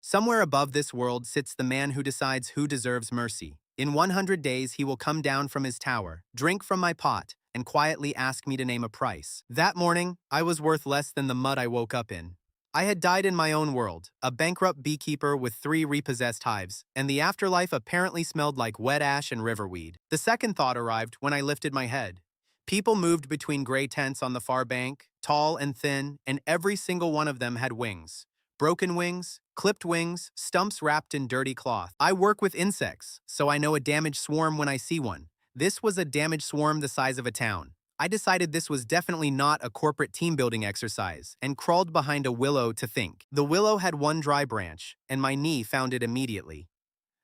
Somewhere above this world sits the man who decides who deserves mercy. In 100 days, he will come down from his tower, drink from my pot, and quietly ask me to name a price. That morning, I was worth less than the mud I woke up in. I had died in my own world, a bankrupt beekeeper with 3 repossessed hives, and the afterlife apparently smelled like wet ash and riverweed. The second thought arrived when I lifted my head. People moved between gray tents on the far bank, tall and thin, and every single one of them had wings. Broken wings, clipped wings, stumps wrapped in dirty cloth. I work with insects, so I know a damaged swarm when I see one. This was a damaged swarm the size of a town. I decided this was definitely not a corporate team-building exercise and crawled behind a willow to think. The willow had one dry branch, and my knee found it immediately.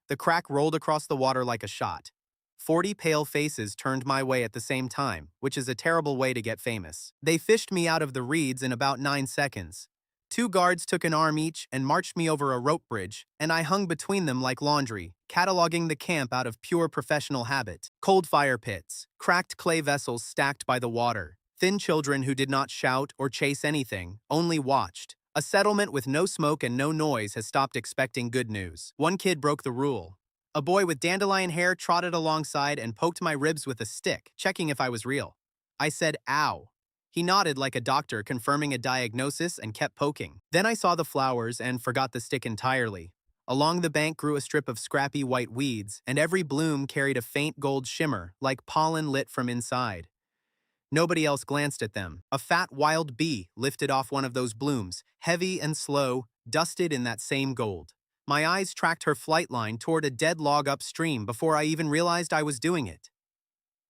The crack rolled across the water like a shot. 40 pale faces turned my way at the same time, which is a terrible way to get famous. They fished me out of the reeds in about 9 seconds. 2 guards took an arm each and marched me over a rope bridge, and I hung between them like laundry, cataloging the camp out of pure professional habit. Cold fire pits, cracked clay vessels stacked by the water, thin children who did not shout or chase anything, only watched. A settlement with no smoke and no noise has stopped expecting good news. One kid broke the rule. A boy with dandelion hair trotted alongside and poked my ribs with a stick, checking if I was real. I said, "Ow." He nodded like a doctor, confirming a diagnosis, and kept poking. Then I saw the flowers and forgot the stick entirely. Along the bank grew a strip of scrappy white weeds, and every bloom carried a faint gold shimmer, like pollen lit from inside. Nobody else glanced at them. A fat wild bee lifted off one of those blooms, heavy and slow, dusted in that same gold. My eyes tracked her flight line toward a dead log upstream before I even realized I was doing it.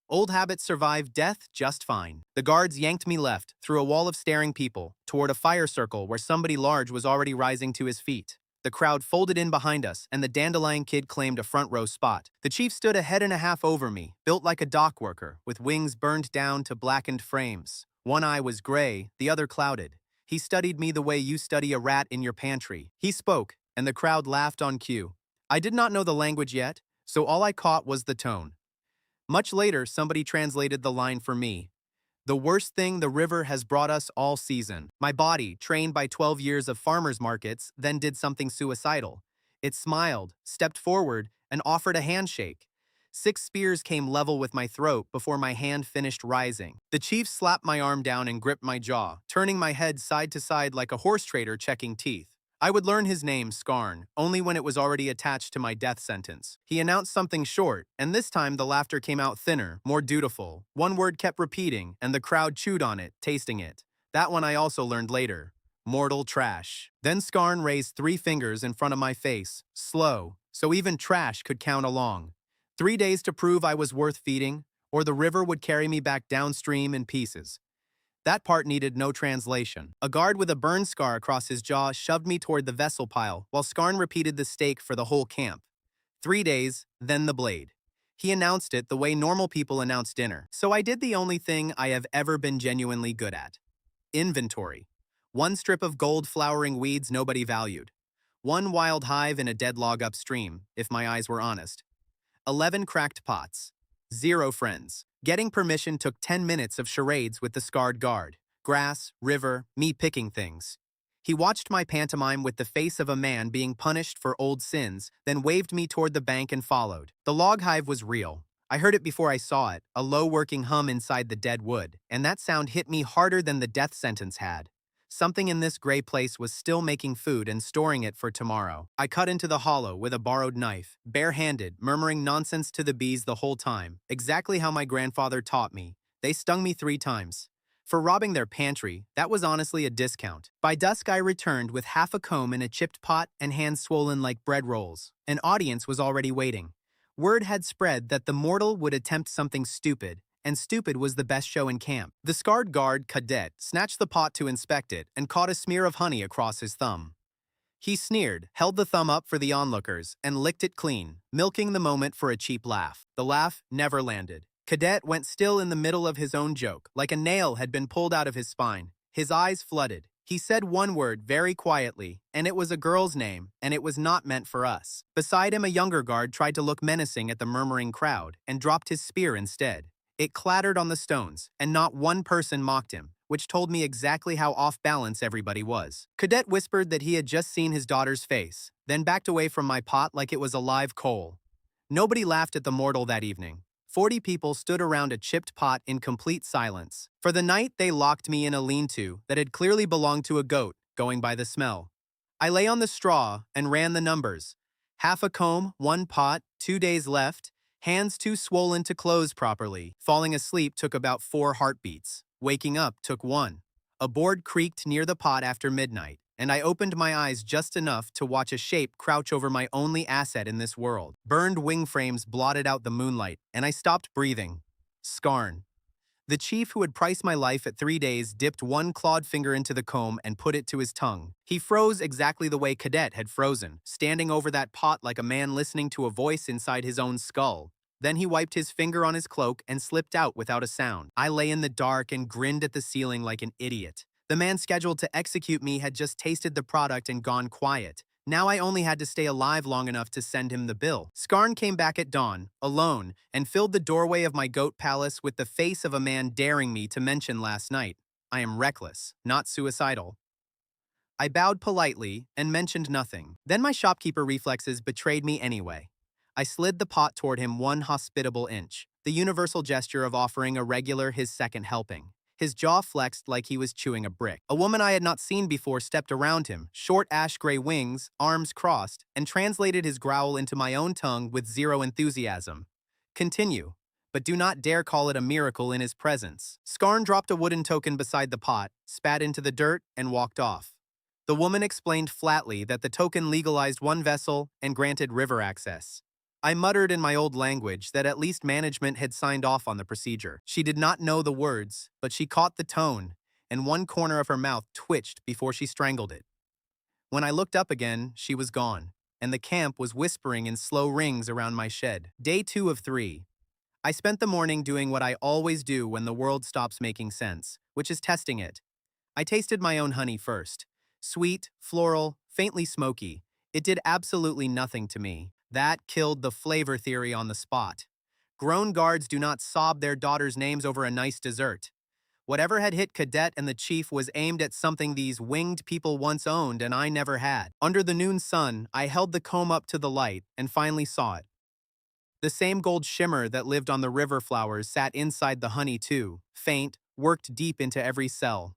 Old habits survive death just fine. The guards yanked me left, through a wall of staring people, toward a fire circle where somebody large was already rising to his feet. The crowd folded in behind us, and the dandelion kid claimed a front row spot. The chief stood a head and a half over me, built like a dock worker, with wings burned down to blackened frames. One eye was gray, the other clouded. He studied me the way you study a rat in your pantry. He spoke, and the crowd laughed on cue. I did not know the language yet, so all I caught was the tone. Much later, somebody translated the line for me. The worst thing the river has brought us all season. My body, trained by 12 years of farmers markets, then did something suicidal. It smiled, stepped forward, and offered a handshake. 6 spears came level with my throat before my hand finished rising. The chief slapped my arm down and gripped my jaw, turning my head side to side like a horse trader checking teeth. I would learn his name, Skarn, only when it was already attached to my death sentence. He announced something short, and this time the laughter came out thinner, more dutiful. One word kept repeating, and the crowd chewed on it, tasting it. That one I also learned later. Mortal trash. Then Skarn raised 3 fingers in front of my face, slow, so even trash could count along. 3 days to prove I was worth feeding, or the river would carry me back downstream in pieces. That part needed no translation. A guard with a burn scar across his jaw shoved me toward the vessel pile, while Skarn repeated the stake for the whole camp. 3 days, then the blade. He announced it the way normal people announce dinner. So I did the only thing I have ever been genuinely good at. Inventory. 1 strip of gold flowering weeds nobody valued. 1 wild hive in a dead log upstream, if my eyes were honest. 11 cracked pots. 0 friends. Getting permission took 10 minutes of charades with the scarred guard. Grass, river, me picking things. He watched my pantomime with the face of a man being punished for old sins, then waved me toward the bank and followed. The log hive was real. I heard it before I saw it, a low working hum inside the dead wood, and that sound hit me harder than the death sentence had. Something in this gray place was still making food and storing it for tomorrow. I cut into the hollow with a borrowed knife, barehanded, murmuring nonsense to the bees the whole time, exactly how my grandfather taught me. They stung me 3 times. For robbing their pantry, that was honestly a discount. By dusk I returned with half a comb in a chipped pot and hands swollen like bread rolls. An audience was already waiting. Word had spread that the mortal would attempt something stupid, and stupid was the best show in camp. The scarred guard, Cadet, snatched the pot to inspect it and caught a smear of honey across his thumb. He sneered, held the thumb up for the onlookers, and licked it clean, milking the moment for a cheap laugh. The laugh never landed. Cadet went still in the middle of his own joke, like a nail had been pulled out of his spine. His eyes flooded. He said one word very quietly, and it was a girl's name, and it was not meant for us. Beside him, a younger guard tried to look menacing at the murmuring crowd, and dropped his spear instead. It clattered on the stones, and not one person mocked him, which told me exactly how off balance everybody was. Cadet whispered that he had just seen his daughter's face, then backed away from my pot like it was a live coal. Nobody laughed at the mortal that evening. 40 people stood around a chipped pot in complete silence. For the night, they locked me in a lean-to that had clearly belonged to a goat, going by the smell. I lay on the straw and ran the numbers. Half a comb, 1 pot, 2 days left, hands too swollen to close properly. Falling asleep took about 4 heartbeats. Waking up took 1. A board creaked near the pot after midnight, and I opened my eyes just enough to watch a shape crouch over my only asset in this world. Burned wing frames blotted out the moonlight, and I stopped breathing. Skarn. The chief who had priced my life at 3 days dipped one clawed finger into the comb and put it to his tongue. He froze exactly the way Cadet had frozen, standing over that pot like a man listening to a voice inside his own skull. Then he wiped his finger on his cloak and slipped out without a sound. I lay in the dark and grinned at the ceiling like an idiot. The man scheduled to execute me had just tasted the product and gone quiet. Now I only had to stay alive long enough to send him the bill. Skarn came back at dawn, alone, and filled the doorway of my goat palace with the face of a man daring me to mention last night. I am reckless, not suicidal. I bowed politely and mentioned nothing. Then my shopkeeper reflexes betrayed me anyway. I slid the pot toward him 1 hospitable inch, the universal gesture of offering a regular his second helping. His jaw flexed like he was chewing a brick. A woman I had not seen before stepped around him, short ash-gray wings, arms crossed, and translated his growl into my own tongue with 0 enthusiasm. Continue, but do not dare call it a miracle in his presence. Skarn dropped a wooden token beside the pot, spat into the dirt, and walked off. The woman explained flatly that the token legalized 1 vessel and granted river access. I muttered in my old language that at least management had signed off on the procedure. She did not know the words, but she caught the tone, and 1 corner of her mouth twitched before she strangled it. When I looked up again, she was gone, and the camp was whispering in slow rings around my shed. Day 2 of 3. I spent the morning doing what I always do when the world stops making sense, which is testing it. I tasted my own honey first. Sweet, floral, faintly smoky. It did absolutely nothing to me. That killed the flavor theory on the spot. Grown guards do not sob their daughters' names over a nice dessert. Whatever had hit Cadet and the chief was aimed at something these winged people once owned and I never had. Under the noon sun, I held the comb up to the light and finally saw it. The same gold shimmer that lived on the river flowers sat inside the honey too, faint, worked deep into every cell.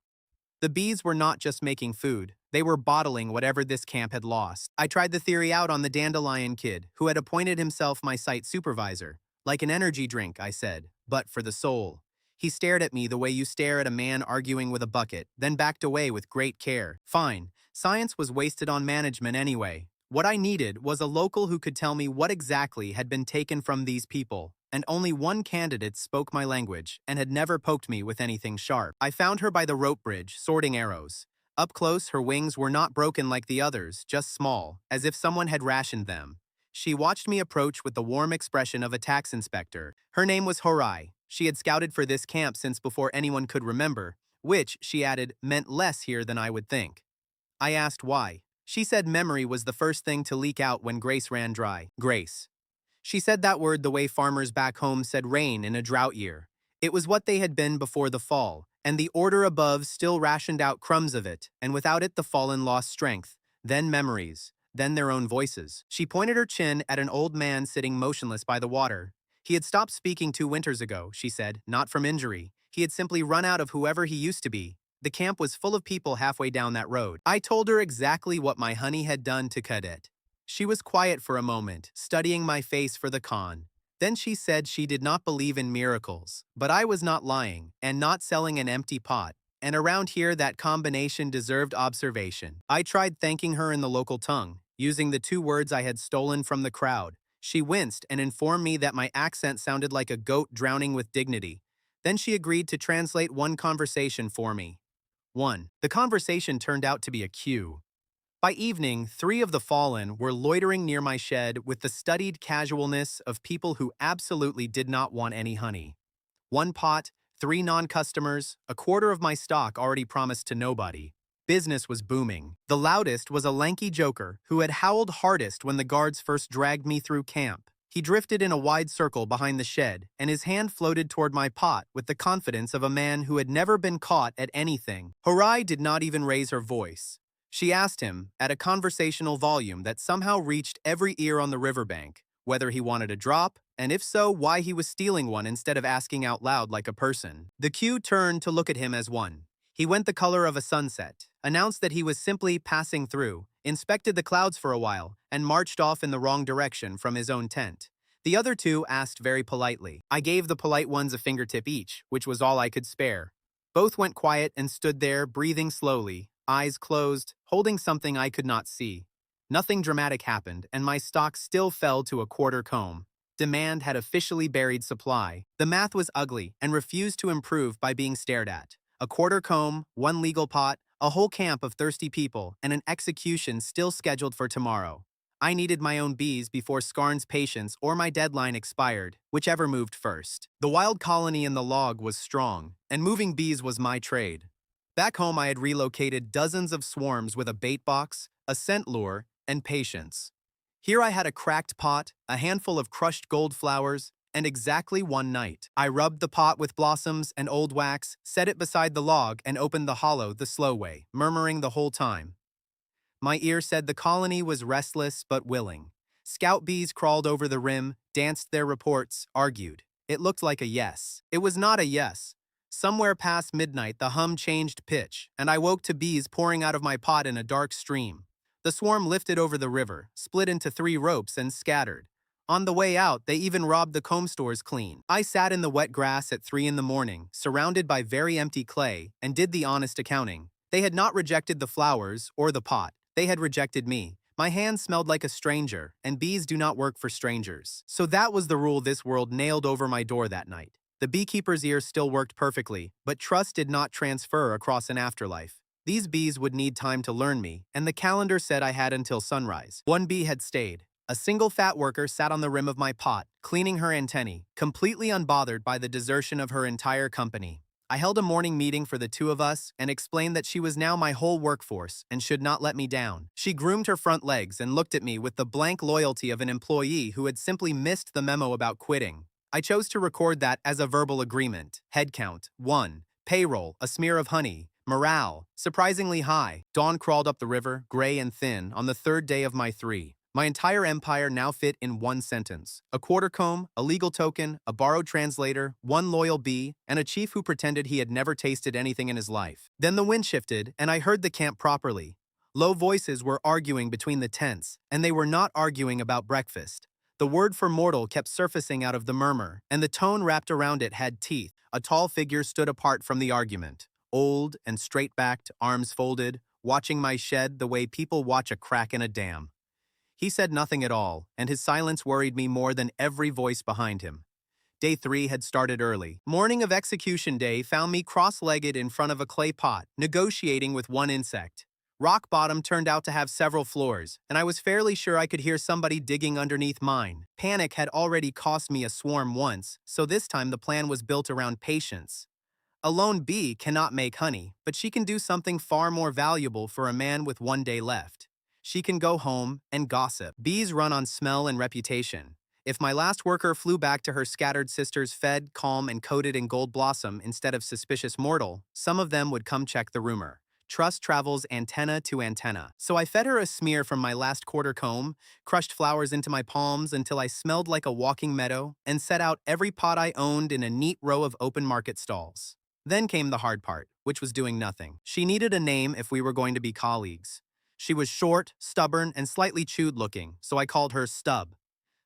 The bees were not just making food, they were bottling whatever this camp had lost. I tried the theory out on the dandelion kid, who had appointed himself my site supervisor. Like an energy drink, I said, but for the soul. He stared at me the way you stare at a man arguing with a bucket, then backed away with great care. Fine, science was wasted on management anyway. What I needed was a local who could tell me what exactly had been taken from these people. And only 1 candidate spoke my language and had never poked me with anything sharp. I found her by the rope bridge, sorting arrows. Up close, her wings were not broken like the others, just small, as if someone had rationed them. She watched me approach with the warm expression of a tax inspector. Her name was Horai. She had scouted for this camp since before anyone could remember, which, she added, meant less here than I would think. I asked why. She said memory was the first thing to leak out when Grace ran dry. Grace. She said that word the way farmers back home said rain in a drought year. It was what they had been before the fall, and the order above still rationed out crumbs of it, and without it the fallen lost strength, then memories, then their own voices. She pointed her chin at an old man sitting motionless by the water. He had stopped speaking 2 winters ago, she said, not from injury. He had simply run out of whoever he used to be. The camp was full of people halfway down that road. I told her exactly what my honey had done to Cadet. She was quiet for a moment, studying my face for the con. Then she said she did not believe in miracles, but I was not lying, and not selling an empty pot, and around here that combination deserved observation. I tried thanking her in the local tongue, using the 2 words I had stolen from the crowd. She winced and informed me that my accent sounded like a goat drowning with dignity. Then she agreed to translate 1 conversation for me. 1. The conversation turned out to be a cue. By evening, 3 of the fallen were loitering near my shed with the studied casualness of people who absolutely did not want any honey. 1 pot, 3 non-customers, a quarter of my stock already promised to nobody. Business was booming. The loudest was a lanky joker who had howled hardest when the guards first dragged me through camp. He drifted in a wide circle behind the shed, and his hand floated toward my pot with the confidence of a man who had never been caught at anything. Horai did not even raise her voice. She asked him, at a conversational volume that somehow reached every ear on the riverbank, whether he wanted a drop, and if so, why he was stealing one instead of asking out loud like a person. The Q turned to look at him as one. He went the color of a sunset, announced that he was simply passing through, inspected the clouds for a while, and marched off in the wrong direction from his own tent. The other two asked very politely. I gave the polite ones a fingertip each, which was all I could spare. Both went quiet and stood there, breathing slowly, eyes closed, holding something I could not see. Nothing dramatic happened, and my stock still fell to a quarter comb. Demand had officially buried supply. The math was ugly and refused to improve by being stared at. A quarter comb, one legal pot, a whole camp of thirsty people, and an execution still scheduled for tomorrow. I needed my own bees before Scarn's patience or my deadline expired, whichever moved first. The wild colony in the log was strong, and moving bees was my trade. Back home, I had relocated dozens of swarms with a bait box, a scent lure, and patience. Here I had a cracked pot, a handful of crushed gold flowers, and exactly one night. I rubbed the pot with blossoms and old wax, set it beside the log, and opened the hollow the slow way, murmuring the whole time. My ear said the colony was restless but willing. Scout bees crawled over the rim, danced their reports, argued. It looked like a yes. It was not a yes. Somewhere past midnight, the hum changed pitch, and I woke to bees pouring out of my pot in a dark stream. The swarm lifted over the river, split into 3 ropes, and scattered. On the way out, they even robbed the comb stores clean. I sat in the wet grass at 3 in the morning, surrounded by very empty clay, and did the honest accounting. They had not rejected the flowers or the pot. They had rejected me. My hands smelled like a stranger, and bees do not work for strangers. So that was the rule this world nailed over my door that night. The beekeeper's ear still worked perfectly, but trust did not transfer across an afterlife. These bees would need time to learn me, and the calendar said I had until sunrise. One bee had stayed. A single fat worker sat on the rim of my pot, cleaning her antennae, completely unbothered by the desertion of her entire company. I held a morning meeting for the two of us and explained that she was now my whole workforce and should not let me down. She groomed her front legs and looked at me with the blank loyalty of an employee who had simply missed the memo about quitting. I chose to record that as a verbal agreement. Headcount, 1. Payroll, a smear of honey. Morale, surprisingly high. Dawn crawled up the river, gray and thin, on the 3rd day of my 3. My entire empire now fit in one sentence. A quarter comb, a legal token, a borrowed translator, one loyal bee, and a chief who pretended he had never tasted anything in his life. Then the wind shifted, and I heard the camp properly. Low voices were arguing between the tents, and they were not arguing about breakfast. The word for mortal kept surfacing out of the murmur, and the tone wrapped around it had teeth. A tall figure stood apart from the argument. Old and straight-backed, arms folded, watching my shed the way people watch a crack in a dam. He said nothing at all, and his silence worried me more than every voice behind him. Day 3 had started early. Morning of execution day found me cross-legged in front of a clay pot, negotiating with one insect. Rock bottom turned out to have several floors, and I was fairly sure I could hear somebody digging underneath mine. Panic had already cost me a swarm once, so this time the plan was built around patience. A lone bee cannot make honey, but she can do something far more valuable for a man with 1 day left. She can go home and gossip. Bees run on smell and reputation. If my last worker flew back to her scattered sisters fed, calm, and coated in gold blossom instead of suspicious mortal, some of them would come check the rumor. Trust travels antenna to antenna. So I fed her a smear from my last quarter comb, crushed flowers into my palms until I smelled like a walking meadow, and set out every pot I owned in a neat row of open market stalls. Then came the hard part, which was doing nothing. She needed a name if we were going to be colleagues. She was short, stubborn, and slightly chewed-looking, so I called her Stub.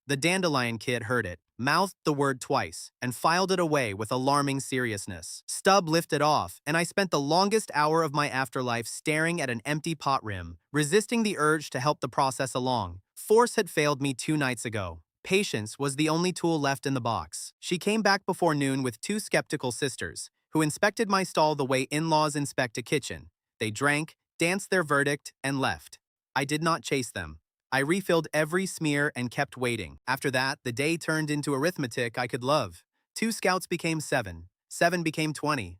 The dandelion kid heard it, mouthed the word twice, and filed it away with alarming seriousness. Stub lifted off, and I spent the longest hour of my afterlife staring at an empty pot rim, resisting the urge to help the process along. Force had failed me 2 nights ago. Patience was the only tool left in the box. She came back before noon with 2 skeptical sisters, who inspected my stall the way in-laws inspect a kitchen. They drank, danced their verdict, and left. I did not chase them. I refilled every smear and kept waiting. After that, the day turned into arithmetic I could love. 2 scouts became 7. 7 became 20.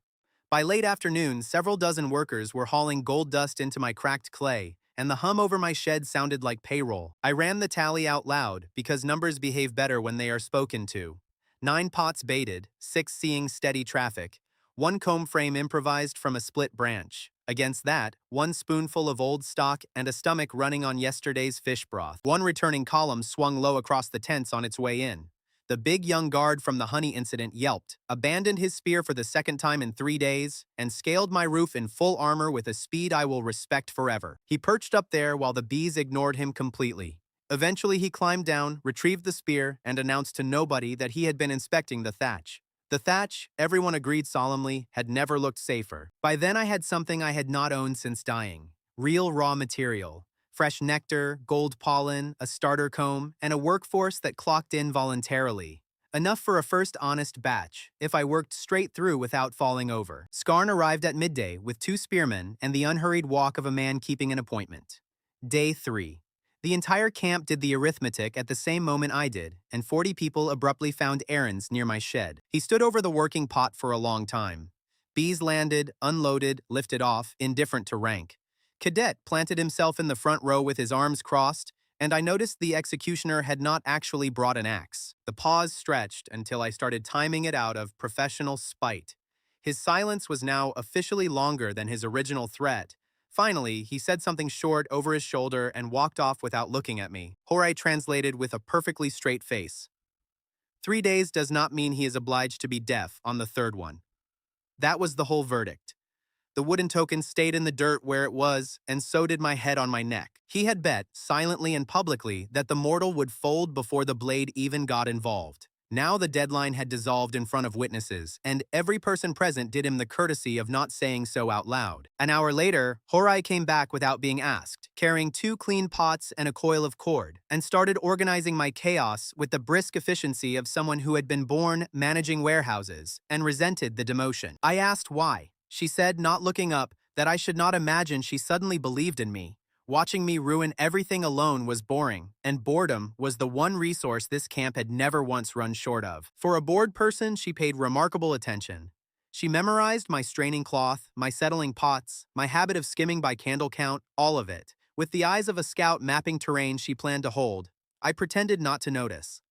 By late afternoon, several dozen workers were hauling gold dust into my cracked clay, and the hum over my shed sounded like payroll. I ran the tally out loud, because numbers behave better when they are spoken to. 9 pots baited, 6 seeing steady traffic, 1 comb frame improvised from a split branch. Against that, one spoonful of old stock and a stomach running on yesterday's fish broth. One returning column swung low across the tents on its way in. The big young guard from the honey incident yelped, abandoned his spear for the second time in 3 days, and scaled my roof in full armor with a speed I will respect forever. He perched up there while the bees ignored him completely. Eventually he climbed down, retrieved the spear, and announced to nobody that he had been inspecting the thatch. The thatch, everyone agreed solemnly, had never looked safer. By then I had something I had not owned since dying. Real raw material. Fresh nectar, gold pollen, a starter comb, and a workforce that clocked in voluntarily. Enough for a first honest batch, if I worked straight through without falling over. Skarn arrived at midday with 2 spearmen and the unhurried walk of a man keeping an appointment. Day 3. The entire camp did the arithmetic at the same moment I did, and 40 people abruptly found errands near my shed. He stood over the working pot for a long time. Bees landed, unloaded, lifted off, indifferent to rank. Cadet planted himself in the front row with his arms crossed, and I noticed the executioner had not actually brought an axe. The pause stretched until I started timing it out of professional spite. His silence was now officially longer than his original threat. Finally, he said something short over his shoulder and walked off without looking at me. Horai translated with a perfectly straight face. 3 days does not mean he is obliged to be deaf on the third one. That was the whole verdict. The wooden token stayed in the dirt where it was, and so did my head on my neck. He had bet, silently and publicly, that the mortal would fold before the blade even got involved. Now the deadline had dissolved in front of witnesses, and every person present did him the courtesy of not saying so out loud. An hour later, Horai came back without being asked, carrying 2 clean pots and a coil of cord, and started organizing my chaos with the brisk efficiency of someone who had been born managing warehouses and resented the demotion. I asked why. She said, not looking up, that I should not imagine she suddenly believed in me. Watching me ruin everything alone was boring, and boredom was the one resource this camp had never once run short of. For a bored person, she paid remarkable attention. She memorized my straining cloth, my settling pots, my habit of skimming by candle count, all of it. With the eyes of a scout mapping terrain she planned to hold, I pretended not to notice.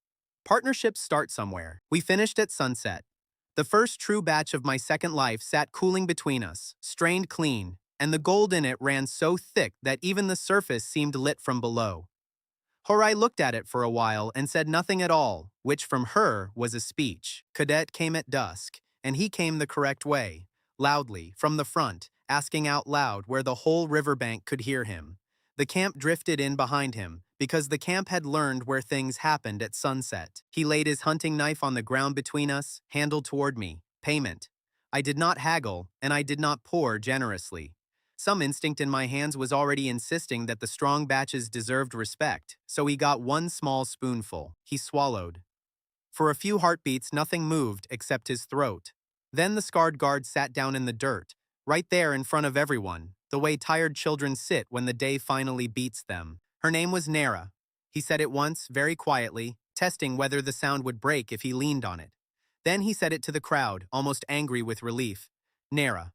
Partnerships start somewhere. We finished at sunset. The first true batch of my second life sat cooling between us, strained clean, and the gold in it ran so thick that even the surface seemed lit from below. Horai looked at it for a while and said nothing at all, which from her was a speech. Cadet came at dusk, and he came the correct way, loudly, from the front, asking out loud where the whole riverbank could hear him. The camp drifted in behind him, because the camp had learned where things happened at sunset. He laid his hunting knife on the ground between us, handle toward me. Payment. I did not haggle, and I did not pour generously. Some instinct in my hands was already insisting that the strong batches deserved respect, so he got 1 small spoonful. He swallowed. For a few heartbeats, nothing moved except his throat. Then the scarred guard sat down in the dirt, right there in front of everyone, the way tired children sit when the day finally beats them. Her name was Nera. He said it once, very quietly, testing whether the sound would break if he leaned on it. Then he said it to the crowd, almost angry with relief. Nera.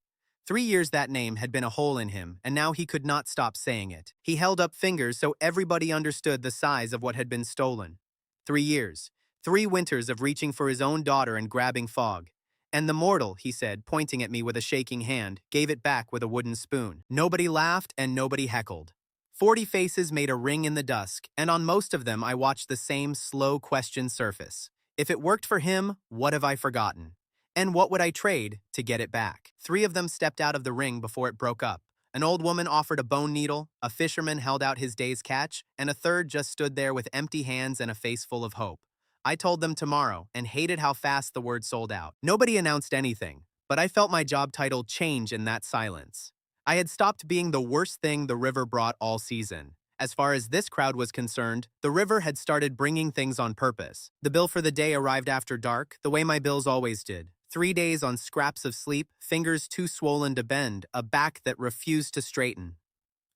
3 years that name had been a hole in him, and now he could not stop saying it. He held up fingers so everybody understood the size of what had been stolen. 3 years. 3 winters of reaching for his own daughter and grabbing fog. And the mortal, he said, pointing at me with a shaking hand, gave it back with a wooden spoon. Nobody laughed and nobody heckled. 40 faces made a ring in the dusk, and on most of them I watched the same slow question surface. If it worked for him, what have I forgotten? And what would I trade to get it back? 3 of them stepped out of the ring before it broke up. An old woman offered a bone needle, a fisherman held out his day's catch, and a third just stood there with empty hands and a face full of hope. I told them tomorrow, and hated how fast the word sold out. Nobody announced anything, but I felt my job title change in that silence. I had stopped being the worst thing the river brought all season. As far as this crowd was concerned, the river had started bringing things on purpose. The bill for the day arrived after dark, the way my bills always did. 3 days on scraps of sleep, fingers too swollen to bend, a back that refused to straighten.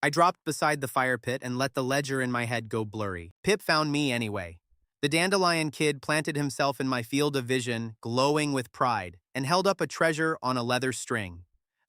I dropped beside the fire pit and let the ledger in my head go blurry. Pip found me anyway. The dandelion kid planted himself in my field of vision, glowing with pride, and held up a treasure on a leather string.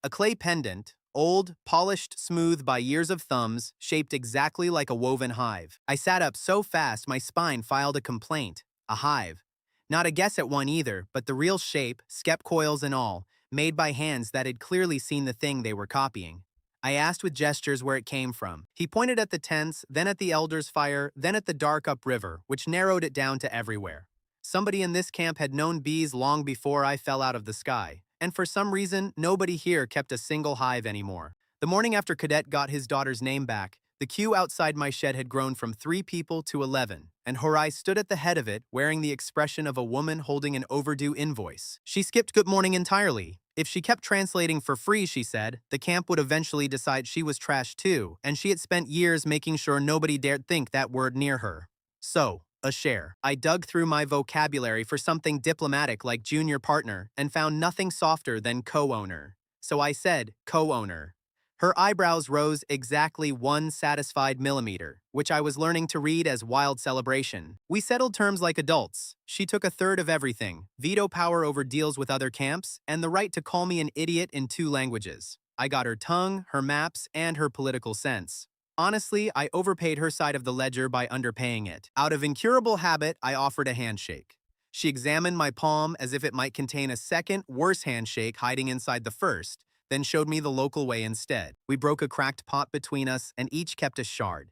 A clay pendant, old, polished smooth by years of thumbs, shaped exactly like a woven hive. I sat up so fast my spine filed a complaint. A hive. Not a guess at one either, but the real shape, skep coils and all, made by hands that had clearly seen the thing they were copying. I asked with gestures where it came from. He pointed at the tents, then at the elders' fire, then at the dark upriver, which narrowed it down to everywhere. Somebody in this camp had known bees long before I fell out of the sky, and for some reason, nobody here kept a single hive anymore. The morning after Cadet got his daughter's name back, the queue outside my shed had grown from 3 people to 11, and Horai stood at the head of it, wearing the expression of a woman holding an overdue invoice. She skipped good morning entirely. If she kept translating for free, she said, the camp would eventually decide she was trash too, and she had spent years making sure nobody dared think that word near her. So, a share. I dug through my vocabulary for something diplomatic like junior partner and found nothing softer than co-owner. So I said, co-owner. Her eyebrows rose exactly 1 satisfied millimeter, which I was learning to read as wild celebration. We settled terms like adults. She took a third of everything, veto power over deals with other camps, and the right to call me an idiot in 2 languages. I got her tongue, her maps, and her political sense. Honestly, I overpaid her side of the ledger by underpaying it. Out of incurable habit, I offered a handshake. She examined my palm as if it might contain a second, worse handshake hiding inside the first, then showed me the local way instead. We broke a cracked pot between us and each kept a shard.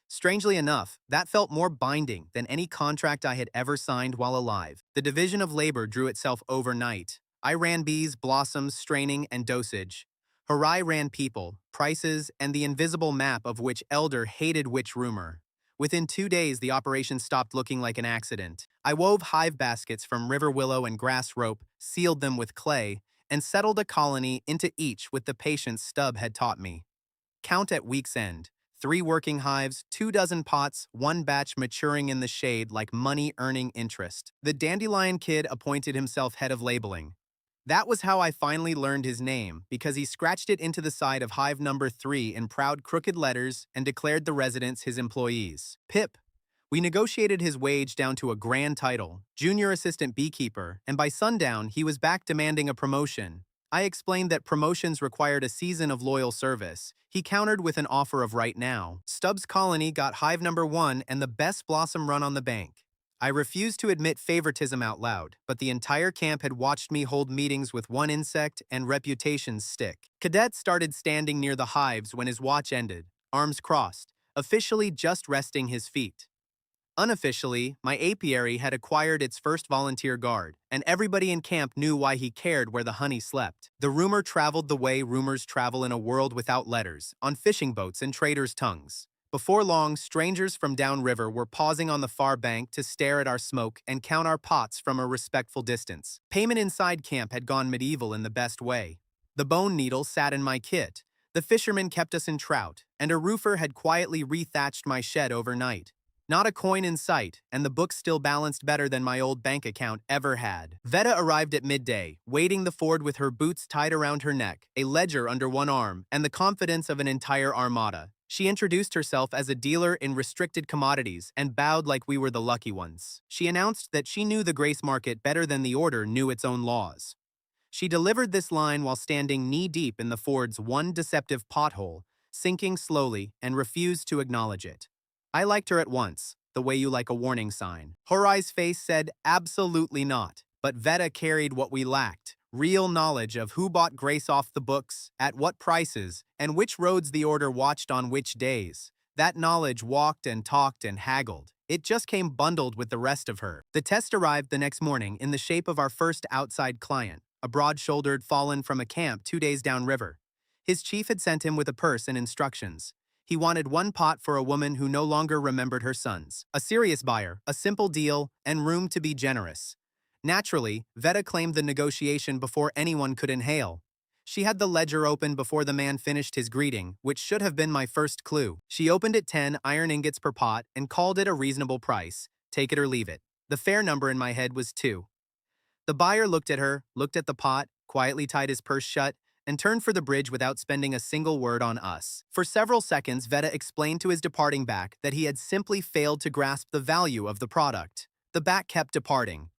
Strangely enough, that felt more binding than any contract I had ever signed while alive. The division of labor drew itself overnight. I ran bees, blossoms, straining, and dosage. Horai ran people, prices, and the invisible map of which Elder hated which rumor. Within 2 days, the operation stopped looking like an accident. I wove hive baskets from river willow and grass rope, sealed them with clay, and settled a colony into each with the patience Stubb had taught me. Count at week's end. 3 working hives, 2 dozen pots, 1 batch maturing in the shade like money earning interest. The dandelion kid appointed himself head of labeling. That was how I finally learned his name, because he scratched it into the side of hive number 3 in proud crooked letters and declared the residents his employees. Pip. We negotiated his wage down to a grand title, junior assistant beekeeper, and by sundown he was back demanding a promotion. I explained that promotions required a season of loyal service. He countered with an offer of right now. Stubbs' colony got hive number 1 and the best blossom run on the bank. I refused to admit favoritism out loud, but the entire camp had watched me hold meetings with one insect and reputations stick. Cadet started standing near the hives when his watch ended, arms crossed, officially just resting his feet. Unofficially, my apiary had acquired its first volunteer guard, and everybody in camp knew why he cared where the honey slept. The rumor traveled the way rumors travel in a world without letters, on fishing boats and traders' tongues. Before long, strangers from downriver were pausing on the far bank to stare at our smoke and count our pots from a respectful distance. Payment inside camp had gone medieval in the best way. The bone needle sat in my kit, the fishermen kept us in trout, and a roofer had quietly rethatched my shed overnight. Not a coin in sight, and the books still balanced better than my old bank account ever had. Veta arrived at midday, wading the ford with her boots tied around her neck, a ledger under one arm, and the confidence of an entire armada. She introduced herself as a dealer in restricted commodities and bowed like we were the lucky ones. She announced that she knew the grace market better than the order knew its own laws. She delivered this line while standing knee-deep in the ford's one deceptive pothole, sinking slowly, and refused to acknowledge it. I liked her at once, the way you like a warning sign. Horai's face said absolutely not, but Veta carried what we lacked, real knowledge of who bought Grace off the books, at what prices, and which roads the order watched on which days. That knowledge walked and talked and haggled. It just came bundled with the rest of her. The test arrived the next morning in the shape of our first outside client, a broad-shouldered fallen from a camp 2 days downriver. His chief had sent him with a purse and instructions. He wanted 1 pot for a woman who no longer remembered her sons. A serious buyer, a simple deal, and room to be generous. Naturally, Veta claimed the negotiation before anyone could inhale. She had the ledger open before the man finished his greeting, which should have been my first clue. She opened at 10 iron ingots per pot and called it a reasonable price. Take it or leave it. The fair number in my head was 2. The buyer looked at her, looked at the pot, quietly tied his purse shut, and turned for the bridge without spending a single word on us. For several seconds, Veta explained to his departing back that he had simply failed to grasp the value of the product. The back kept departing.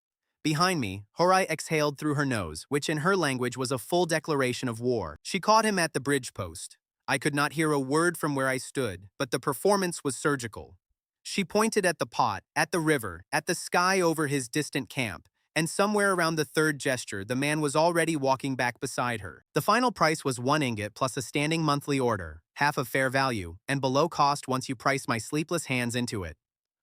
Behind me, Horai exhaled through her nose, which in her language was a full declaration of war. She caught him at the bridge post. I could not hear a word from where I stood, but the performance was surgical. She pointed at the pot, at the river, at the sky over his distant camp, And somewhere around the third gesture, the man was already walking back beside her. The final price was 1 ingot plus a standing monthly order, half of fair value, and below cost once you price my sleepless hands into it.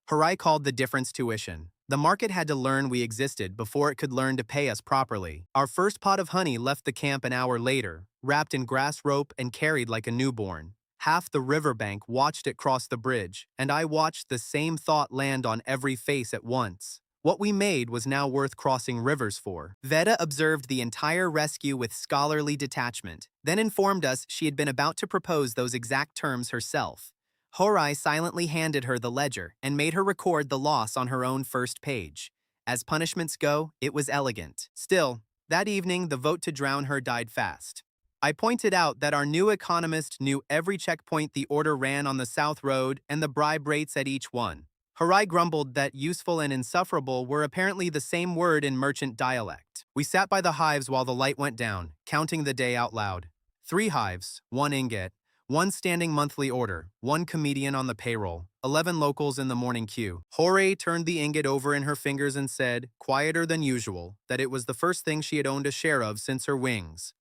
Harai called the difference tuition. The market had to learn we existed before it could learn to pay us properly. Our first pot of honey left the camp an hour later, wrapped in grass rope and carried like a newborn. Half the riverbank watched it cross the bridge, and I watched the same thought land on every face at once. What we made was now worth crossing rivers for. Veda observed the entire rescue with scholarly detachment, then informed us she had been about to propose those exact terms herself. Horai silently handed her the ledger and made her record the loss on her own first page. As punishments go, it was elegant. Still, that evening the vote to drown her died fast. I pointed out that our new economist knew every checkpoint the order ran on the South Road and the bribe rates at each one. Harai grumbled that useful and insufferable were apparently the same word in merchant dialect. We sat by the hives while the light went down, counting the day out loud. 3 hives, 1 ingot, 1 standing monthly order, 1 comedian on the payroll, 11 locals in the morning queue. Horai turned the ingot over in her fingers and said, quieter than usual, that it was the first thing she had owned a share of since her wings.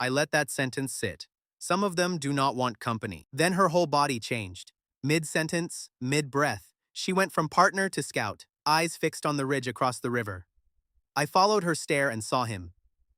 I let that sentence sit. Some of them do not want company. Then her whole body changed. Mid-sentence, mid-breath. She went from partner to scout, eyes fixed on the ridge across the river. I followed her stare and saw him.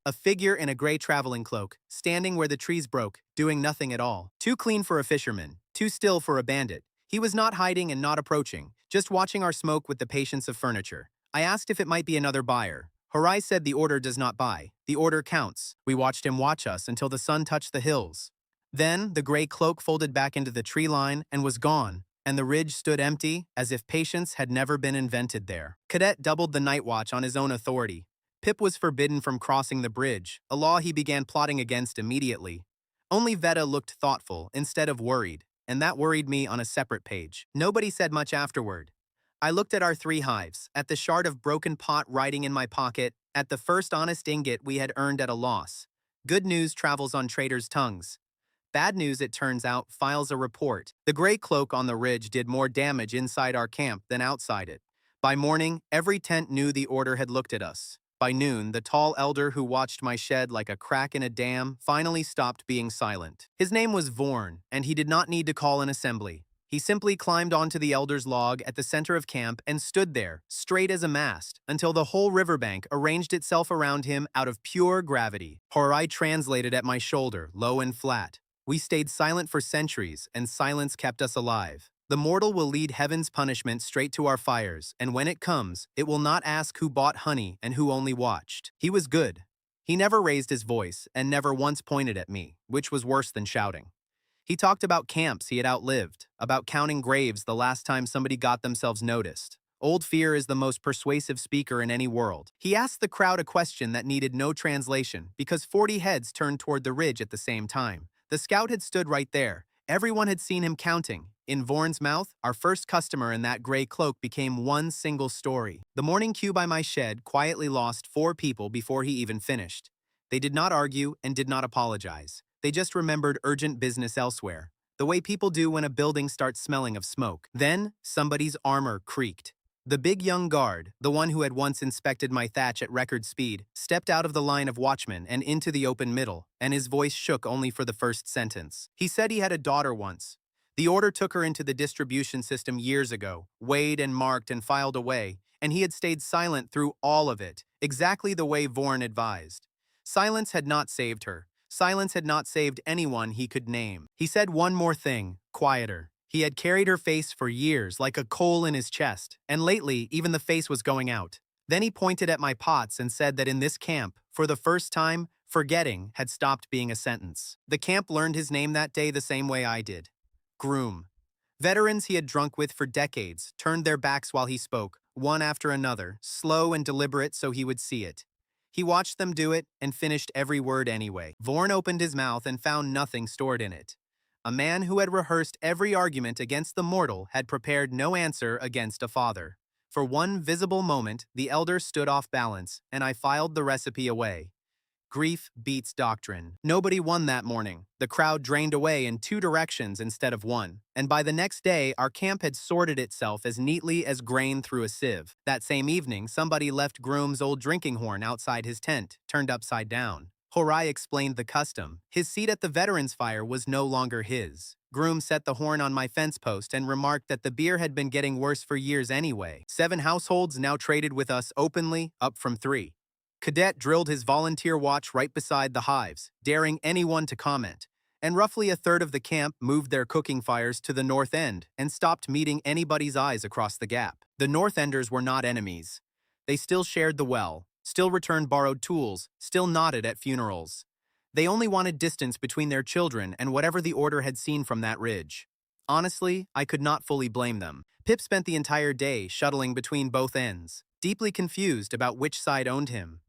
A figure in a gray traveling cloak, standing where the trees broke, doing nothing at all. Too clean for a fisherman, too still for a bandit. He was not hiding and not approaching, just watching our smoke with the patience of furniture. I asked if it might be another buyer. Harai said the order does not buy, the order counts. We watched him watch us until the sun touched the hills. Then, the gray cloak folded back into the tree line and was gone, and the ridge stood empty, as if patience had never been invented there. Cadet doubled the night watch on his own authority. Pip was forbidden from crossing the bridge, a law he began plotting against immediately. Only Veda looked thoughtful instead of worried, and that worried me on a separate page. Nobody said much afterward. I looked at our 3 hives, at the shard of broken pot riding in my pocket, at the first honest ingot we had earned at a loss. Good news travels on traders' tongues. Bad news, it turns out, files a report. The gray cloak on the ridge did more damage inside our camp than outside it. By morning, every tent knew the order had looked at us. By noon, the tall elder who watched my shed like a crack in a dam finally stopped being silent. His name was Vorn, and he did not need to call an assembly. He simply climbed onto the elder's log at the center of camp and stood there, straight as a mast, until the whole riverbank arranged itself around him out of pure gravity. Horai translated at my shoulder, low and flat. We stayed silent for centuries, and silence kept us alive. The mortal will lead heaven's punishment straight to our fires, and when it comes, it will not ask who bought honey and who only watched. He was good. He never raised his voice, and never once pointed at me, which was worse than shouting. He talked about camps he had outlived, about counting graves the last time somebody got themselves noticed. Old Fear is the most persuasive speaker in any world. He asked the crowd a question that needed no translation, because 40 heads turned toward the ridge at the same time. The scout had stood right there. Everyone had seen him counting. In Vorn's mouth, our first customer in that gray cloak became one single story. The morning queue by my shed quietly lost 4 people before he even finished. They did not argue and did not apologize. They just remembered urgent business elsewhere, the way people do when a building starts smelling of smoke. Then, somebody's armor creaked. The big young guard, the one who had once inspected my thatch at record speed, stepped out of the line of watchmen and into the open middle, and his voice shook only for the first sentence. He said he had a daughter once. The order took her into the distribution system years ago, weighed and marked and filed away, and he had stayed silent through all of it, exactly the way Vorn advised. Silence had not saved her. Silence had not saved anyone he could name. He said one more thing, quieter. He had carried her face for years, like a coal in his chest, and lately, even the face was going out. Then he pointed at my pots and said that in this camp, for the first time, forgetting had stopped being a sentence. The camp learned his name that day the same way I did. Groom. Veterans he had drunk with for decades turned their backs while he spoke, one after another, slow and deliberate so he would see it. He watched them do it and finished every word anyway. Vorn opened his mouth and found nothing stored in it. A man who had rehearsed every argument against the mortal had prepared no answer against a father. For one visible moment, the elder stood off balance, and I filed the recipe away. Grief beats doctrine. Nobody won that morning. The crowd drained away in two directions instead of one. And by the next day, our camp had sorted itself as neatly as grain through a sieve. That same evening, somebody left Groom's old drinking horn outside his tent, turned upside down. Horai explained the custom. His seat at the veterans' fire was no longer his. Groom set the horn on my fence post and remarked that the beer had been getting worse for years anyway. 7 households now traded with us openly, up from 3. Cadet drilled his volunteer watch right beside the hives, daring anyone to comment, and roughly a third of the camp moved their cooking fires to the north end and stopped meeting anybody's eyes across the gap. The North Enders were not enemies. They still shared the well, still returned borrowed tools, still nodded at funerals. They only wanted distance between their children and whatever the Order had seen from that ridge. Honestly, I could not fully blame them. Pip spent the entire day shuttling between both ends, deeply confused about which side owned him.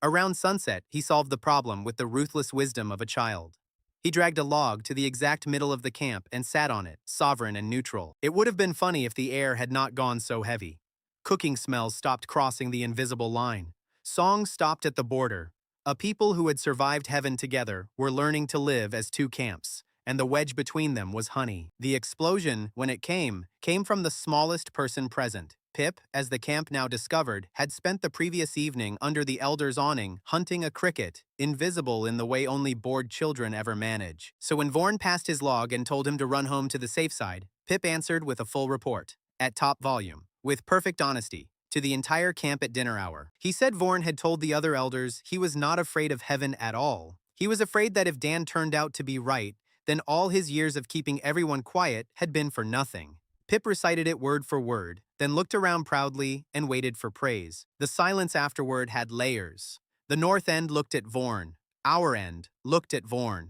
Around sunset, he solved the problem with the ruthless wisdom of a child. He dragged a log to the exact middle of the camp and sat on it, sovereign and neutral. It would have been funny if the air had not gone so heavy. Cooking smells stopped crossing the invisible line. Songs stopped at the border. A people who had survived heaven together were learning to live as two camps, and the wedge between them was honey. The explosion, when it came from the smallest person present. Pip, as the camp now discovered, had spent the previous evening under the elders' awning hunting a cricket, invisible in the way only bored children ever manage. So when Vorn passed his log and told him to run home to the safe side, Pip answered with a full report, at top volume, with perfect honesty, to the entire camp at dinner hour. He said Vorn had told the other elders he was not afraid of heaven at all. He was afraid that if Dan turned out to be right, then all his years of keeping everyone quiet had been for nothing. Pip recited it word for word, then looked around proudly and waited for praise. The silence afterward had layers. The north end looked at Vorn. Our end looked at Vorn.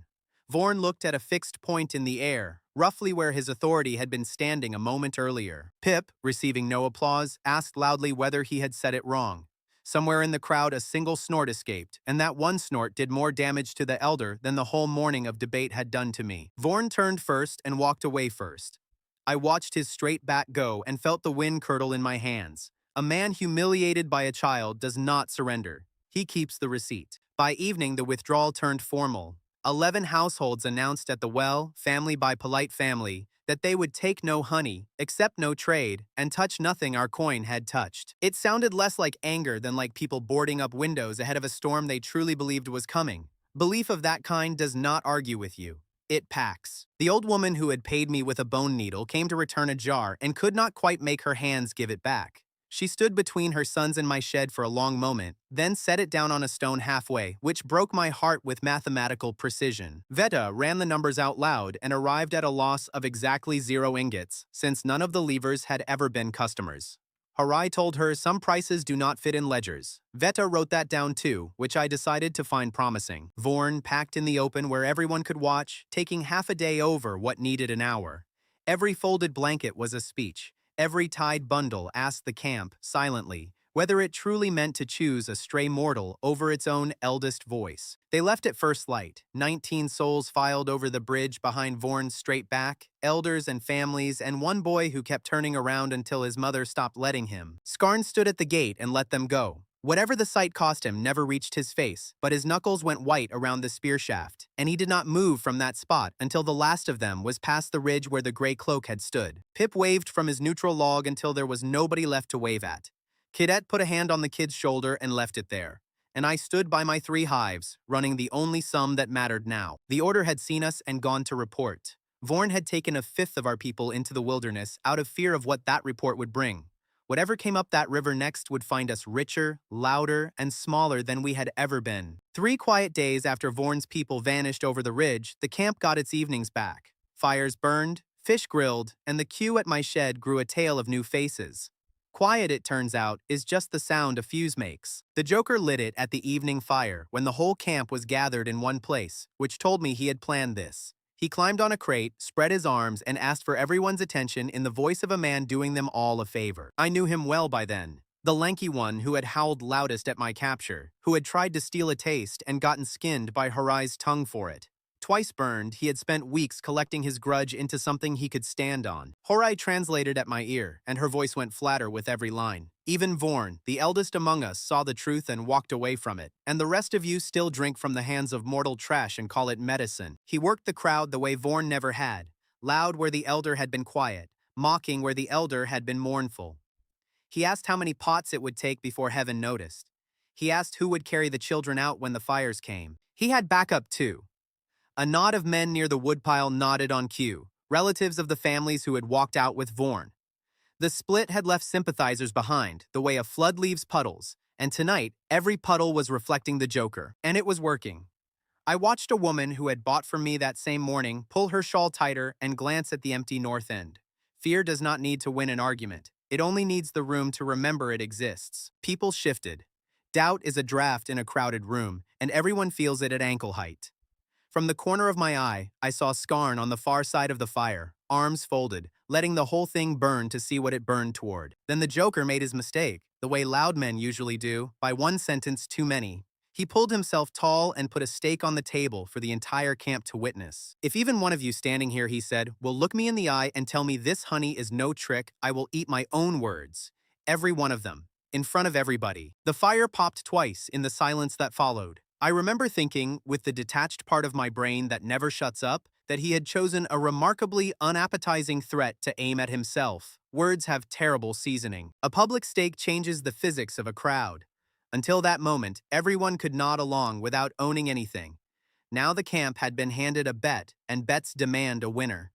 Vorn looked at a fixed point in the air, roughly where his authority had been standing a moment earlier. Pip, receiving no applause, asked loudly whether he had said it wrong. Somewhere in the crowd a single snort escaped, and that one snort did more damage to the elder than the whole morning of debate had done to me. Vorn turned first and walked away first. I watched his straight back go and felt the wind curdle in my hands. A man humiliated by a child does not surrender. He keeps the receipt. By evening, the withdrawal turned formal. 11 households announced at the well, family by polite family, that they would take no honey, accept no trade, and touch nothing our coin had touched. It sounded less like anger than like people boarding up windows ahead of a storm they truly believed was coming. Belief of that kind does not argue with you. It packs. The old woman who had paid me with a bone needle came to return a jar and could not quite make her hands give it back. She stood between her sons and my shed for a long moment, then set it down on a stone halfway, which broke my heart with mathematical precision. Veta ran the numbers out loud and arrived at a loss of exactly 0 ingots, since none of the levers had ever been customers. Horai told her some prices do not fit in ledgers. Veta wrote that down too, which I decided to find promising. Vorn packed in the open where everyone could watch, taking half a day over what needed an hour. Every folded blanket was a speech. Every tied bundle asked the camp, silently, whether it truly meant to choose a stray mortal over its own eldest voice. They left at first light. 19 souls filed over the bridge behind Vorn's straight back, elders and families, and one boy who kept turning around until his mother stopped letting him. Skarn stood at the gate and let them go. Whatever the sight cost him never reached his face, but his knuckles went white around the spear shaft, and he did not move from that spot until the last of them was past the ridge where the gray cloak had stood. Pip waved from his neutral log until there was nobody left to wave at. Cadet put a hand on the kid's shoulder and left it there, and I stood by my 3 hives, running the only sum that mattered now. The Order had seen us and gone to report. Vorn had taken a fifth of our people into the wilderness out of fear of what that report would bring. Whatever came up that river next would find us richer, louder, and smaller than we had ever been. 3 quiet days after Vorn's people vanished over the ridge, the camp got its evenings back. Fires burned, fish grilled, and the queue at my shed grew a tale of new faces. Quiet, it turns out, is just the sound a fuse makes. The Joker lit it at the evening fire when the whole camp was gathered in one place, which told me he had planned this. He climbed on a crate, spread his arms, and asked for everyone's attention in the voice of a man doing them all a favor. I knew him well by then. The lanky one who had howled loudest at my capture, who had tried to steal a taste and gotten skinned by Horai's tongue for it. Twice burned, he had spent weeks collecting his grudge into something he could stand on. Horai translated at my ear, and her voice went flatter with every line. Even Vorn, the eldest among us, saw the truth and walked away from it. And the rest of you still drink from the hands of mortal trash and call it medicine. He worked the crowd the way Vorn never had, loud where the elder had been quiet, mocking where the elder had been mournful. He asked how many pots it would take before heaven noticed. He asked who would carry the children out when the fires came. He had backup too. A knot of men near the woodpile nodded on cue, relatives of the families who had walked out with Vorn. The split had left sympathizers behind, the way a flood leaves puddles, and tonight, every puddle was reflecting the Joker. And it was working. I watched a woman who had bought from me that same morning pull her shawl tighter and glance at the empty north end. Fear does not need to win an argument. It only needs the room to remember it exists. People shifted. Doubt is a draft in a crowded room, and everyone feels it at ankle height. From the corner of my eye, I saw Skarn on the far side of the fire, arms folded, letting the whole thing burn to see what it burned toward. Then the Joker made his mistake, the way loud men usually do, by one sentence too many. He pulled himself tall and put a stake on the table for the entire camp to witness. If even one of you standing here, he said, will look me in the eye and tell me this honey is no trick, I will eat my own words. Every one of them. In front of everybody. The fire popped twice in the silence that followed. I remember thinking, with the detached part of my brain that never shuts up, that he had chosen a remarkably unappetizing threat to aim at himself. Words have terrible seasoning. A public stake changes the physics of a crowd. Until that moment, everyone could nod along without owning anything. Now the camp had been handed a bet, and bets demand a winner.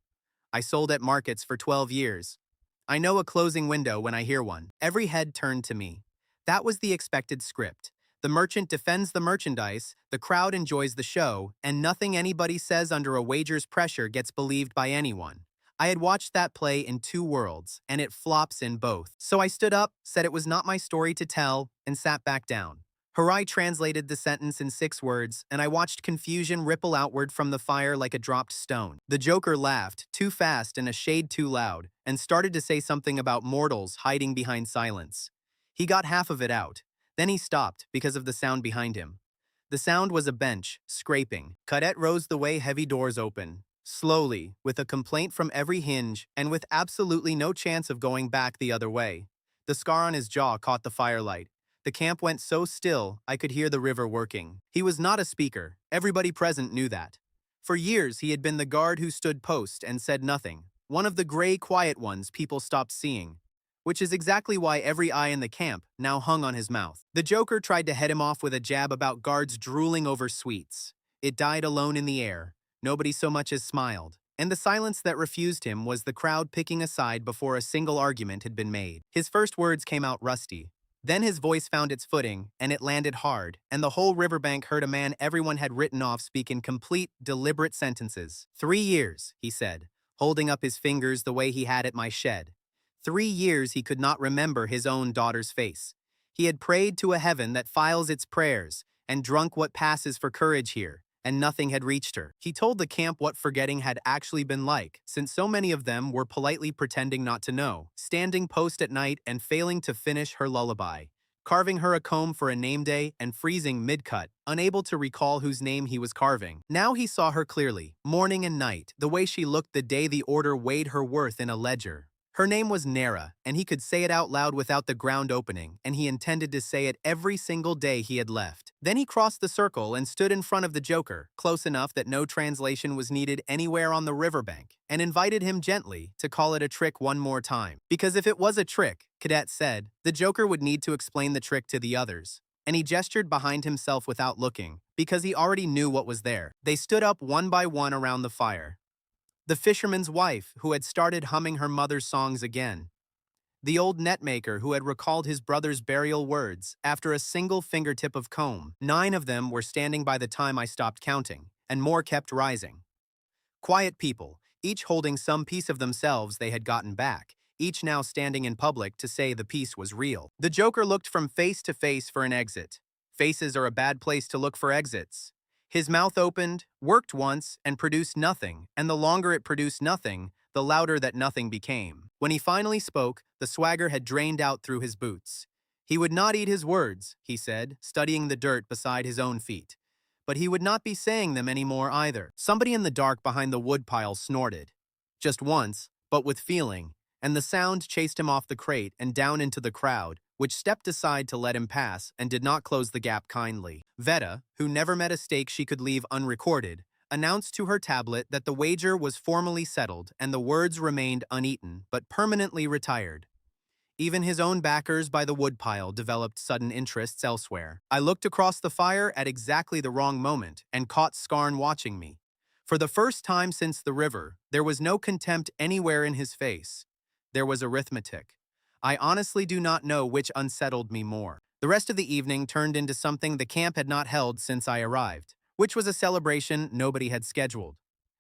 I sold at markets for 12 years. I know a closing window when I hear one. Every head turned to me. That was the expected script. The merchant defends the merchandise, the crowd enjoys the show, and nothing anybody says under a wager's pressure gets believed by anyone. I had watched that play in two worlds, and it flops in both. So I stood up, said it was not my story to tell, and sat back down. Harai translated the sentence in 6 words, and I watched confusion ripple outward from the fire like a dropped stone. The Joker laughed, too fast and a shade too loud, and started to say something about mortals hiding behind silence. He got half of it out. Then he stopped because of the sound behind him. The sound was a bench, scraping. Cadet rose the way heavy doors open. Slowly, with a complaint from every hinge, and with absolutely no chance of going back the other way. The scar on his jaw caught the firelight. The camp went so still, I could hear the river working. He was not a speaker. Everybody present knew that. For years, he had been the guard who stood post and said nothing. One of the gray, quiet ones people stopped seeing. Which is exactly why every eye in the camp now hung on his mouth. The Joker tried to head him off with a jab about guards drooling over sweets. It died alone in the air. Nobody so much as smiled. And the silence that refused him was the crowd picking a side before a single argument had been made. His first words came out rusty. Then his voice found its footing, and it landed hard, and the whole riverbank heard a man everyone had written off speak in complete, deliberate sentences. 3 years, he said, holding up his fingers the way he had at my shed. 3 years he could not remember his own daughter's face. He had prayed to a heaven that files its prayers, and drunk what passes for courage here, and nothing had reached her. He told the camp what forgetting had actually been like, since so many of them were politely pretending not to know, standing post at night and failing to finish her lullaby, carving her a comb for a name day and freezing mid-cut, unable to recall whose name he was carving. Now he saw her clearly, morning and night, the way she looked the day the order weighed her worth in a ledger. Her name was Nera, and he could say it out loud without the ground opening, and he intended to say it every single day he had left. Then he crossed the circle and stood in front of the Joker, close enough that no translation was needed anywhere on the riverbank, and invited him gently to call it a trick one more time. Because if it was a trick, Cadet said, the Joker would need to explain the trick to the others. And he gestured behind himself without looking, because he already knew what was there. They stood up one by one around the fire. The fisherman's wife, who had started humming her mother's songs again. The old netmaker who had recalled his brother's burial words after a single fingertip of comb. 9 of them were standing by the time I stopped counting, and more kept rising. Quiet people, each holding some piece of themselves they had gotten back, each now standing in public to say the piece was real. The Joker looked from face to face for an exit. Faces are a bad place to look for exits. His mouth opened, worked once, and produced nothing, and the longer it produced nothing, the louder that nothing became. When he finally spoke, the swagger had drained out through his boots. He would not eat his words, he said, studying the dirt beside his own feet. but he would not be saying them anymore either. Somebody in the dark behind the woodpile snorted. Just once, but with feeling, and the sound chased him off the crate and down into the crowd, which stepped aside to let him pass and did not close the gap kindly. Veta, who never met a stake she could leave unrecorded, announced to her tablet that the wager was formally settled and the words remained uneaten but permanently retired. Even his own backers by the woodpile developed sudden interests elsewhere. I looked across the fire at exactly the wrong moment and caught Scarn watching me. For the first time since the river, there was no contempt anywhere in his face. There was arithmetic. I honestly do not know which unsettled me more. The rest of the evening turned into something the camp had not held since I arrived, which was a celebration nobody had scheduled.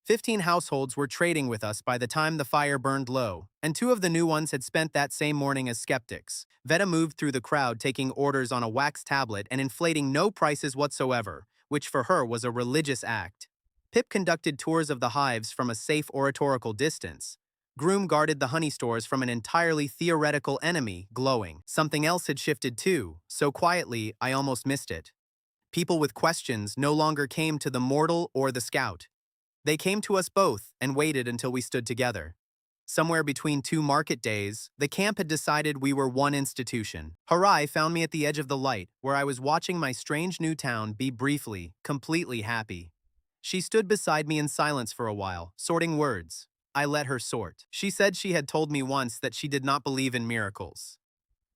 15 households were trading with us by the time the fire burned low, and 2 of the new ones had spent that same morning as skeptics. Veta moved through the crowd taking orders on a wax tablet and inflating no prices whatsoever, which for her was a religious act. Pip conducted tours of the hives from a safe oratorical distance. Groom guarded the honey stores from an entirely theoretical enemy, glowing. Something else had shifted too, so quietly I almost missed it. People with questions no longer came to the mortal or the scout. They came to us both and waited until we stood together. Somewhere between 2 market days, the camp had decided we were one institution. Harai found me at the edge of the light, where I was watching my strange new town be briefly, completely happy. She stood beside me in silence for a while, sorting words. I let her sort. She said she had told me once that she did not believe in miracles.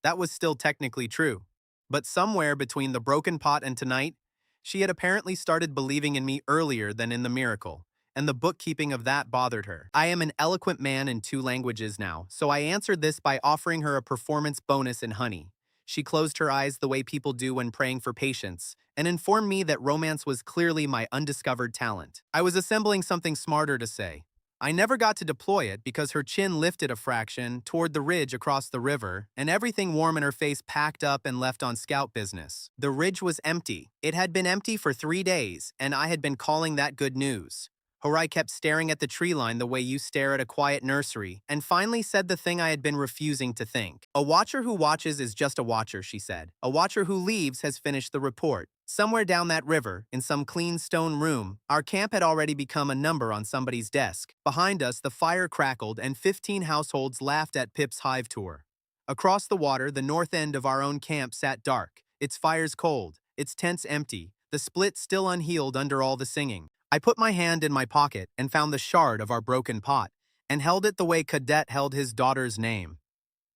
That was still technically true. But somewhere between the broken pot and tonight, she had apparently started believing in me earlier than in the miracle, and the bookkeeping of that bothered her. I am an eloquent man in 2 languages now, so I answered this by offering her a performance bonus in honey. She closed her eyes the way people do when praying for patience, and informed me that romance was clearly my undiscovered talent. I was assembling something smarter to say. I never got to deploy it because her chin lifted a fraction toward the ridge across the river, and everything warm in her face packed up and left on scout business. The ridge was empty. It had been empty for 3 days, and I had been calling that good news. Harai kept staring at the tree line the way you stare at a quiet nursery, and finally said the thing I had been refusing to think. A watcher who watches is just a watcher, she said. A watcher who leaves has finished the report. Somewhere down that river, in some clean stone room, our camp had already become a number on somebody's desk. Behind us, the fire crackled and 15 households laughed at Pip's hive tour. Across the water, the north end of our own camp sat dark, its fires cold, its tents empty, the split still unhealed under all the singing. I put my hand in my pocket and found the shard of our broken pot, and held it the way Cadet held his daughter's name.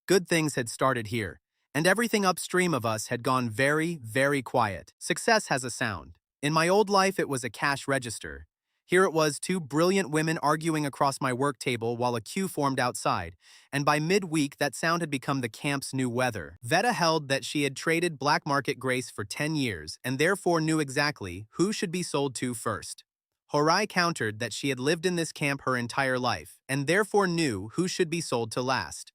Good things had started here, and everything upstream of us had gone very, very quiet. Success has a sound. In my old life, it was a cash register. Here it was 2 brilliant women arguing across my work table while a queue formed outside, and by midweek that sound had become the camp's new weather. Veta held that she had traded black market grace for 10 years and therefore knew exactly who should be sold to first. Harai countered that she had lived in this camp her entire life, and therefore knew who should be sold to last.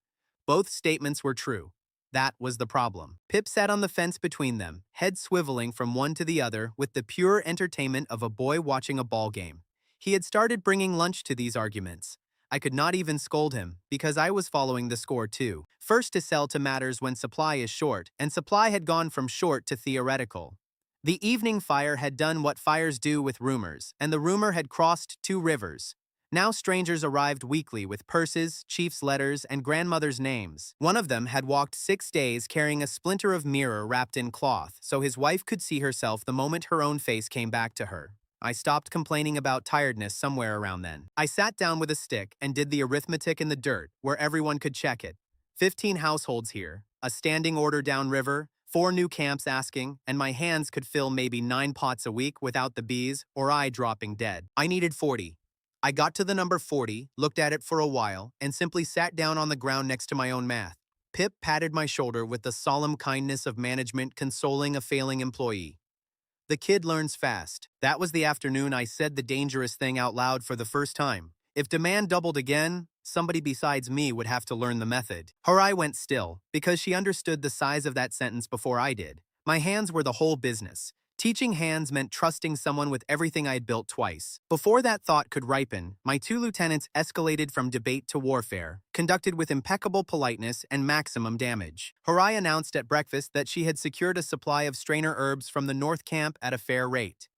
Both statements were true. That was the problem. Pip sat on the fence between them, head swiveling from one to the other with the pure entertainment of a boy watching a ball game. He had started bringing lunch to these arguments. I could not even scold him, because I was following the score too. First to sell to matters when supply is short, and supply had gone from short to theoretical. The evening fire had done what fires do with rumors, and the rumor had crossed 2 rivers. Now strangers arrived weekly with purses, chief's letters, and grandmother's names. One of them had walked 6 days carrying a splinter of mirror wrapped in cloth, so his wife could see herself the moment her own face came back to her. I stopped complaining about tiredness somewhere around then. I sat down with a stick and did the arithmetic in the dirt, where everyone could check it. 15 households here, a standing order downriver, 4 new camps asking, and my hands could fill maybe 9 pots a week without the bees or I dropping dead. I needed 40. I got to the number 40, looked at it for a while, and simply sat down on the ground next to my own math. Pip patted my shoulder with the solemn kindness of management consoling a failing employee. The kid learns fast. That was the afternoon I said the dangerous thing out loud for the first time. If demand doubled again, somebody besides me would have to learn the method. Harai went still, because she understood the size of that sentence before I did. My hands were the whole business. Teaching hands meant trusting someone with everything I had built twice. Before that thought could ripen, my 2 lieutenants escalated from debate to warfare, conducted with impeccable politeness and maximum damage. Harai announced at breakfast that she had secured a supply of strainer herbs from the North Camp at a fair rate.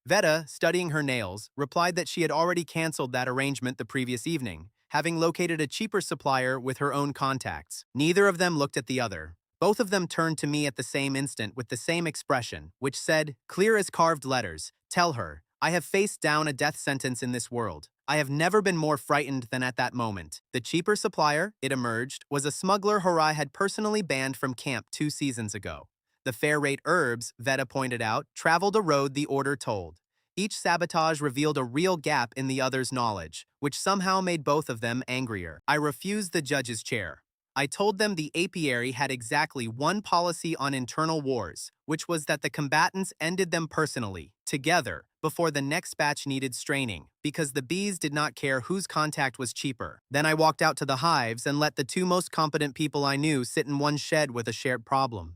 Veta, studying her nails, replied that she had already canceled that arrangement the previous evening, having located a cheaper supplier with her own contacts. Neither of them looked at the other. Both of them turned to me at the same instant with the same expression, which said, clear as carved letters, tell her, I have faced down a death sentence in this world. I have never been more frightened than at that moment. The cheaper supplier, it emerged, was a smuggler Horai had personally banned from camp 2 seasons ago. The fair rate herbs, Veta pointed out, traveled a road the order told. Each sabotage revealed a real gap in the other's knowledge, which somehow made both of them angrier. I refused the judge's chair. I told them the apiary had exactly one policy on internal wars, which was that the combatants ended them personally, together, before the next batch needed straining, because the bees did not care whose contact was cheaper. Then I walked out to the hives and let the 2 most competent people I knew sit in one shed with a shared problem.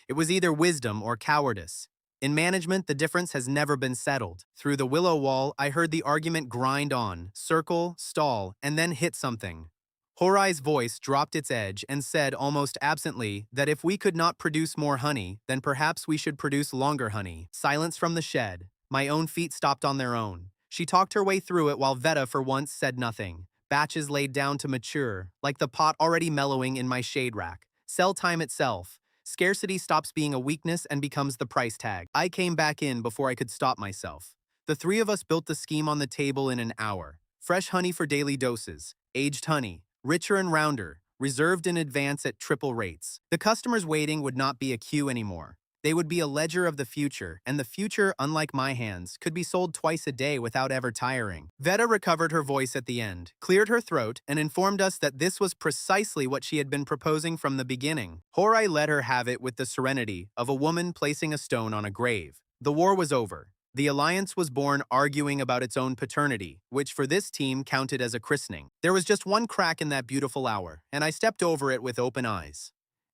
It was either wisdom or cowardice. In management, the difference has never been settled. Through the willow wall, I heard the argument grind on, circle, stall, and then hit something. Horai's voice dropped its edge and said almost absently that if we could not produce more honey, then perhaps we should produce longer honey. Silence from the shed. My own feet stopped on their own. She talked her way through it while Veta for once said nothing. Batches laid down to mature, like the pot already mellowing in my shade rack. Sell time itself. Scarcity stops being a weakness and becomes the price tag. I came back in before I could stop myself. The 3 of us built the scheme on the table in an hour. Fresh honey for daily doses, aged honey, richer and rounder, reserved in advance at triple rates. The customers waiting would not be a queue anymore. They would be a ledger of the future, and the future, unlike my hands, could be sold twice a day without ever tiring. Veta recovered her voice at the end, cleared her throat, and informed us that this was precisely what she had been proposing from the beginning. Horai let her have it with the serenity of a woman placing a stone on a grave. The war was over. The alliance was born arguing about its own paternity, which for this team counted as a christening. There was just one crack in that beautiful hour, and I stepped over it with open eyes.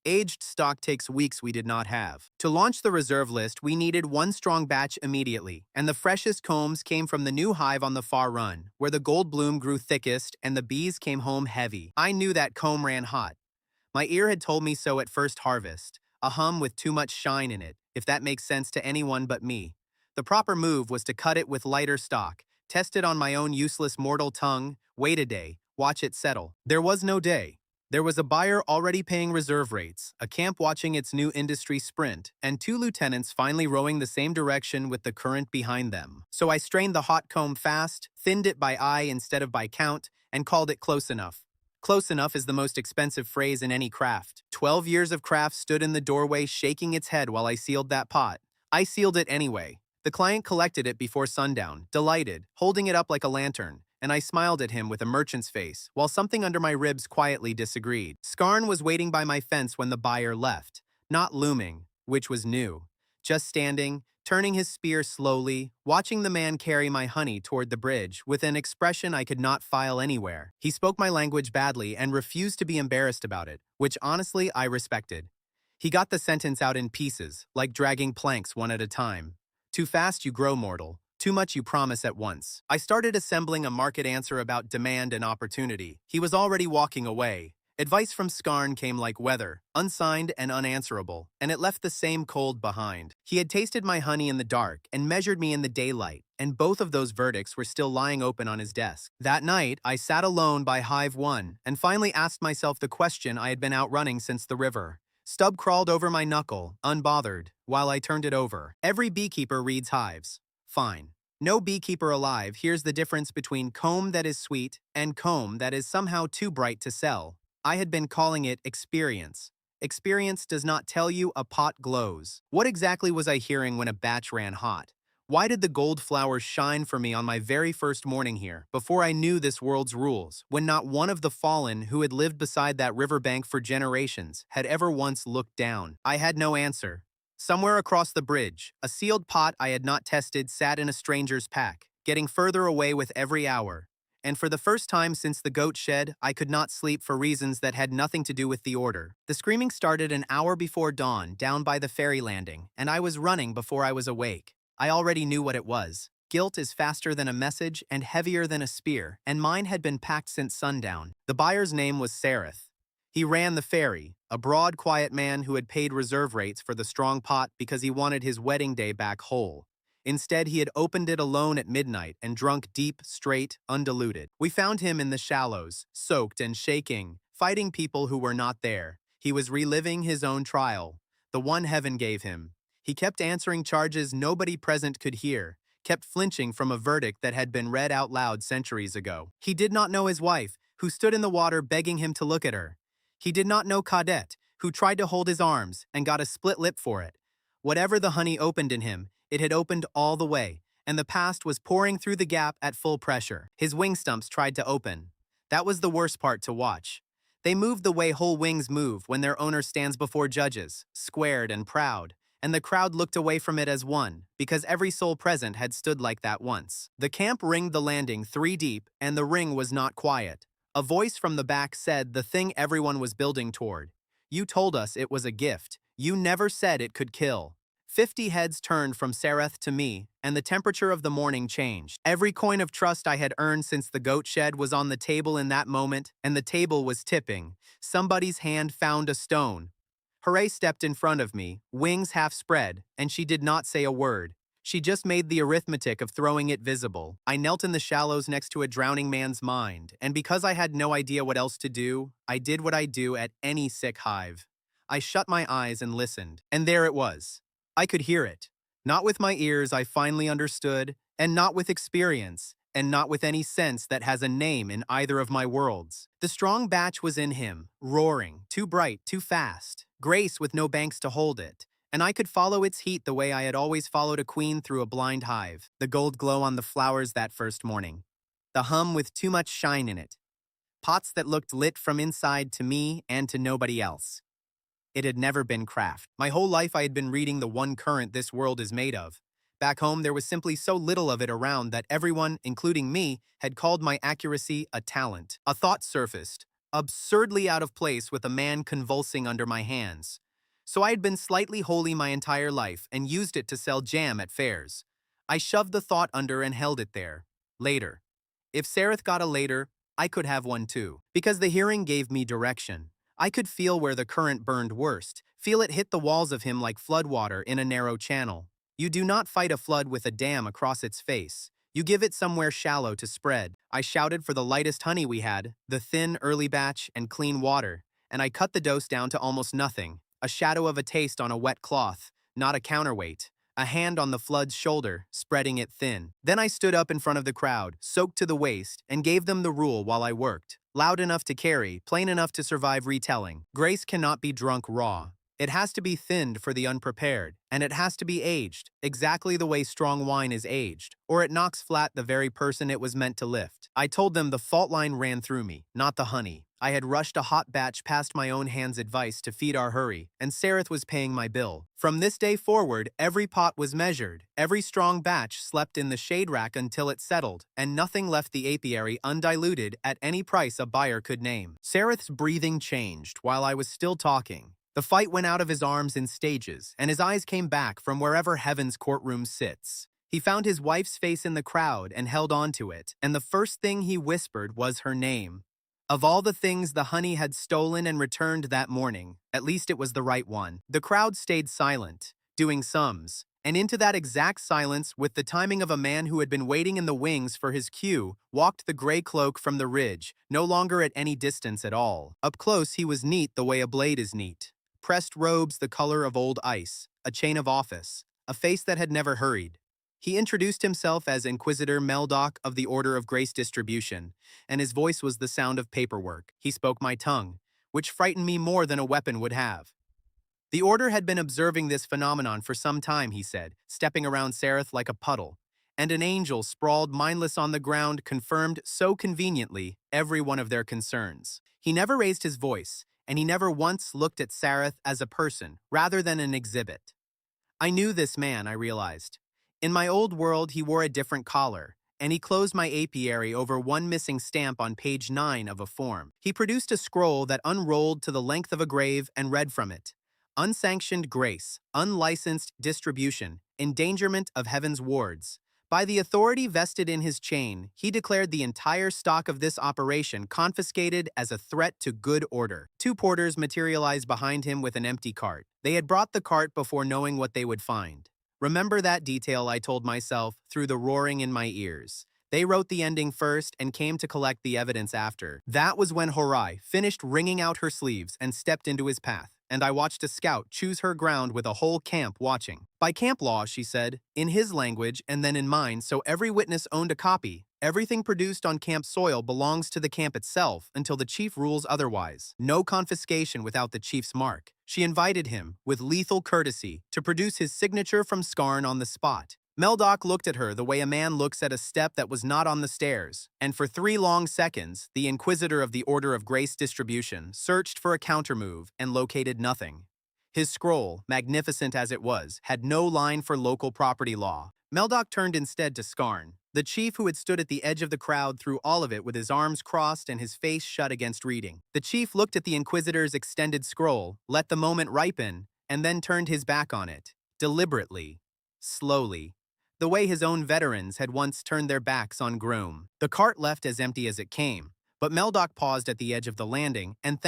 Aged stock takes weeks we did not have. To launch the reserve list, we needed 1 strong batch immediately, and the freshest combs came from the new hive on the far run, where the gold bloom grew thickest and the bees came home heavy. I knew that comb ran hot. My ear had told me so at first harvest, a hum with too much shine in it, if that makes sense to anyone but me. The proper move was to cut it with lighter stock, test it on my own useless mortal tongue, wait a day, watch it settle. There was no day. There was a buyer already paying reserve rates, a camp watching its new industry sprint, and 2 lieutenants finally rowing the same direction with the current behind them. So I strained the hot comb fast, thinned it by eye instead of by count, and called it close enough. Close enough is the most expensive phrase in any craft. 12 years of craft stood in the doorway shaking its head while I sealed that pot. I sealed it anyway. The client collected it before sundown, delighted, holding it up like a lantern, and I smiled at him with a merchant's face, while something under my ribs quietly disagreed. Skarn was waiting by my fence when the buyer left, not looming, which was new, just standing, turning his spear slowly, watching the man carry my honey toward the bridge with an expression I could not file anywhere. He spoke my language badly and refused to be embarrassed about it, which honestly I respected. He got the sentence out in pieces, like dragging planks one at a time. Too fast you grow mortal, too much you promise at once. I started assembling a market answer about demand and opportunity. He was already walking away. Advice from Skarn came like weather, unsigned and unanswerable, and it left the same cold behind. He had tasted my honey in the dark and measured me in the daylight, and both of those verdicts were still lying open on his desk. That night, I sat alone by Hive 1 and finally asked myself the question I had been outrunning since the river. Stub crawled over my knuckle, unbothered, while I turned it over. Every beekeeper reads hives. Fine. No beekeeper alive hears the difference between comb that is sweet and comb that is somehow too bright to sell. I had been calling it experience. Experience does not tell you a pot glows. What exactly was I hearing when a batch ran hot? Why did the gold flowers shine for me on my very first morning here, before I knew this world's rules, when not one of the fallen who had lived beside that riverbank for generations had ever once looked down? I had no answer. Somewhere across the bridge, a sealed pot I had not tested sat in a stranger's pack, getting further away with every hour. And for the first time since the goat shed, I could not sleep for reasons that had nothing to do with the order. The screaming started an hour before dawn down by the ferry landing, and I was running before I was awake. I already knew what it was. Guilt is faster than a message and heavier than a spear, and mine had been packed since sundown. The buyer's name was Sareth. He ran the ferry, a broad, quiet man who had paid reserve rates for the strong pot because he wanted his wedding day back whole. Instead, he had opened it alone at midnight and drunk deep, straight, undiluted. We found him in the shallows, soaked and shaking, fighting people who were not there. He was reliving his own trial, the one heaven gave him. He kept answering charges nobody present could hear, kept flinching from a verdict that had been read out loud centuries ago. He did not know his wife, who stood in the water begging him to look at her. He did not know Cadet, who tried to hold his arms and got a split lip for it. Whatever the honey opened in him, it had opened all the way, and the past was pouring through the gap at full pressure. His wing stumps tried to open. That was the worst part to watch. They moved the way whole wings move when their owner stands before judges, squared and proud, and the crowd looked away from it as one, because every soul present had stood like that once. The camp ringed the landing 3 deep, and the ring was not quiet. A voice from the back said the thing everyone was building toward. You told us it was a gift. You never said it could kill. 50 heads turned from Sareth to me, and the temperature of the morning changed. Every coin of trust I had earned since the goat shed was on the table in that moment, and the table was tipping. Somebody's hand found a stone. Hooray stepped in front of me, wings half spread, and she did not say a word. She just made the arithmetic of throwing it visible. I knelt in the shallows next to a drowning man's mind, and because I had no idea what else to do, I did what I do at any sick hive. I shut my eyes and listened, and there it was. I could hear it. Not with my ears, I finally understood, and not with experience, and not with any sense that has a name in either of my worlds. The strong batch was in him, roaring, too bright, too fast, grace with no banks to hold it, and I could follow its heat the way I had always followed a queen through a blind hive, the gold glow on the flowers that first morning, the hum with too much shine in it, pots that looked lit from inside to me and to nobody else. It had never been craft. My whole life I had been reading the one current this world is made of. Back home there was simply so little of it around that everyone, including me, had called my accuracy a talent. A thought surfaced, absurdly out of place with a man convulsing under my hands. So I had been slightly holy my entire life and used it to sell jam at fairs. I shoved the thought under and held it there. Later. If Sareth got a later, I could have one too. Because the hearing gave me direction. I could feel where the current burned worst, feel it hit the walls of him like floodwater in a narrow channel. You do not fight a flood with a dam across its face. You give it somewhere shallow to spread. I shouted for the lightest honey we had, the thin, early batch, and clean water, and I cut the dose down to almost nothing, a shadow of a taste on a wet cloth, not a counterweight, a hand on the flood's shoulder, spreading it thin. Then I stood up in front of the crowd, soaked to the waist, and gave them the rule while I worked. Loud enough to carry, plain enough to survive retelling. Grace cannot be drunk raw. It has to be thinned for the unprepared, and it has to be aged, exactly the way strong wine is aged, or it knocks flat the very person it was meant to lift. I told them the fault line ran through me, not the honey. I had rushed a hot batch past my own hand's advice to feed our hurry, and Sareth was paying my bill. From this day forward, every pot was measured, every strong batch slept in the shade rack until it settled, and nothing left the apiary undiluted at any price a buyer could name. Sareth's breathing changed while I was still talking. The fight went out of his arms in stages, and his eyes came back from wherever heaven's courtroom sits. He found his wife's face in the crowd and held on to it, and the first thing he whispered was her name. Of all the things the honey had stolen and returned that morning, at least it was the right one. The crowd stayed silent, doing sums, and into that exact silence, with the timing of a man who had been waiting in the wings for his cue, walked the gray cloak from the ridge, no longer at any distance at all. Up close he was neat the way a blade is neat. Pressed robes the color of old ice, a chain of office, a face that had never hurried. He introduced himself as Inquisitor Meldoc of the Order of Grace Distribution, and his voice was the sound of paperwork. He spoke my tongue, which frightened me more than a weapon would have. The Order had been observing this phenomenon for some time, he said, stepping around Sareth like a puddle, and an angel sprawled mindless on the ground confirmed so conveniently every one of their concerns. He never raised his voice, and he never once looked at Sareth as a person, rather than an exhibit. I knew this man, I realized. In my old world, he wore a different collar, and he closed my apiary over one missing stamp on page 9 of a form. He produced a scroll that unrolled to the length of a grave and read from it, "Unsanctioned grace, unlicensed distribution, endangerment of heaven's wards." By the authority vested in his chain, he declared the entire stock of this operation confiscated as a threat to good order. 2 porters materialized behind him with an empty cart. They had brought the cart before knowing what they would find. Remember that detail, I told myself, through the roaring in my ears. They wrote the ending first and came to collect the evidence after. That was when Horai finished wringing out her sleeves and stepped into his path, and I watched a scout choose her ground with a whole camp watching. By camp law, she said, in his language and then in mine, so every witness owned a copy. Everything produced on camp soil belongs to the camp itself until the chief rules otherwise. No confiscation without the chief's mark. She invited him, with lethal courtesy, to produce his signature from Skarn on the spot. Meldok looked at her the way a man looks at a step that was not on the stairs, and for 3 long seconds, the Inquisitor of the Order of Grace Distribution searched for a countermove and located nothing. His scroll, magnificent as it was, had no line for local property law. Meldok turned instead to Skarn, the chief who had stood at the edge of the crowd through all of it with his arms crossed and his face shut against reading. The chief looked at the Inquisitor's extended scroll, let the moment ripen, and then turned his back on it, deliberately, slowly, the way his own veterans had once turned their backs on Groom. The cart left as empty as it came, but Meldok paused at the edge of the landing and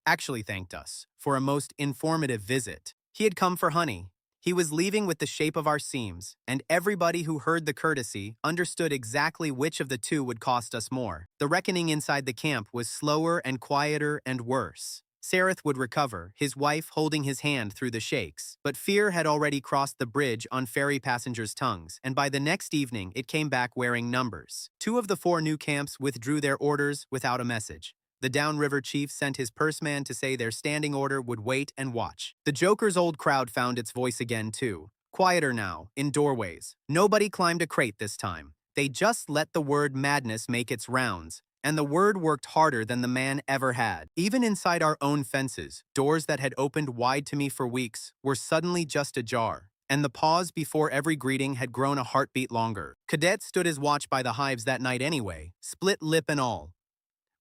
actually thanked us, for a most informative visit. He had come for honey. He was leaving with the shape of our seams, and everybody who heard the courtesy understood exactly which of the two would cost us more. The reckoning inside the camp was slower and quieter and worse. Sareth would recover, his wife holding his hand through the shakes, but fear had already crossed the bridge on ferry passengers' tongues, and by the next evening it came back wearing numbers. 2 of the 4 new camps withdrew their orders without a message. The downriver chief sent his purseman to say their standing order would wait and watch. The Joker's old crowd found its voice again too. Quieter now, in doorways. Nobody climbed a crate this time. They just let the word madness make its rounds. And the word worked harder than the man ever had. Even inside our own fences, doors that had opened wide to me for weeks were suddenly just ajar. And the pause before every greeting had grown a heartbeat longer. Cadet stood his watch by the hives that night anyway, split lip and all.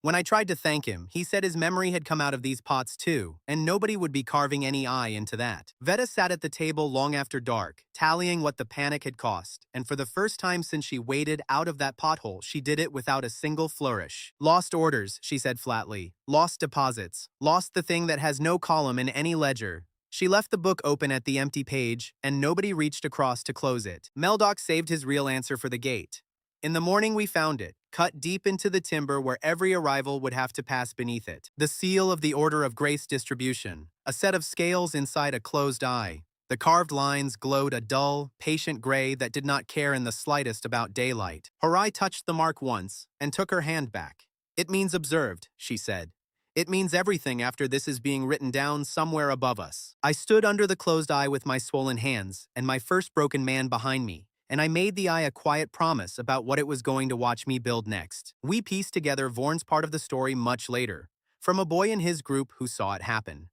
When I tried to thank him, he said his memory had come out of these pots too, and nobody would be carving any eye into that. Veta sat at the table long after dark, tallying what the panic had cost, and for the first time since she waded out of that pothole, she did it without a single flourish. Lost orders, she said flatly. Lost deposits. Lost the thing that has no column in any ledger. She left the book open at the empty page, and nobody reached across to close it. Meldok saved his real answer for the gate. In the morning we found it, cut deep into the timber where every arrival would have to pass beneath it. The seal of the Order of Grace Distribution, a set of scales inside a closed eye. The carved lines glowed a dull, patient gray that did not care in the slightest about daylight. Horai touched the mark once and took her hand back. It means observed, she said. It means everything after this is being written down somewhere above us. I stood under the closed eye with my swollen hands and my first broken man behind me, and I made the eye a quiet promise about what it was going to watch me build next. We pieced together Vorn's part of the story much later, from a boy in his group who saw it happen.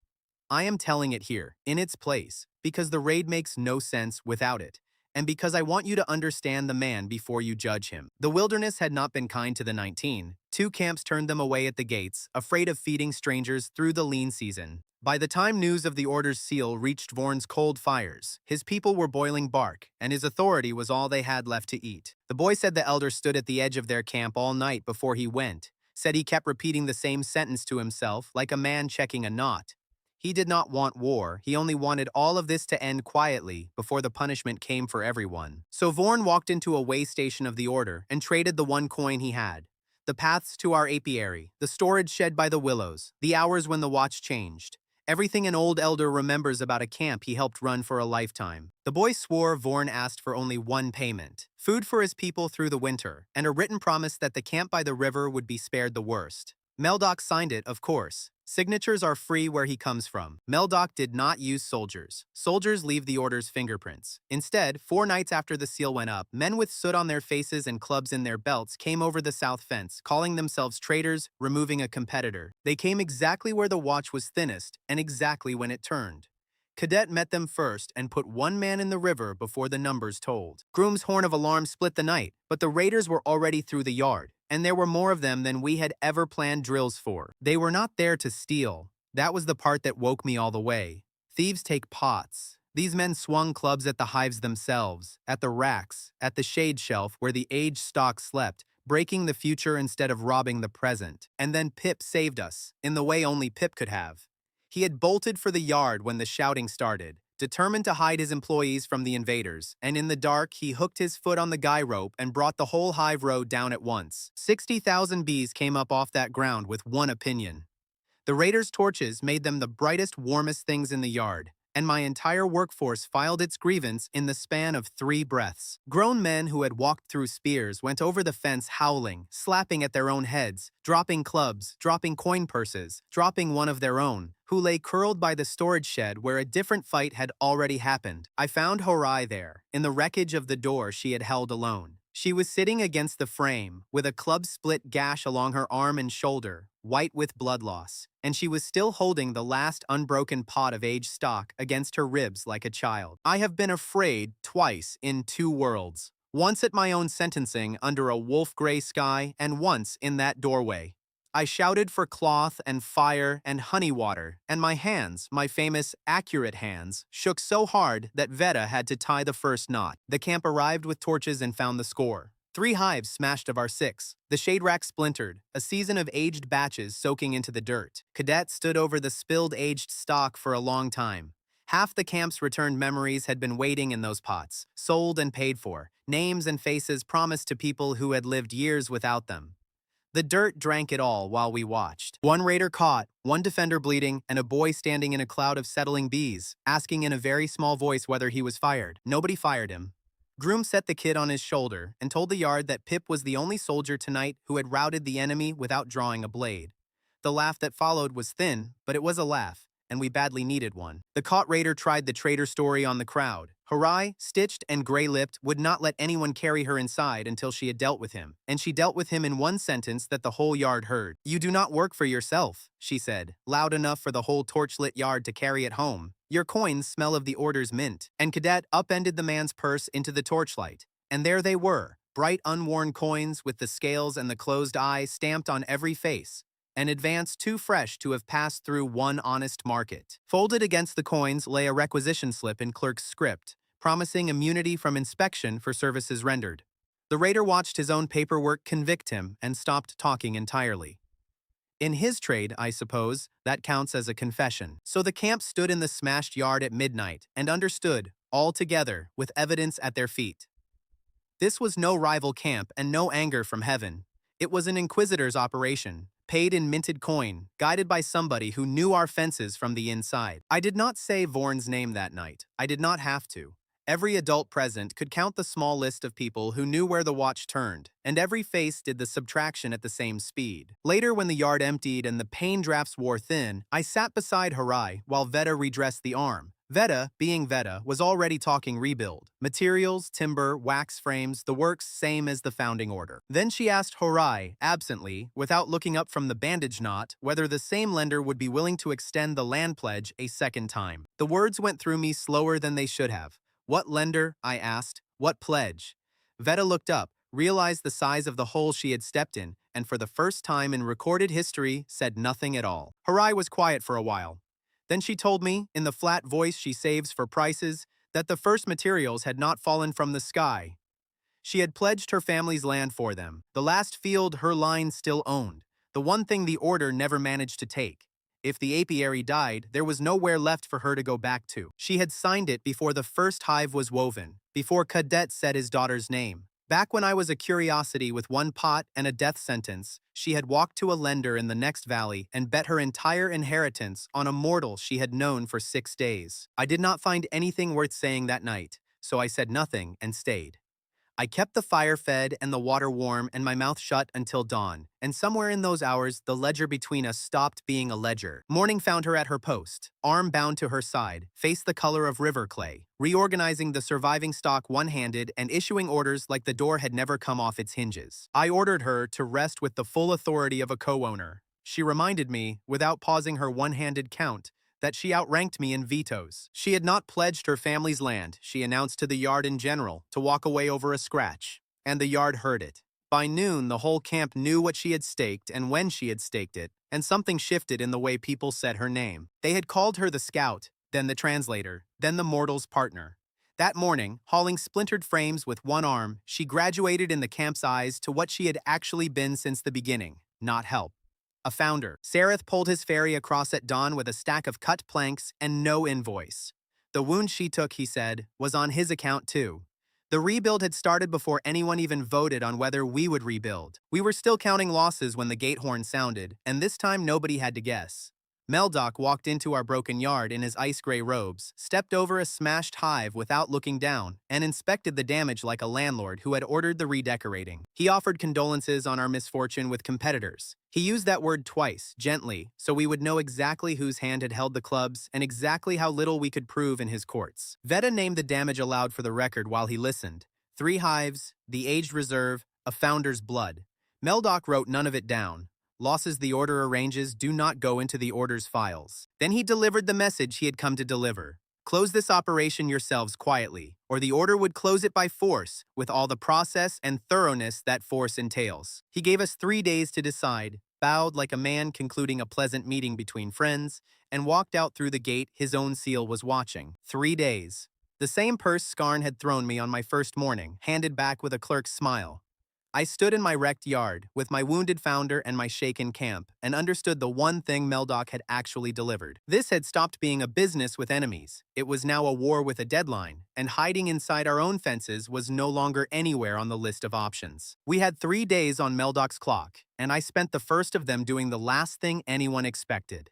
I am telling it here, in its place, because the raid makes no sense without it, and because I want you to understand the man before you judge him. The wilderness had not been kind to the 19. 2 camps turned them away at the gates, afraid of feeding strangers through the lean season. By the time news of the order's seal reached Vorn's cold fires, his people were boiling bark, and his authority was all they had left to eat. The boy said the elder stood at the edge of their camp all night before he went, said he kept repeating the same sentence to himself, like a man checking a knot. He did not want war, he only wanted all of this to end quietly before the punishment came for everyone. So Vorn walked into a way station of the order and traded the 1 coin he had. The paths to our apiary, the storage shed by the willows, the hours when the watch changed. Everything an old elder remembers about a camp he helped run for a lifetime. The boy swore Vorn asked for only 1 payment, food for his people through the winter, and a written promise that the camp by the river would be spared the worst. Meldok signed it, of course. Signatures are free where he comes from. Meldok did not use soldiers. Soldiers leave the order's fingerprints. Instead, 4 nights after the seal went up, men with soot on their faces and clubs in their belts came over the south fence, calling themselves traitors, removing a competitor. They came exactly where the watch was thinnest and exactly when it turned. Cadet met them first and put 1 man in the river before the numbers told. Groom's horn of alarm split the night, but the raiders were already through the yard, and there were more of them than we had ever planned drills for. They were not there to steal. That was the part that woke me all the way. Thieves take pots. These men swung clubs at the hives themselves, at the racks, at the shade shelf where the aged stock slept, breaking the future instead of robbing the present. And then Pip saved us, in the way only Pip could have. He had bolted for the yard when the shouting started, determined to hide his employees from the invaders, and in the dark, he hooked his foot on the guy rope and brought the whole hive row down at once. 60,000 bees came up off that ground with one opinion. The raiders' torches made them the brightest, warmest things in the yard, and my entire workforce filed its grievance in the span of 3 breaths. Grown men who had walked through spears went over the fence howling, slapping at their own heads, dropping clubs, dropping coin purses, dropping one of their own, who lay curled by the storage shed where a different fight had already happened. I found Horai there, in the wreckage of the door she had held alone. She was sitting against the frame, with a club-split gash along her arm and shoulder, white with blood loss, and she was still holding the last unbroken pot of aged stock against her ribs like a child. I have been afraid twice in 2 worlds, once at my own sentencing under a wolf-gray sky and once in that doorway. I shouted for cloth and fire and honey water, and my hands, my famous accurate hands, shook so hard that Veta had to tie the first knot. The camp arrived with torches and found the score. 3 hives smashed of our 6. The shade rack splintered, a season of aged batches soaking into the dirt. Cadet stood over the spilled aged stock for a long time. Half the camp's returned memories had been waiting in those pots, sold and paid for, names and faces promised to people who had lived years without them. The dirt drank it all while we watched. One raider caught, one defender bleeding, and a boy standing in a cloud of settling bees, asking in a very small voice whether he was fired. Nobody fired him. Groom set the kid on his shoulder and told the yard that Pip was the only soldier tonight who had routed the enemy without drawing a blade. The laugh that followed was thin, but it was a laugh, and we badly needed one. The caught raider tried the traitor story on the crowd. Horai, stitched and gray-lipped, would not let anyone carry her inside until she had dealt with him, and she dealt with him in one sentence that the whole yard heard. "You do not work for yourself," she said, loud enough for the whole torchlit yard to carry it home. "Your coins smell of the order's mint." And Cadet upended the man's purse into the torchlight, and there they were, bright unworn coins with the scales and the closed eye stamped on every face, an advance too fresh to have passed through one honest market. Folded against the coins lay a requisition slip in clerk's script, promising immunity from inspection for services rendered. The raider watched his own paperwork convict him and stopped talking entirely. In his trade, I suppose, that counts as a confession. So the camp stood in the smashed yard at midnight and understood, all together, with evidence at their feet. This was no rival camp and no anger from heaven. It was an inquisitor's operation, paid in minted coin, guided by somebody who knew our fences from the inside. I did not say Vorn's name that night. I did not have to. Every adult present could count the small list of people who knew where the watch turned, and every face did the subtraction at the same speed. Later, when the yard emptied and the pain drafts wore thin, I sat beside Horai while Veta redressed the arm. Veta, being Veta, was already talking rebuild. Materials, timber, wax frames, the works same as the founding order. Then she asked Horai, absently, without looking up from the bandage knot, whether the same lender would be willing to extend the land pledge a second time. The words went through me slower than they should have. "What lender?" I asked. "What pledge?" Veta looked up, realized the size of the hole she had stepped in, and for the first time in recorded history, said nothing at all. Horai was quiet for a while. Then she told me, in the flat voice she saves for prices, that the first materials had not fallen from the sky. She had pledged her family's land for them, the last field her line still owned, the one thing the order never managed to take. If the apiary died, there was nowhere left for her to go back to. She had signed it before the first hive was woven, before Cadet said his daughter's name. Back when I was a curiosity with one pot and a death sentence, she had walked to a lender in the next valley and bet her entire inheritance on a mortal she had known for 6 days. I did not find anything worth saying that night, so I said nothing and stayed. I kept the fire fed and the water warm and my mouth shut until dawn, and somewhere in those hours, the ledger between us stopped being a ledger. Morning found her at her post, arm bound to her side, face the color of river clay, reorganizing the surviving stock one-handed and issuing orders like the door had never come off its hinges. I ordered her to rest with the full authority of a co-owner. She reminded me, without pausing her one-handed count, that she outranked me in vetoes. She had not pledged her family's land, she announced to the yard in general, to walk away over a scratch. And the yard heard it. By noon, the whole camp knew what she had staked and when she had staked it, and something shifted in the way people said her name. They had called her the scout, then the translator, then the mortal's partner. That morning, hauling splintered frames with one arm, she graduated in the camp's eyes to what she had actually been since the beginning, not help. A founder. Sareth pulled his ferry across at dawn with a stack of cut planks and no invoice. The wound she took, he said, was on his account too. The rebuild had started before anyone even voted on whether we would rebuild. We were still counting losses when the gate horn sounded, and this time nobody had to guess. Meldoc walked into our broken yard in his ice-gray robes, stepped over a smashed hive without looking down, and inspected the damage like a landlord who had ordered the redecorating. He offered condolences on our misfortune with competitors. He used that word twice, gently, so we would know exactly whose hand had held the clubs and exactly how little we could prove in his courts. Veta named the damage aloud for the record while he listened. 3 hives, the aged reserve, a founder's blood. Meldoc wrote none of it down. Losses the order arranges do not go into the order's files. Then he delivered the message he had come to deliver. Close this operation yourselves quietly, or the order would close it by force, with all the process and thoroughness that force entails. He gave us 3 days to decide, bowed like a man concluding a pleasant meeting between friends, and walked out through the gate his own seal was watching. 3 days. The same purse Scarn had thrown me on my first morning, handed back with a clerk's smile. I stood in my wrecked yard, with my wounded founder and my shaken camp, and understood the one thing Meldoc had actually delivered. This had stopped being a business with enemies. It was now a war with a deadline, and hiding inside our own fences was no longer anywhere on the list of options. We had 3 days on Meldoc's clock, and I spent the first of them doing the last thing anyone expected.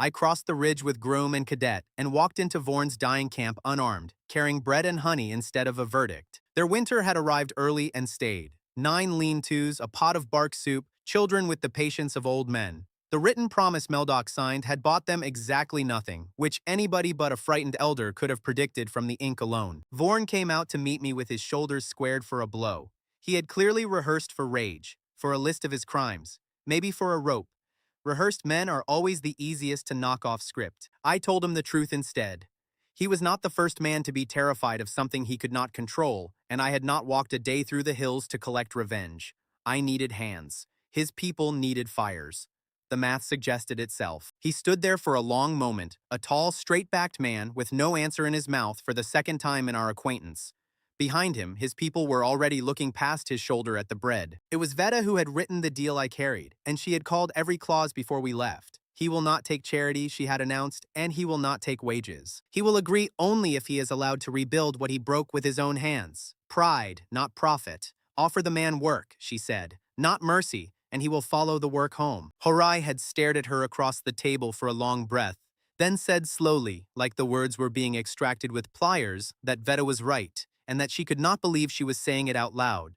I crossed the ridge with groom and cadet and walked into Vorn's dying camp unarmed, carrying bread and honey instead of a verdict. Their winter had arrived early and stayed. 9 lean-tos, a pot of bark soup, children with the patience of old men. The written promise Meldoc signed had bought them exactly nothing, which anybody but a frightened elder could have predicted from the ink alone. Vorn came out to meet me with his shoulders squared for a blow. He had clearly rehearsed for rage, for a list of his crimes, maybe for a rope. Rehearsed men are always the easiest to knock off script. I told him the truth instead. He was not the first man to be terrified of something he could not control, and I had not walked a day through the hills to collect revenge. I needed hands. His people needed fires. The math suggested itself. He stood there for a long moment, a tall, straight-backed man with no answer in his mouth for the second time in our acquaintance. Behind him, his people were already looking past his shoulder at the bread. It was Veta who had written the deal I carried, and she had called every clause before we left. He will not take charity, she had announced, and he will not take wages. He will agree only if he is allowed to rebuild what he broke with his own hands. Pride, not profit. Offer the man work, she said, not mercy, and he will follow the work home. Horai had stared at her across the table for a long breath, then said slowly, like the words were being extracted with pliers, that Veta was right, and that she could not believe she was saying it out loud.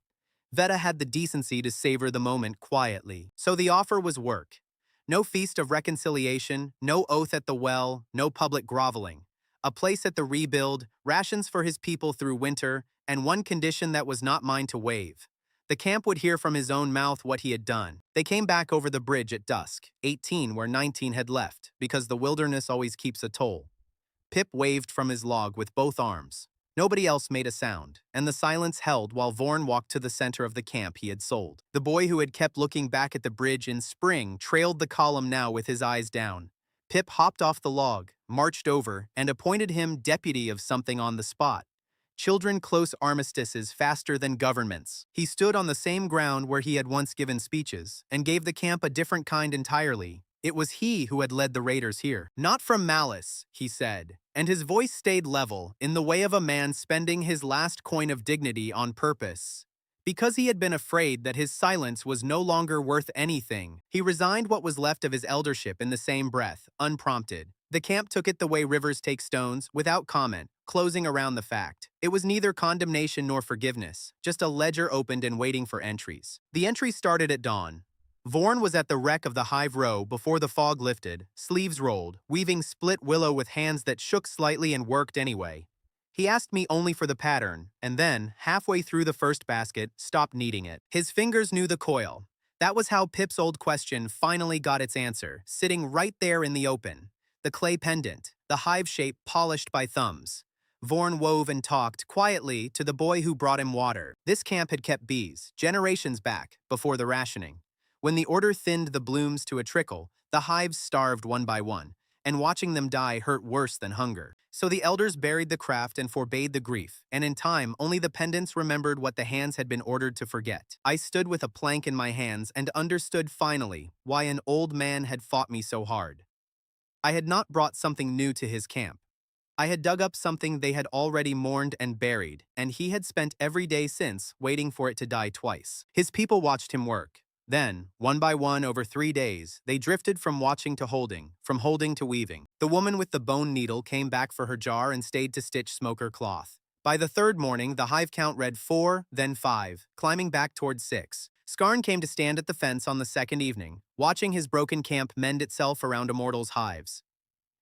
Veta had the decency to savor the moment quietly. So the offer was work. No feast of reconciliation, no oath at the well, no public groveling. A place at the rebuild, rations for his people through winter, and one condition that was not mine to waive. The camp would hear from his own mouth what he had done. They came back over the bridge at dusk, 18 where 19 had left, because the wilderness always keeps a toll. Pip waved from his log with both arms. Nobody else made a sound, and the silence held while Vorn walked to the center of the camp he had sold. The boy who had kept looking back at the bridge in spring trailed the column now with his eyes down. Pip hopped off the log, marched over, and appointed him deputy of something on the spot. Children close armistices faster than governments. He stood on the same ground where he had once given speeches, and gave the camp a different kind entirely. It was he who had led the raiders here. Not from malice, he said, and his voice stayed level, in the way of a man spending his last coin of dignity on purpose. Because he had been afraid that his silence was no longer worth anything, he resigned what was left of his eldership in the same breath, unprompted. The camp took it the way rivers take stones, without comment, closing around the fact. It was neither condemnation nor forgiveness, just a ledger opened and waiting for entries. The entries started at dawn. Vorn was at the wreck of the hive row before the fog lifted, sleeves rolled, weaving split willow with hands that shook slightly and worked anyway. He asked me only for the pattern, and then, halfway through the first basket, stopped kneading it. His fingers knew the coil. That was how Pip's old question finally got its answer, sitting right there in the open. The clay pendant, the hive shape polished by thumbs. Vorn wove and talked, quietly, to the boy who brought him water. This camp had kept bees, generations back, before the rationing. When the order thinned the blooms to a trickle, the hives starved one by one, and watching them die hurt worse than hunger. So the elders buried the craft and forbade the grief, and in time only the pendants remembered what the hands had been ordered to forget. I stood with a plank in my hands and understood finally why an old man had fought me so hard. I had not brought something new to his camp. I had dug up something they had already mourned and buried, and he had spent every day since waiting for it to die twice. His people watched him work. Then, one by one over 3 days, they drifted from watching to holding, from holding to weaving. The woman with the bone needle came back for her jar and stayed to stitch smoker cloth. By the third morning, the hive count read 4, then 5, climbing back toward 6. Skarn came to stand at the fence on the second evening, watching his broken camp mend itself around Immortal's hives.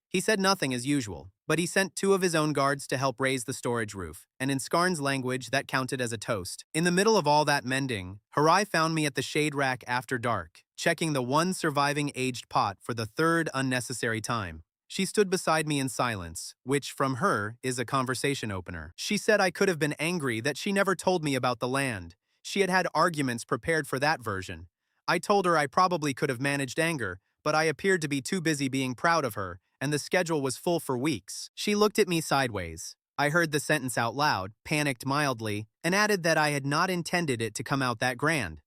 He said nothing as usual, but he sent 2 of his own guards to help raise the storage roof, and in Skarn's language that counted as a toast. In the middle of all that mending, Harai found me at the shade rack after dark, checking the one surviving aged pot for the third unnecessary time. She stood beside me in silence, which, from her, is a conversation opener. She said I could have been angry that she never told me about the land. She had had arguments prepared for that version. I told her I probably could have managed anger, but I appeared to be too busy being proud of her, and the schedule was full for weeks. She looked at me sideways. I heard the sentence out loud, panicked mildly, and added that I had not intended it to come out that grand.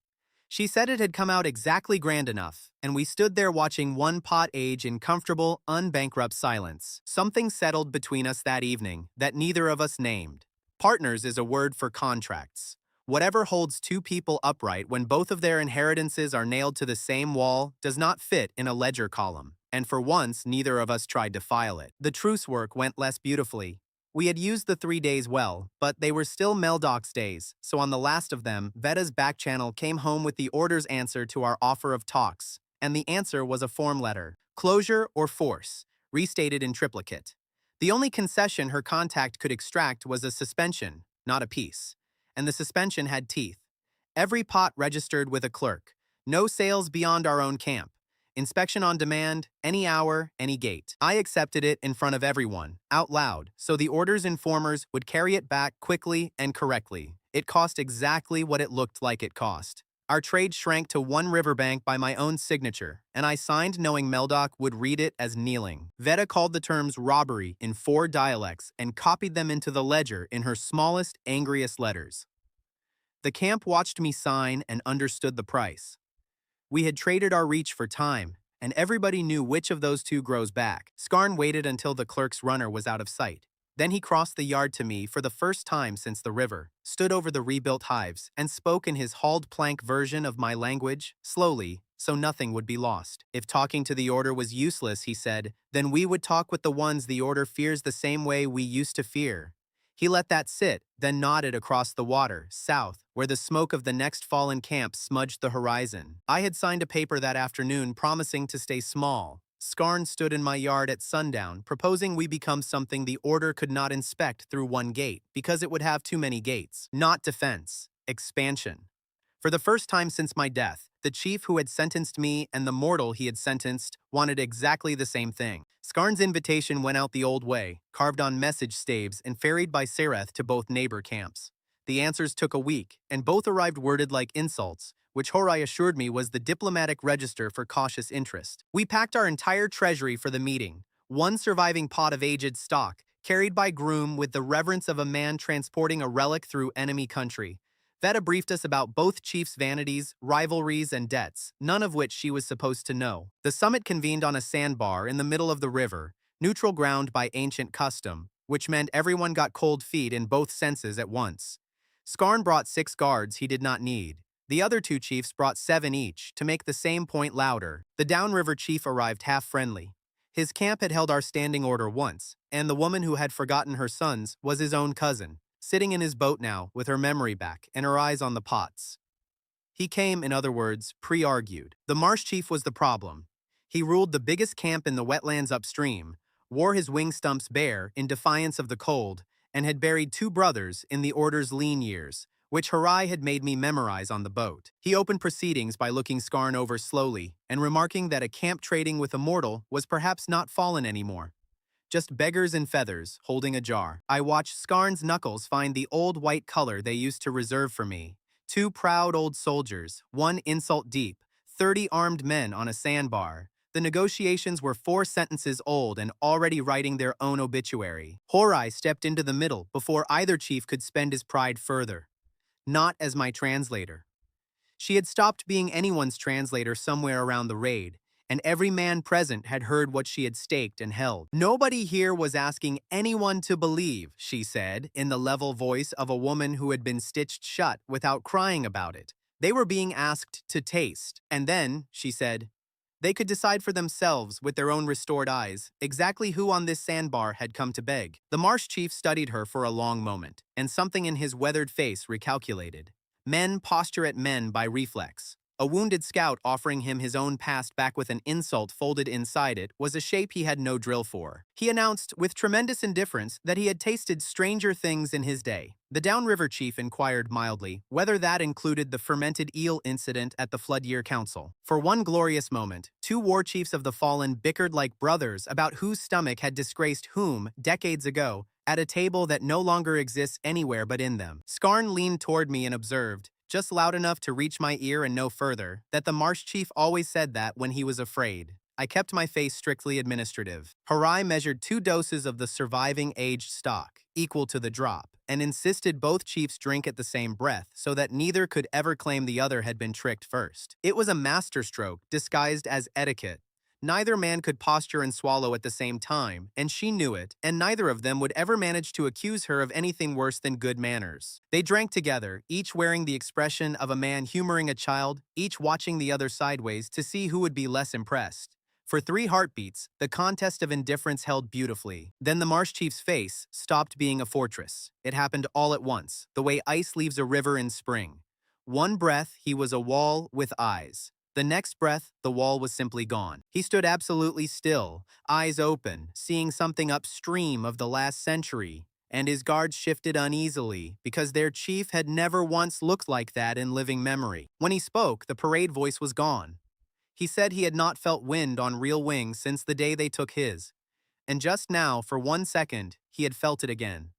She said it had come out exactly grand enough, and we stood there watching one pot age in comfortable, unbankrupt silence. Something settled between us that evening that neither of us named. Partners is a word for contracts. Whatever holds 2 people upright when both of their inheritances are nailed to the same wall does not fit in a ledger column, and for once neither of us tried to file it. The truce work went less beautifully. We had used the 3 days well, but they were still Meldoc's days, so on the last of them, Veda's backchannel came home with the order's answer to our offer of talks, and the answer was a form letter, closure or force, restated in triplicate. The only concession her contact could extract was a suspension, not a peace, and the suspension had teeth. Every pot registered with a clerk, no sales beyond our own camp. Inspection on demand, any hour, any gate. I accepted it in front of everyone, out loud, so the order's informers would carry it back quickly and correctly. It cost exactly what it looked like it cost. Our trade shrank to 1 riverbank by my own signature, and I signed knowing Meldoc would read it as kneeling. Veda called the terms robbery in 4 dialects and copied them into the ledger in her smallest, angriest letters. The camp watched me sign and understood the price. We had traded our reach for time, and everybody knew which of those 2 grows back. Skarn waited until the clerk's runner was out of sight. Then he crossed the yard to me for the first time since the river, stood over the rebuilt hives, and spoke in his hauled plank version of my language, slowly, so nothing would be lost. If talking to the order was useless, he said, then we would talk with the ones the order fears the same way we used to fear. He let that sit, then nodded across the water, south, where the smoke of the next fallen camp smudged the horizon. I had signed a paper that afternoon promising to stay small. Skarn stood in my yard at sundown, proposing we become something the order could not inspect through 1 gate, because it would have too many gates. Not defense, expansion. For the first time since my death, the chief who had sentenced me and the mortal he had sentenced wanted exactly the same thing. Skarn's invitation went out the old way, carved on message staves and ferried by Sereth to both neighbor camps. The answers took a week, and both arrived worded like insults, which Horai assured me was the diplomatic register for cautious interest. We packed our entire treasury for the meeting, 1 surviving pot of aged stock, carried by groom with the reverence of a man transporting a relic through enemy country. Veda briefed us about both chiefs' vanities, rivalries, and debts, none of which she was supposed to know. The summit convened on a sandbar in the middle of the river, neutral ground by ancient custom, which meant everyone got cold feet in both senses at once. Skarn brought 6 guards he did not need. The other 2 chiefs brought 7 each, to make the same point louder. The downriver chief arrived half-friendly. His camp had held our standing order once, and the woman who had forgotten her sons was his own cousin, sitting in his boat now with her memory back and her eyes on the pots. He came, in other words, pre-argued. The marsh chief was the problem. He ruled the biggest camp in the wetlands upstream, wore his wing stumps bare in defiance of the cold, and had buried 2 brothers in the order's lean years, which Harai had made me memorize on the boat. He opened proceedings by looking Skarn over slowly and remarking that a camp trading with a mortal was perhaps not fallen anymore. Just beggars in feathers, holding a jar. I watched Skarn's knuckles find the old white color they used to reserve for me. 2 proud old soldiers, 1 insult deep, 30 armed men on a sandbar. The negotiations were 4 sentences old and already writing their own obituary. Horai stepped into the middle before either chief could spend his pride further. Not as my translator. She had stopped being anyone's translator somewhere around the raid, and every man present had heard what she had staked and held. Nobody here was asking anyone to believe, she said, in the level voice of a woman who had been stitched shut without crying about it. They were being asked to taste, and then, she said, they could decide for themselves, with their own restored eyes, exactly who on this sandbar had come to beg. The marsh chief studied her for a long moment, and something in his weathered face recalculated. Men posture at men by reflex. A wounded scout offering him his own past back with an insult folded inside it was a shape he had no drill for. He announced, with tremendous indifference, that he had tasted stranger things in his day. The downriver chief inquired mildly whether that included the fermented eel incident at the Flood Year Council. For one glorious moment, two war chiefs of the fallen bickered like brothers about whose stomach had disgraced whom, decades ago, at a table that no longer exists anywhere but in them. Skarn leaned toward me and observed, just loud enough to reach my ear and no further, that the marsh chief always said that when he was afraid. I kept my face strictly administrative. Harai measured 2 doses of the surviving aged stock, equal to the drop, and insisted both chiefs drink at the same breath so that neither could ever claim the other had been tricked first. It was a masterstroke disguised as etiquette. Neither man could posture and swallow at the same time, and she knew it, and neither of them would ever manage to accuse her of anything worse than good manners. They drank together, each wearing the expression of a man humoring a child, each watching the other sideways to see who would be less impressed. For 3 heartbeats, the contest of indifference held beautifully. Then the marsh chief's face stopped being a fortress. It happened all at once, the way ice leaves a river in spring. One breath, he was a wall with eyes. The next breath, the wall was simply gone. He stood absolutely still, eyes open, seeing something upstream of the last century, and his guards shifted uneasily because their chief had never once looked like that in living memory. When he spoke, the parade voice was gone. He said he had not felt wind on real wings since the day they took his, and just now, for 1 second, he had felt it again.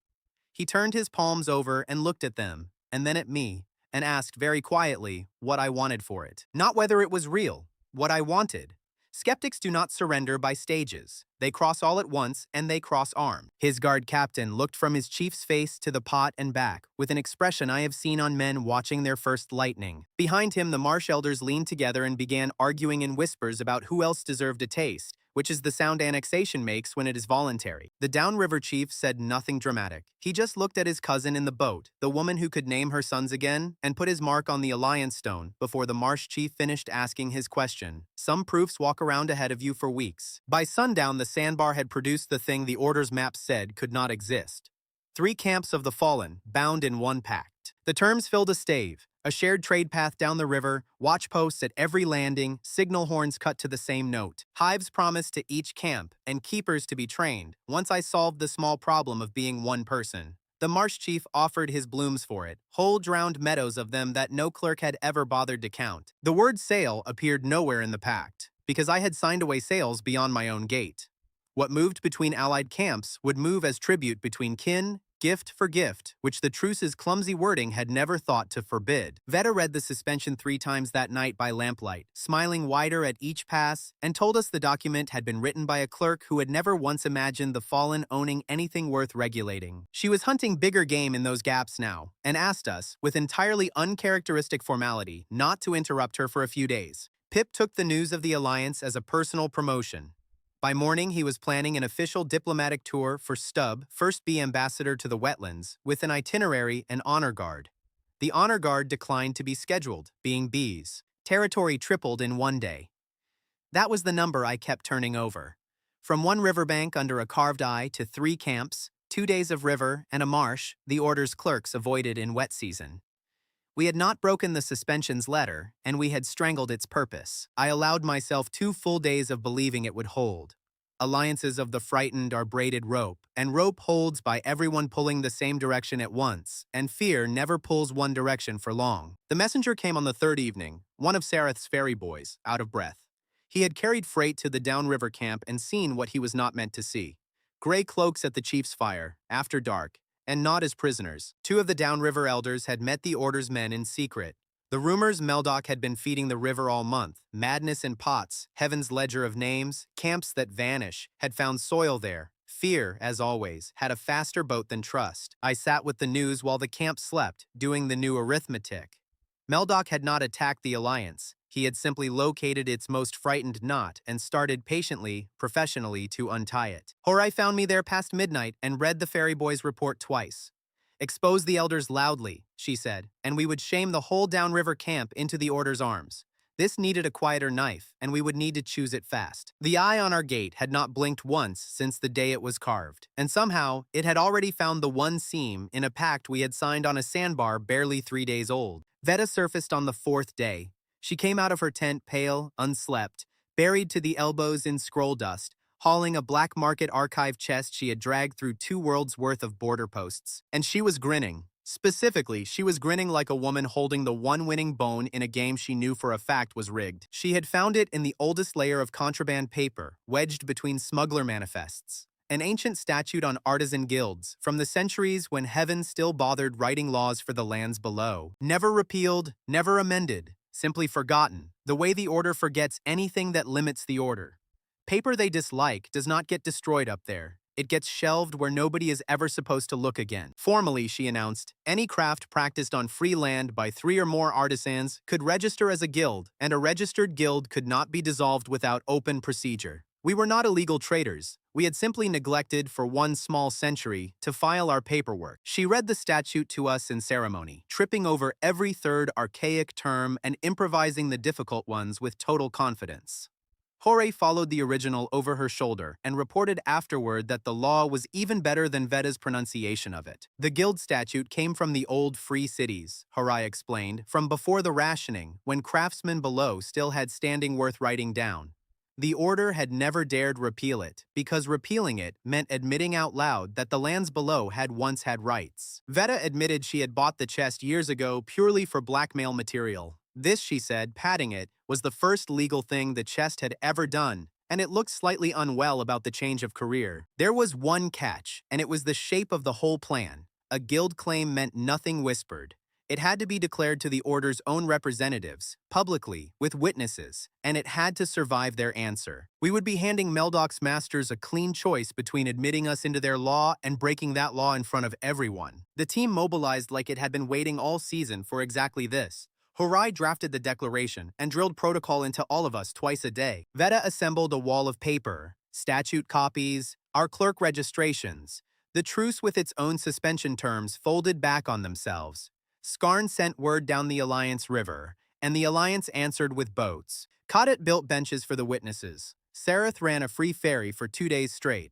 He turned his palms over and looked at them, and then at me, and asked very quietly what I wanted for it. Not whether it was real, what I wanted. Skeptics do not surrender by stages. They cross all at once, and they cross arm. His guard captain looked from his chief's face to the pot and back, with an expression I have seen on men watching their first lightning. Behind him, the marsh elders leaned together and began arguing in whispers about who else deserved a taste, which is the sound annexation makes when it is voluntary. The downriver chief said nothing dramatic. He just looked at his cousin in the boat, the woman who could name her sons again, and put his mark on the alliance stone before the marsh chief finished asking his question. Some proofs walk around ahead of you for weeks. By sundown, the sandbar had produced the thing the order's map said could not exist. 3 camps of the fallen, bound in one pact. The terms filled a stave. A shared trade path down the river, watch posts at every landing, signal horns cut to the same note. Hives promised to each camp, and keepers to be trained, once I solved the small problem of being one person. The marsh chief offered his blooms for it, whole drowned meadows of them that no clerk had ever bothered to count. The word sale appeared nowhere in the pact, because I had signed away sales beyond my own gate. What moved between allied camps would move as tribute between kin, gift for gift, which the truce's clumsy wording had never thought to forbid. Veta read the suspension 3 times that night by lamplight, smiling wider at each pass, and told us the document had been written by a clerk who had never once imagined the fallen owning anything worth regulating. She was hunting bigger game in those gaps now, and asked us, with entirely uncharacteristic formality, not to interrupt her for a few days. Pip took the news of the alliance as a personal promotion. By morning, he was planning an official diplomatic tour for Stubb, first bee ambassador to the wetlands, with an itinerary and honor guard. The honor guard declined to be scheduled, being bees. Territory tripled in 1 day. That was the number I kept turning over. From 1 riverbank under a carved eye to 3 camps, 2 days of river, and a marsh the order's clerks avoided in wet season. We had not broken the suspension's letter, and we had strangled its purpose. I allowed myself 2 full days of believing it would hold. Alliances of the frightened are braided rope, and rope holds by everyone pulling the same direction at once, and fear never pulls one direction for long. The messenger came on the 3rd evening, one of Sareth's ferry boys, out of breath. He had carried freight to the downriver camp and seen what he was not meant to see. Gray cloaks at the chief's fire, after dark, and not as prisoners. 2 of the downriver elders had met the order's men in secret. The rumors Meldoc had been feeding the river all month, madness in pots, heaven's ledger of names, camps that vanish, had found soil there. Fear, as always, had a faster boat than trust. I sat with the news while the camp slept, doing the new arithmetic. Meldoc had not attacked the alliance. He had simply located its most frightened knot and started patiently, professionally to untie it. Horai found me there past midnight and read the ferry boy's report twice. Expose the elders loudly, she said, and we would shame the whole downriver camp into the order's arms. This needed a quieter knife, and we would need to choose it fast. The eye on our gate had not blinked once since the day it was carved, and somehow it had already found the one seam in a pact we had signed on a sandbar barely 3 days old. Veta surfaced on the 4th day. She came out of her tent pale, unslept, buried to the elbows in scroll dust, hauling a black market archive chest she had dragged through 2 worlds worth of border posts. And she was grinning. Specifically, she was grinning like a woman holding the one winning bone in a game she knew for a fact was rigged. She had found it in the oldest layer of contraband paper, wedged between smuggler manifests. An ancient statute on artisan guilds, from the centuries when heaven still bothered writing laws for the lands below. Never repealed, never amended, simply forgotten, the way the order forgets anything that limits the order. Paper they dislike does not get destroyed up there. It gets shelved where nobody is ever supposed to look again. Formally, she announced, any craft practiced on free land by 3 or more artisans could register as a guild, and a registered guild could not be dissolved without open procedure. We were not illegal traders. We had simply neglected for 1 small century to file our paperwork. She read the statute to us in ceremony, tripping over every third archaic term and improvising the difficult ones with total confidence. Horai followed the original over her shoulder and reported afterward that the law was even better than Veta's pronunciation of it. The guild statute came from the old free cities, Horai explained, from before the rationing, when craftsmen below still had standing worth writing down. The order had never dared repeal it, because repealing it meant admitting out loud that the lands below had once had rights. Veta admitted she had bought the chest years ago purely for blackmail material. This, she said, patting it, was the first legal thing the chest had ever done, and it looked slightly unwell about the change of career. There was one catch, and it was the shape of the whole plan. A guild claim meant nothing whispered. It had to be declared to the order's own representatives, publicly, with witnesses, and it had to survive their answer. We would be handing Meldoc's masters a clean choice between admitting us into their law and breaking that law in front of everyone. The team mobilized like it had been waiting all season for exactly this. Horai drafted the declaration and drilled protocol into all of us twice a day. Veta assembled a wall of paper, statute copies, our clerk registrations, the truce with its own suspension terms folded back on themselves. Skarn sent word down the Alliance River, and the Alliance answered with boats. Kadet built benches for the witnesses. Sareth ran a free ferry for 2 days straight.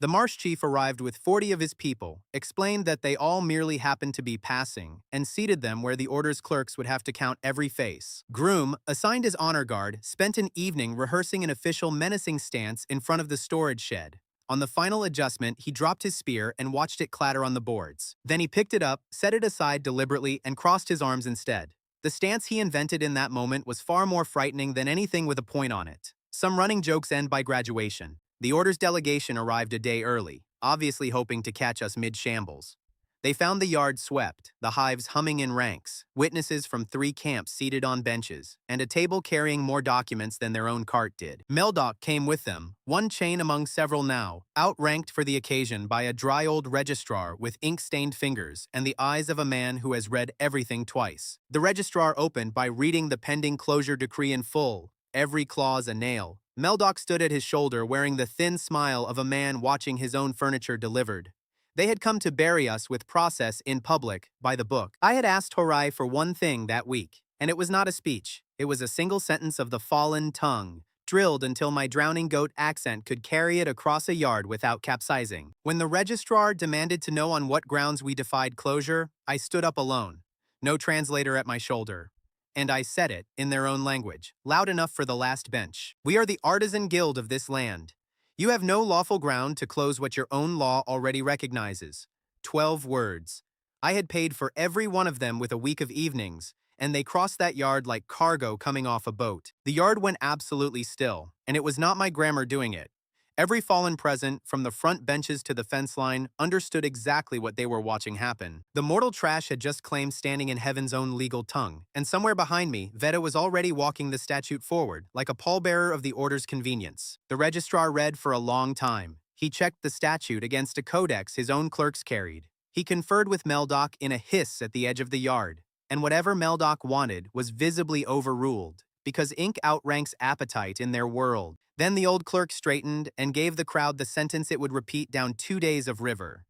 The Marsh Chief arrived with 40 of his people, explained that they all merely happened to be passing, and seated them where the order's clerks would have to count every face. Groom, assigned as honor guard, spent an evening rehearsing an official menacing stance in front of the storage shed. On the final adjustment, he dropped his spear and watched it clatter on the boards. Then he picked it up, set it aside deliberately, and crossed his arms instead. The stance he invented in that moment was far more frightening than anything with a point on it. Some running jokes end by graduation. The order's delegation arrived a day early, obviously hoping to catch us mid-shambles. They found the yard swept, the hives humming in ranks, witnesses from 3 camps seated on benches, and a table carrying more documents than their own cart did. Meldoc came with them, one chain among several now, outranked for the occasion by a dry old registrar with ink-stained fingers and the eyes of a man who has read everything twice. The registrar opened by reading the pending closure decree in full, every clause a nail. Meldoc stood at his shoulder wearing the thin smile of a man watching his own furniture delivered. They had come to bury us with process in public, by the book. I had asked Horai for one thing that week, and it was not a speech. It was a single sentence of the fallen tongue, drilled until my drowning goat accent could carry it across a yard without capsizing. When the registrar demanded to know on what grounds we defied closure, I stood up alone, no translator at my shoulder. And I said it, in their own language, loud enough for the last bench. We are the artisan guild of this land. You have no lawful ground to close what your own law already recognizes. 12 words. I had paid for every one of them with a week of evenings, and they crossed that yard like cargo coming off a boat. The yard went absolutely still, and it was not my grammar doing it. Every fallen present, from the front benches to the fence line, understood exactly what they were watching happen. The mortal trash had just claimed standing in heaven's own legal tongue, and somewhere behind me, Veta was already walking the statute forward, like a pallbearer of the order's convenience. The registrar read for a long time. He checked the statute against a codex his own clerks carried. He conferred with Meldoc in a hiss at the edge of the yard, and whatever Meldoc wanted was visibly overruled, because ink outranks appetite in their world. Then the old clerk straightened and gave the crowd the sentence it would repeat down 2 days of river.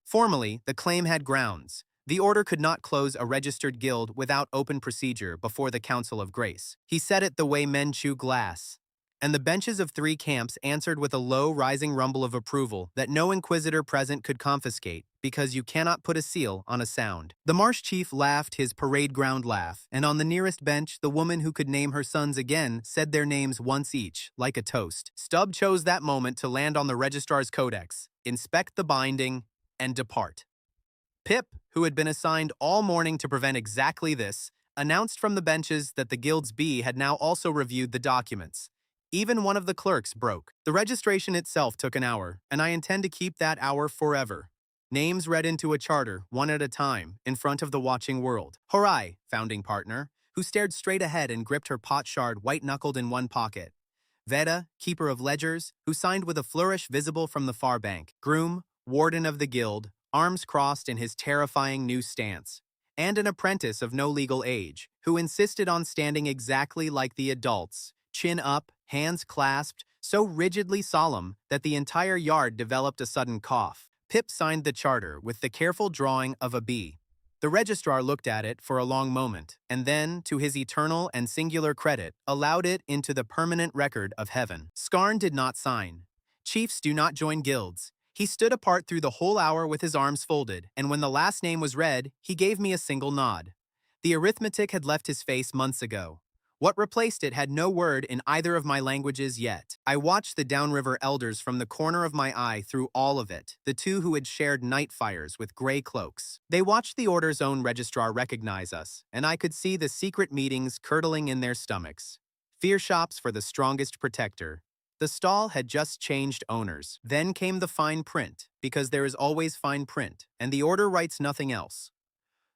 Formally, the claim had grounds. The order could not close a registered guild without open procedure before the Council of Grace. He said it the way men chew glass. And the benches of 3 camps answered with a low, rising rumble of approval that no inquisitor present could confiscate, because you cannot put a seal on a sound. The marsh chief laughed his parade ground laugh, and on the nearest bench, the woman who could name her sons again said their names once each, like a toast. Stubb chose that moment to land on the registrar's codex, inspect the binding, and depart. Pip, who had been assigned all morning to prevent exactly this, announced from the benches that the Guild's bee had now also reviewed the documents. Even one of the clerks broke. The registration itself took an hour, and I intend to keep that hour forever. Names read into a charter, one at a time, in front of the watching world. Horai, founding partner, who stared straight ahead and gripped her pot shard white-knuckled in one pocket. Veda, keeper of ledgers, who signed with a flourish visible from the far bank. Groom, warden of the guild, arms crossed in his terrifying new stance. And an apprentice of no legal age, who insisted on standing exactly like the adults, chin up, hands clasped, so rigidly solemn that the entire yard developed a sudden cough. Pip signed the charter with the careful drawing of a bee. The registrar looked at it for a long moment, and then, to his eternal and singular credit, allowed it into the permanent record of heaven. Skarn did not sign. Chiefs do not join guilds. He stood apart through the whole hour with his arms folded, and when the last name was read, he gave me a single nod. The arithmetic had left his face months ago. What replaced it had no word in either of my languages yet. I watched the downriver elders from the corner of my eye through all of it, the 2 who had shared night fires with gray cloaks. They watched the order's own registrar recognize us, and I could see the secret meetings curdling in their stomachs. Fear shops for the strongest protector. The stall had just changed owners. Then came the fine print, because there is always fine print, and the order writes nothing else.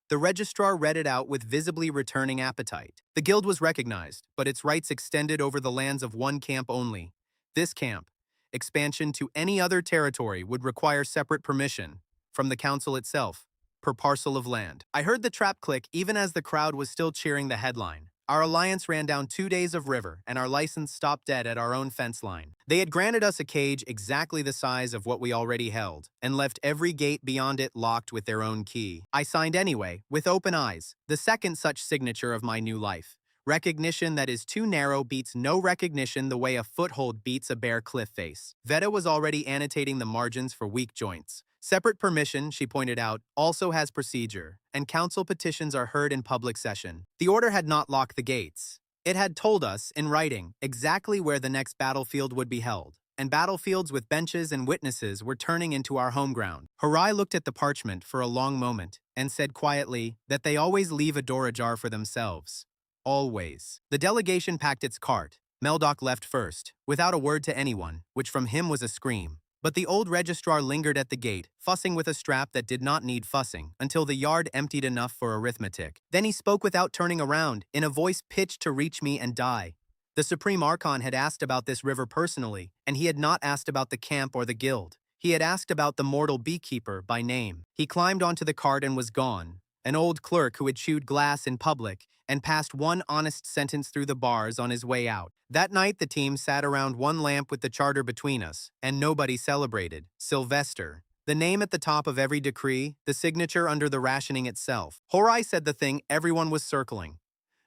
The registrar read it out with visibly returning appetite. The guild was recognized, but its rights extended over the lands of one camp only. This camp. Expansion to any other territory would require separate permission from the council itself, per parcel of land. I heard the trap click even as the crowd was still cheering the headline. Our alliance ran down 2 days of river, and our license stopped dead at our own fence line. They had granted us a cage exactly the size of what we already held, and left every gate beyond it locked with their own key. I signed anyway, with open eyes, the second such signature of my new life. Recognition that is too narrow beats no recognition the way a foothold beats a bare cliff face. Veda was already annotating the margins for weak joints. Separate permission, she pointed out, also has procedure, and council petitions are heard in public session. The order had not locked the gates. It had told us, in writing, exactly where the next battlefield would be held, and battlefields with benches and witnesses were turning into our home ground. Horai looked at the parchment for a long moment and said quietly that they always leave a door ajar for themselves. Always. The delegation packed its cart. Meldoc left first, without a word to anyone, which from him was a scream. But the old registrar lingered at the gate, fussing with a strap that did not need fussing, until the yard emptied enough for arithmetic. Then he spoke without turning around, in a voice pitched to reach me and die. The Supreme Archon had asked about this river personally, and he had not asked about the camp or the guild. He had asked about the mortal beekeeper by name. He climbed onto the cart and was gone. An old clerk who had chewed glass in public and passed one honest sentence through the bars on his way out. That night, the team sat around one lamp with the charter between us, and nobody celebrated. Sylvester. The name at the top of every decree, the signature under the rationing itself. Horai said the thing everyone was circling.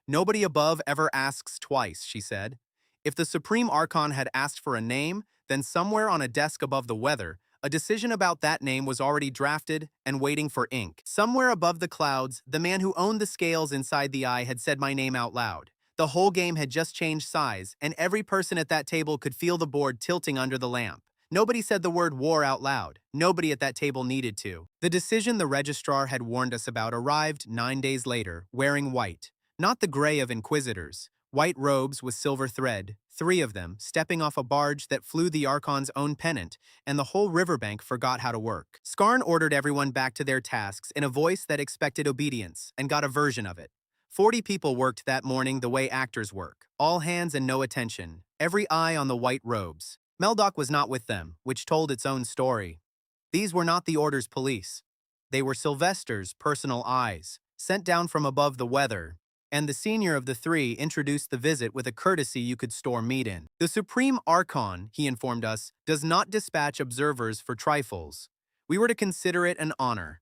Nobody above ever asks twice, she said. If the Supreme Archon had asked for a name, then somewhere on a desk above the weather, a decision about that name was already drafted and waiting for ink. Somewhere above the clouds, the man who owned the scales inside the eye had said my name out loud. The whole game had just changed size, and every person at that table could feel the board tilting under the lamp. Nobody said the word war out loud. Nobody at that table needed to. The decision the registrar had warned us about arrived 9 days later, wearing white. Not the gray of inquisitors. White robes with silver thread, 3 of them, stepping off a barge that flew the Archon's own pennant, and the whole riverbank forgot how to work. Skarn ordered everyone back to their tasks in a voice that expected obedience, and got a version of it. 40 people worked that morning the way actors work. All hands and no attention, every eye on the white robes. Meldoc was not with them, which told its own story. These were not the Order's police. They were Sylvester's personal eyes, sent down from above the weather, and the senior of the three introduced the visit with a courtesy you could store meat in. The Supreme Archon, he informed us, does not dispatch observers for trifles. We were to consider it an honor.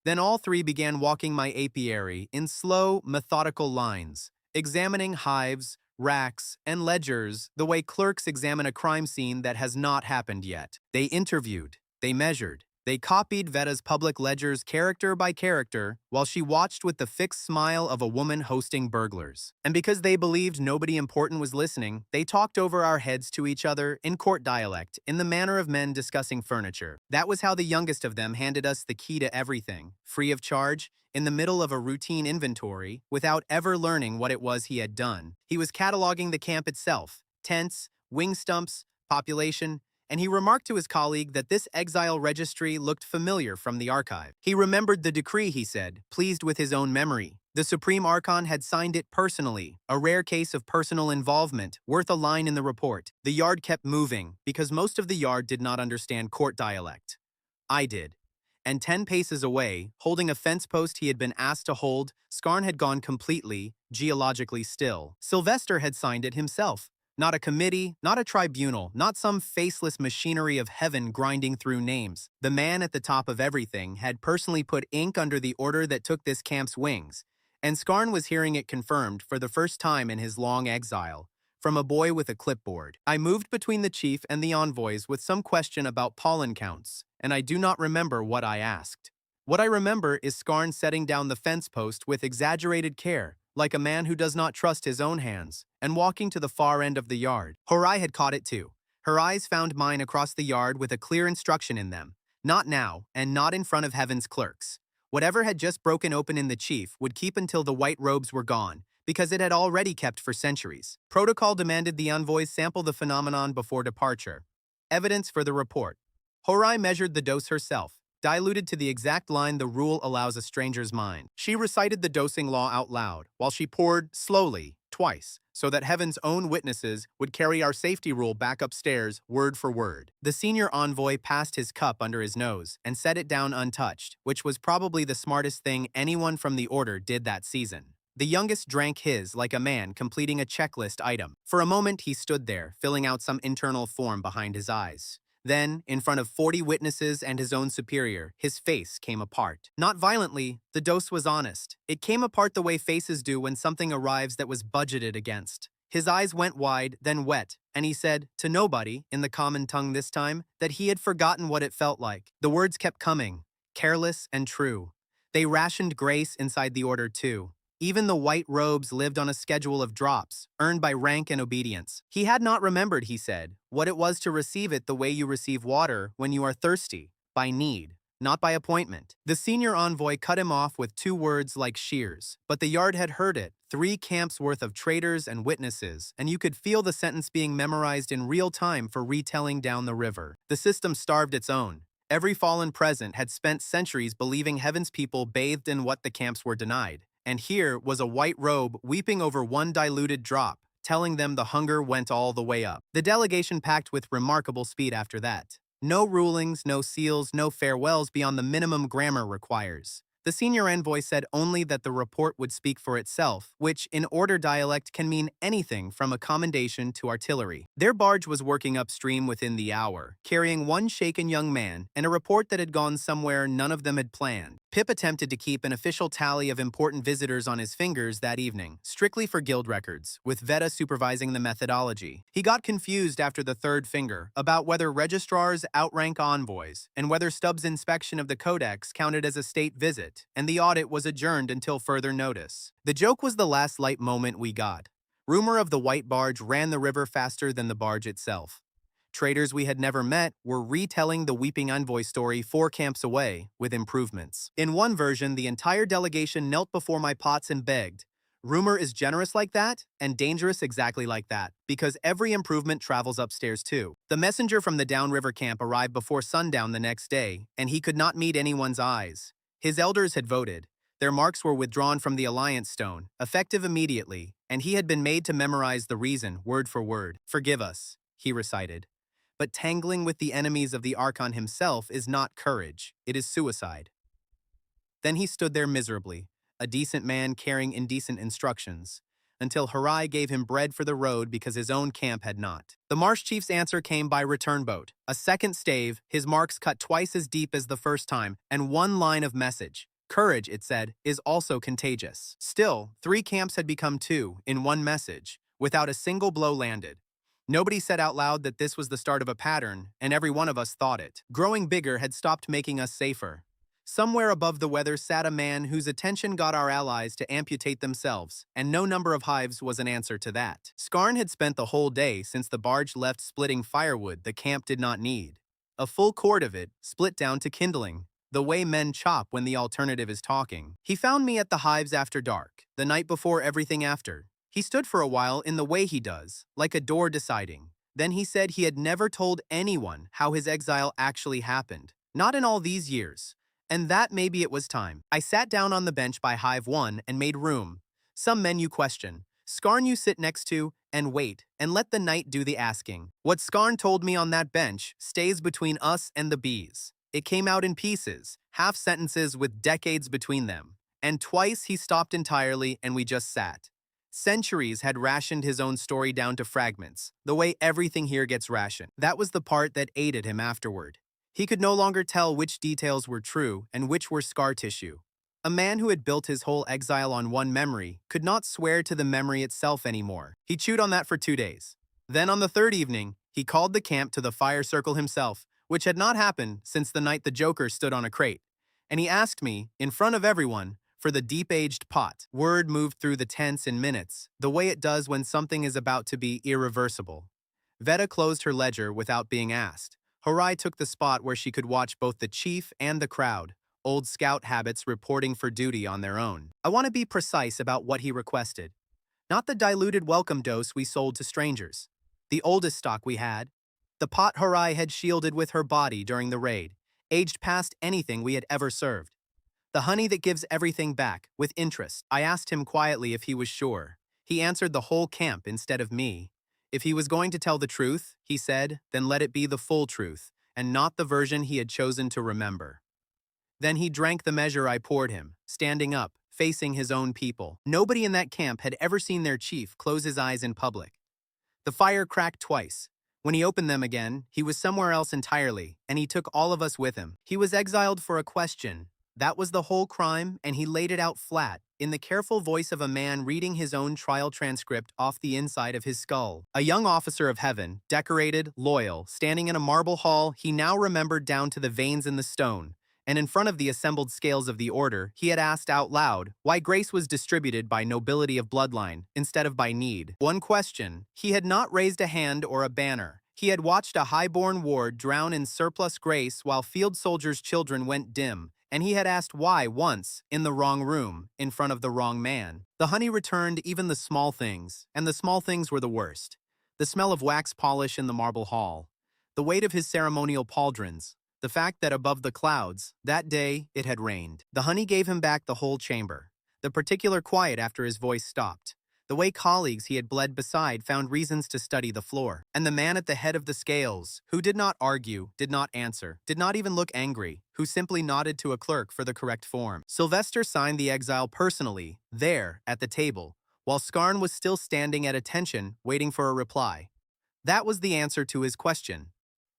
Then all three began walking my apiary in slow, methodical lines, examining hives, racks, and ledgers the way clerks examine a crime scene that has not happened yet. They interviewed, they measured, they copied Veda's public ledgers character by character while she watched with the fixed smile of a woman hosting burglars. And because they believed nobody important was listening, they talked over our heads to each other in court dialect, in the manner of men discussing furniture. That was how the youngest of them handed us the key to everything, free of charge, in the middle of a routine inventory, without ever learning what it was he had done. He was cataloging the camp itself, tents, wing stumps, population, and he remarked to his colleague that this exile registry looked familiar from the archive. He remembered the decree, he said, pleased with his own memory. The Supreme Archon had signed it personally, a rare case of personal involvement, worth a line in the report. The yard kept moving, because most of the yard did not understand court dialect. I did. And 10 paces away, holding a fence post he had been asked to hold, Skarn had gone completely, geologically still. Sylvester had signed it himself. Not a committee, not a tribunal, not some faceless machinery of heaven grinding through names. The man at the top of everything had personally put ink under the order that took this camp's wings, and Skarn was hearing it confirmed for the first time in his long exile, from a boy with a clipboard. I moved between the chief and the envoys with some question about pollen counts, and I do not remember what I asked. What I remember is Skarn setting down the fence post with exaggerated care, like a man who does not trust his own hands, and walking to the far end of the yard. Horai had caught it too. Her eyes found mine across the yard with a clear instruction in them. Not now, and not in front of heaven's clerks. Whatever had just broken open in the chief would keep until the white robes were gone, because it had already kept for centuries. Protocol demanded the envoys sample the phenomenon before departure. Evidence for the report. Horai measured the dose herself, diluted to the exact line the rule allows a stranger's mind. She recited the dosing law out loud, while she poured slowly, twice, so that heaven's own witnesses would carry our safety rule back upstairs, word for word. The senior envoy passed his cup under his nose and set it down untouched, which was probably the smartest thing anyone from the order did that season. The youngest drank his like a man completing a checklist item. For a moment he stood there, filling out some internal form behind his eyes. Then, in front of 40 witnesses and his own superior, his face came apart. Not violently, the dose was honest. It came apart the way faces do when something arrives that was budgeted against. His eyes went wide, then wet, and he said, to nobody, in the common tongue this time, that he had forgotten what it felt like. The words kept coming, careless and true. They rationed grace inside the order too. Even the white robes lived on a schedule of drops, earned by rank and obedience. He had not remembered, he said, what it was to receive it the way you receive water when you are thirsty, by need, not by appointment. The senior envoy cut him off with 2 words like shears, but the yard had heard it, 3 camps worth of traitors and witnesses, and you could feel the sentence being memorized in real time for retelling down the river. The system starved its own. Every fallen present had spent centuries believing heaven's people bathed in what the camps were denied. And here was a white robe weeping over one diluted drop, telling them the hunger went all the way up. The delegation packed with remarkable speed after that. No rulings, no seals, no farewells beyond the minimum grammar requires. The senior envoy said only that the report would speak for itself, which in order dialect can mean anything from a commendation to artillery. Their barge was working upstream within the hour, carrying one shaken young man and a report that had gone somewhere none of them had planned. Pip attempted to keep an official tally of important visitors on his fingers that evening, strictly for guild records, with Veda supervising the methodology. He got confused after the 3rd finger about whether registrars outrank envoys and whether Stubbs' inspection of the codex counted as a state visit, and the audit was adjourned until further notice. The joke was the last light moment we got. Rumor of the white barge ran the river faster than the barge itself. Traders we had never met were retelling the Weeping Envoy story 4 camps away, with improvements. In one version, the entire delegation knelt before my pots and begged, "Rumor is generous like that, and dangerous exactly like that, because every improvement travels upstairs too." The messenger from the downriver camp arrived before sundown the next day, and he could not meet anyone's eyes. His elders had voted. Their marks were withdrawn from the Alliance Stone, effective immediately, and he had been made to memorize the reason, word for word. "Forgive us," he recited. But tangling with the enemies of the Archon himself is not courage, it is suicide. Then he stood there miserably, a decent man carrying indecent instructions, until Harai gave him bread for the road because his own camp had not. The marsh chief's answer came by return boat, a second stave, his marks cut twice as deep as the first time, and one line of message. Courage, it said, is also contagious. Still, 3 camps had become 2 in one message, without a single blow landed. Nobody said out loud that this was the start of a pattern, and every one of us thought it. Growing bigger had stopped making us safer. Somewhere above the weather sat a man whose attention got our allies to amputate themselves, and no number of hives was an answer to that. Skarn had spent the whole day since the barge left splitting firewood the camp did not need. A full cord of it, split down to kindling, the way men chop when the alternative is talking. He found me at the hives after dark, the night before everything after. He stood for a while in the way he does, like a door deciding. Then he said he had never told anyone how his exile actually happened. Not in all these years. And that maybe it was time. I sat down on the bench by Hive 1 and made room. Some men you question. Skarn you sit next to, and wait, and let the night do the asking. What Skarn told me on that bench stays between us and the bees. It came out in pieces, half sentences with decades between them. And twice he stopped entirely and we just sat. Centuries had rationed his own story down to fragments, the way everything here gets rationed. That was the part that aided him afterward. He could no longer tell which details were true and which were scar tissue. A man who had built his whole exile on one memory could not swear to the memory itself anymore. He chewed on that for 2 days. Then on the 3rd evening, he called the camp to the fire circle himself, which had not happened since the night the Joker stood on a crate. And he asked me, in front of everyone, for the deep-aged pot. Word moved through the tents in minutes, the way it does when something is about to be irreversible. Veta closed her ledger without being asked. Harai took the spot where she could watch both the chief and the crowd, old scout habits reporting for duty on their own. I want to be precise about what he requested. Not the diluted welcome dose we sold to strangers. The oldest stock we had. The pot Harai had shielded with her body during the raid, aged past anything we had ever served. The honey that gives everything back, with interest. I asked him quietly if he was sure. He answered the whole camp instead of me. If he was going to tell the truth, he said, then let it be the full truth, and not the version he had chosen to remember. Then he drank the measure I poured him, standing up, facing his own people. Nobody in that camp had ever seen their chief close his eyes in public. The fire cracked twice. When he opened them again, he was somewhere else entirely, and he took all of us with him. He was exiled for a question. That was the whole crime, and he laid it out flat, in the careful voice of a man reading his own trial transcript off the inside of his skull. A young officer of heaven, decorated, loyal, standing in a marble hall he now remembered down to the veins in the stone, and in front of the assembled scales of the order, he had asked out loud why grace was distributed by nobility of bloodline instead of by need. One question. He had not raised a hand or a banner. He had watched a high-born ward drown in surplus grace while field soldiers' children went dim, and he had asked why once, in the wrong room, in front of the wrong man. The honey returned even the small things, and the small things were the worst. The smell of wax polish in the marble hall, the weight of his ceremonial pauldrons, the fact that above the clouds, that day, it had rained. The honey gave him back the whole chamber, the particular quiet after his voice stopped. The way colleagues he had bled beside found reasons to study the floor. And the man at the head of the scales, who did not argue, did not answer, did not even look angry, who simply nodded to a clerk for the correct form. Sylvester signed the exile personally, there, at the table, while Skarn was still standing at attention, waiting for a reply. That was the answer to his question.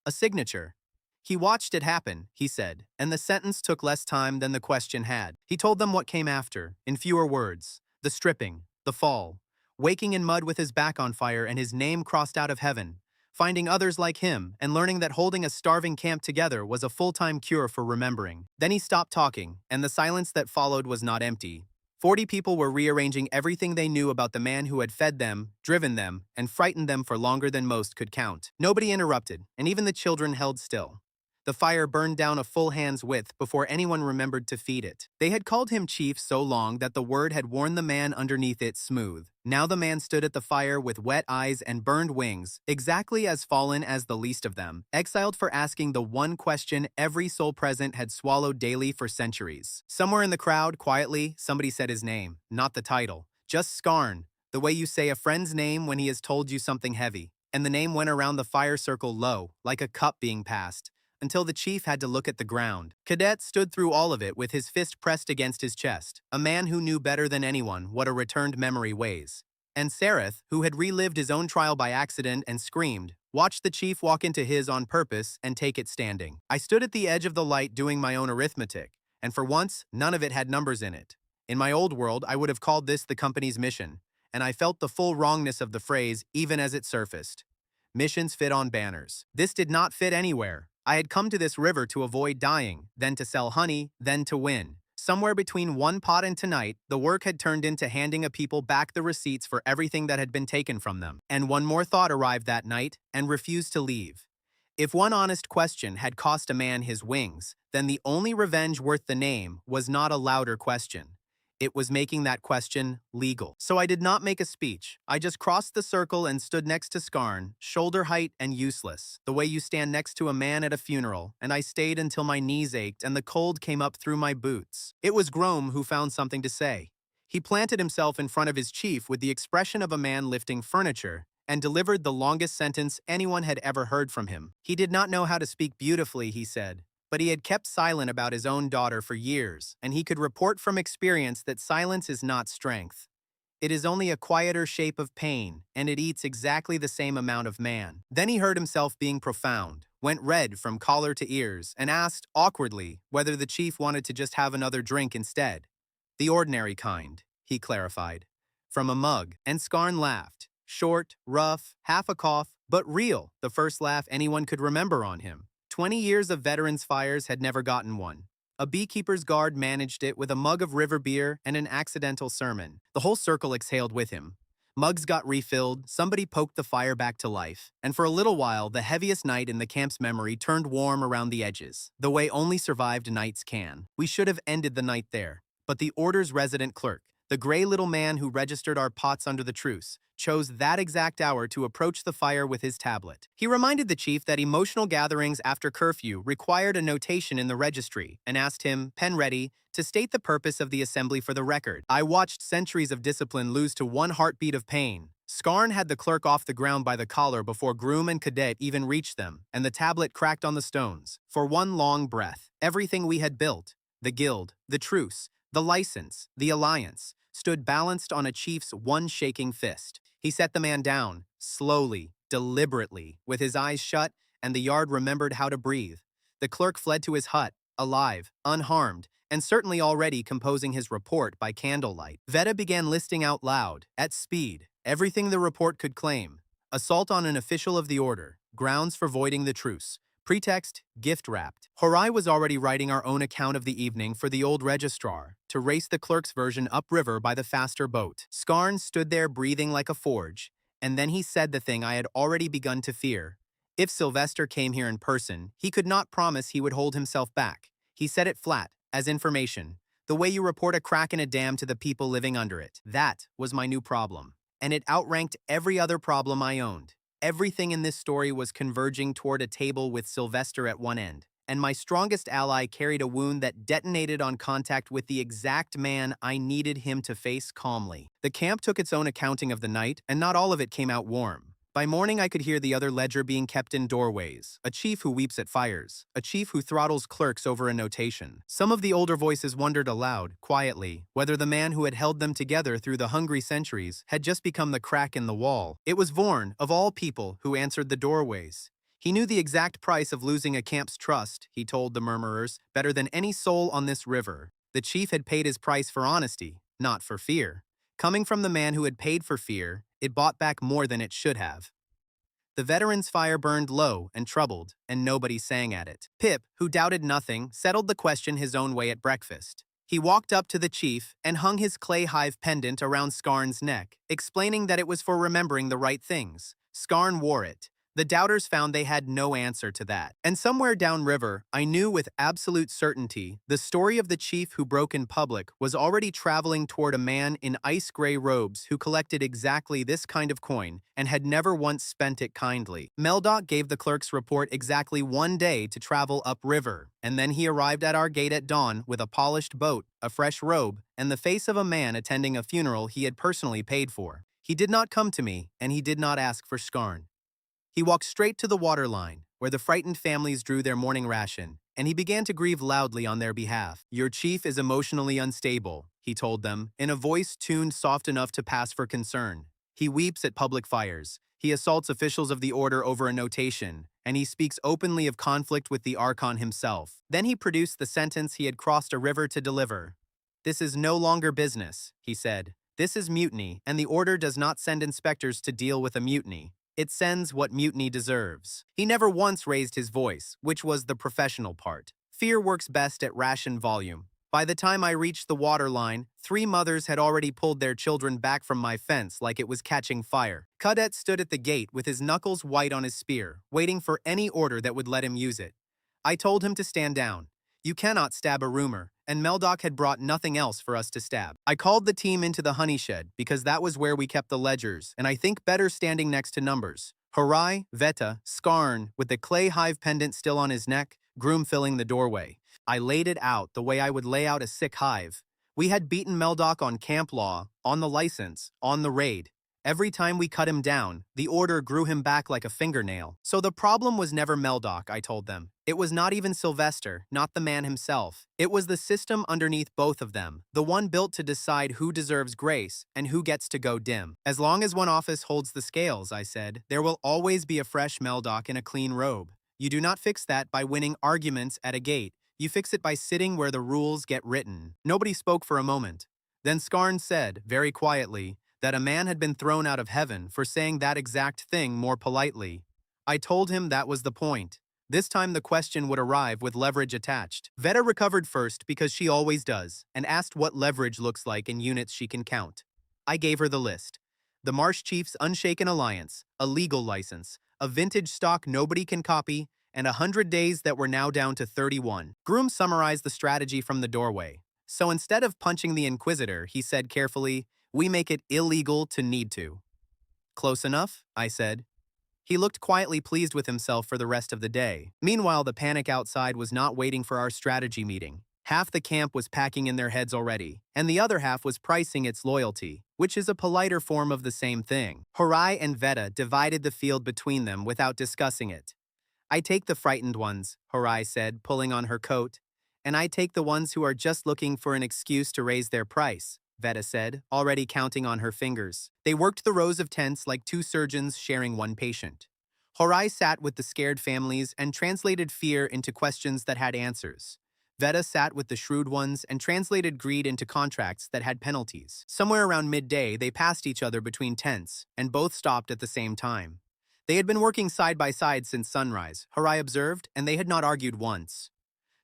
A signature. He watched it happen, he said, and the sentence took less time than the question had. He told them what came after, in fewer words. The stripping. The fall, waking in mud with his back on fire and his name crossed out of heaven, finding others like him and learning that holding a starving camp together was a full-time cure for remembering. Then he stopped talking, and the silence that followed was not empty. 40 people were rearranging everything they knew about the man who had fed them, driven them, and frightened them for longer than most could count. Nobody interrupted, and even the children held still. The fire burned down a full hand's width before anyone remembered to feed it. They had called him chief so long that the word had worn the man underneath it smooth. Now the man stood at the fire with wet eyes and burned wings, exactly as fallen as the least of them, exiled for asking the one question every soul present had swallowed daily for centuries. Somewhere in the crowd, quietly, somebody said his name, not the title. Just Skarn, the way you say a friend's name when he has told you something heavy. And the name went around the fire circle low, like a cup being passed. until the chief had to look at the ground. Cadet stood through all of it with his fist pressed against his chest, a man who knew better than anyone what a returned memory weighs. And Sareth, who had relived his own trial by accident and screamed, watched the chief walk into his on purpose and take it standing. I stood at the edge of the light doing my own arithmetic, and for once, none of it had numbers in it. In my old world, I would have called this the company's mission, and I felt the full wrongness of the phrase even as it surfaced. Missions fit on banners. This did not fit anywhere. I had come to this river to avoid dying, then to sell honey, then to win. Somewhere between one pot and tonight, the work had turned into handing a people back the receipts for everything that had been taken from them. And one more thought arrived that night and refused to leave. If one honest question had cost a man his wings, then the only revenge worth the name was not a louder question. It was making that question legal. So I did not make a speech. I just crossed the circle and stood next to Skarn, shoulder height and useless, the way you stand next to a man at a funeral, and I stayed until my knees ached and the cold came up through my boots. It was Grom who found something to say. He planted himself in front of his chief with the expression of a man lifting furniture, and delivered the longest sentence anyone had ever heard from him. He did not know how to speak beautifully, he said, but he had kept silent about his own daughter for years, and he could report from experience that silence is not strength. It is only a quieter shape of pain, and it eats exactly the same amount of man. Then he heard himself being profound, went red from collar to ears, and asked, awkwardly, whether the chief wanted to just have another drink instead. The ordinary kind, he clarified. From a mug, and Skarn laughed. Short, rough, half a cough, but real, the first laugh anyone could remember on him. 20 years of veterans' fires had never gotten one. A beekeeper's guard managed it with a mug of river beer and an accidental sermon. The whole circle exhaled with him. Mugs got refilled, somebody poked the fire back to life, and for a little while, the heaviest night in the camp's memory turned warm around the edges, the way only survived nights can. We should have ended the night there, but the Order's resident clerk, the gray little man who registered our pots under the truce, chose that exact hour to approach the fire with his tablet. He reminded the chief that emotional gatherings after curfew required a notation in the registry and asked him, pen ready, to state the purpose of the assembly for the record. I watched centuries of discipline lose to one heartbeat of pain. Skarn had the clerk off the ground by the collar before Groom and Cadet even reached them, and the tablet cracked on the stones. For one long breath, everything we had built, the guild, the truce, the license, the alliance, stood balanced on a chief's one shaking fist. He set the man down, slowly, deliberately, with his eyes shut, and the yard remembered how to breathe. The clerk fled to his hut, alive, unharmed, and certainly already composing his report by candlelight. Veta began listing out loud, at speed, everything the report could claim. Assault on an official of the Order, grounds for voiding the truce, pretext, gift-wrapped. Horai was already writing our own account of the evening for the old registrar, to race the clerk's version upriver by the faster boat. Skarn stood there breathing like a forge, and then he said the thing I had already begun to fear. If Sylvester came here in person, he could not promise he would hold himself back. He said it flat, as information, the way you report a crack in a dam to the people living under it. That was my new problem, and it outranked every other problem I owned. Everything in this story was converging toward a table with Sylvester at one end, and my strongest ally carried a wound that detonated on contact with the exact man I needed him to face calmly. The camp took its own accounting of the night, and not all of it came out warm. By morning, I could hear the other ledger being kept in doorways, a chief who weeps at fires, a chief who throttles clerks over a notation. Some of the older voices wondered aloud, quietly, whether the man who had held them together through the hungry centuries had just become the crack in the wall. It was Vorn, of all people, who answered the doorways. He knew the exact price of losing a camp's trust, he told the murmurers, better than any soul on this river. The chief had paid his price for honesty, not for fear. Coming from the man who had paid for fear, it bought back more than it should have. The veteran's fire burned low and troubled, and nobody sang at it. Pip, who doubted nothing, settled the question his own way at breakfast. He walked up to the chief and hung his clay hive pendant around Skarn's neck, explaining that it was for remembering the right things. Skarn wore it. The doubters found they had no answer to that. And somewhere downriver, I knew with absolute certainty the story of the chief who broke in public was already traveling toward a man in ice-gray robes who collected exactly this kind of coin and had never once spent it kindly. Meldoc gave the clerk's report exactly 1 day to travel upriver, and then he arrived at our gate at dawn with a polished boat, a fresh robe, and the face of a man attending a funeral he had personally paid for. He did not come to me, and he did not ask for Skarn. He walked straight to the waterline, where the frightened families drew their morning ration, and he began to grieve loudly on their behalf. "Your chief is emotionally unstable," he told them, in a voice tuned soft enough to pass for concern. "He weeps at public fires. He assaults officials of the order over a notation, and he speaks openly of conflict with the Archon himself." Then he produced the sentence he had crossed a river to deliver. "This is no longer business," he said. "This is mutiny, and the order does not send inspectors to deal with a mutiny. It sends what mutiny deserves." He never once raised his voice, which was the professional part. Fear works best at ration volume. By the time I reached the water line, 3 mothers had already pulled their children back from my fence like it was catching fire. Cadet stood at the gate with his knuckles white on his spear, waiting for any order that would let him use it. I told him to stand down. You cannot stab a rumor, and Meldoc had brought nothing else for us to stab. I called the team into the honey shed because that was where we kept the ledgers, and I think better standing next to numbers. Horai, Veta, Skarn, with the clay hive pendant still on his neck, Groom filling the doorway. I laid it out the way I would lay out a sick hive. We had beaten Meldoc on camp law, on the license, on the raid. Every time we cut him down, the order grew him back like a fingernail. So the problem was never Meldoc, I told them. It was not even Sylvester, not the man himself. It was the system underneath both of them, the one built to decide who deserves grace and who gets to go dim. As long as one office holds the scales, I said, there will always be a fresh Meldoc in a clean robe. You do not fix that by winning arguments at a gate. You fix it by sitting where the rules get written. Nobody spoke for a moment. Then Skarn said, very quietly, that a man had been thrown out of heaven for saying that exact thing more politely. I told him that was the point. This time the question would arrive with leverage attached. Veta recovered first because she always does, and asked what leverage looks like in units she can count. I gave her the list. The Marsh Chief's Unshaken Alliance, a legal license, a vintage stock nobody can copy, and 100 days that were now down to 31. Groom summarized the strategy from the doorway. So instead of punching the Inquisitor, he said carefully, "We make it illegal to need to." "Close enough?" I said. He looked quietly pleased with himself for the rest of the day. Meanwhile, the panic outside was not waiting for our strategy meeting. Half the camp was packing in their heads already, and the other half was pricing its loyalty, which is a politer form of the same thing. Horai and Veta divided the field between them without discussing it. "I take the frightened ones," Horai said, pulling on her coat. "And I take the ones who are just looking for an excuse to raise their price," Veta said, already counting on her fingers. They worked the rows of tents like 2 surgeons sharing 1 patient. Horai sat with the scared families and translated fear into questions that had answers. Veta sat with the shrewd ones and translated greed into contracts that had penalties. Somewhere around midday, they passed each other between tents, and both stopped at the same time. They had been working side by side since sunrise, Horai observed, and they had not argued once.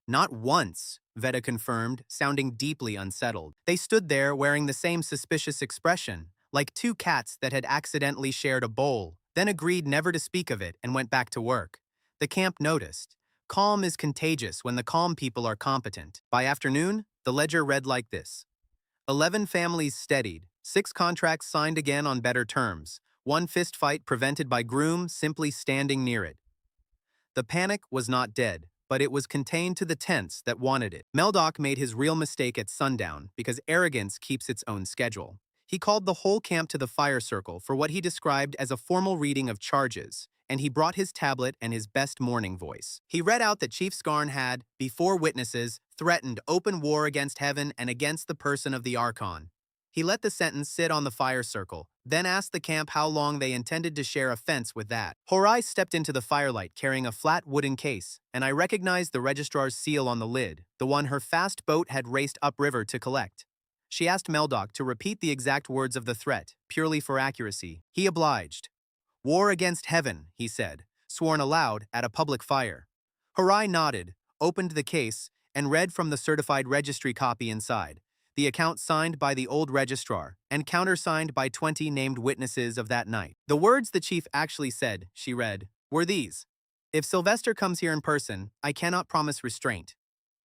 "Not once," Veta confirmed, sounding deeply unsettled. They stood there wearing the same suspicious expression, like 2 cats that had accidentally shared a bowl, then agreed never to speak of it and went back to work. The camp noticed. Calm is contagious when the calm people are competent. By afternoon, the ledger read like this. 11 families steadied, 6 contracts signed again on better terms, 1 fistfight prevented by Groom simply standing near it. The panic was not dead, but it was contained to the tents that wanted it. Meldoc made his real mistake at sundown because arrogance keeps its own schedule. He called the whole camp to the fire circle for what he described as a formal reading of charges, and he brought his tablet and his best morning voice. He read out that Chief Skarn had, before witnesses, threatened open war against heaven and against the person of the Archon. He let the sentence sit on the fire circle, then asked the camp how long they intended to share a fence with that. Horai stepped into the firelight carrying a flat wooden case, and I recognized the registrar's seal on the lid, the one her fast boat had raced upriver to collect. She asked Meldoc to repeat the exact words of the threat, purely for accuracy. He obliged. "War against heaven," he said, sworn aloud at a public fire. Horai nodded, opened the case, and read from the certified registry copy inside. The account signed by the old registrar, and countersigned by 20 named witnesses of that night. The words the chief actually said, she read, were these. "If Sylvester comes here in person, I cannot promise restraint."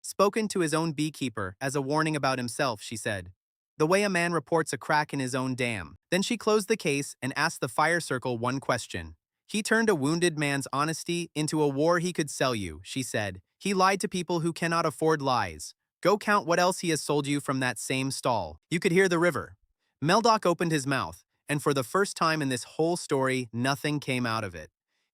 Spoken to his own beekeeper as a warning about himself, she said. The way a man reports a crack in his own dam. Then she closed the case and asked the fire circle 1 question. "He turned a wounded man's honesty into a war he could sell you," she said. "He lied to people who cannot afford lies. Go count what else he has sold you from that same stall." You could hear the river. Meldoc opened his mouth, and for the first time in this whole story, nothing came out of it.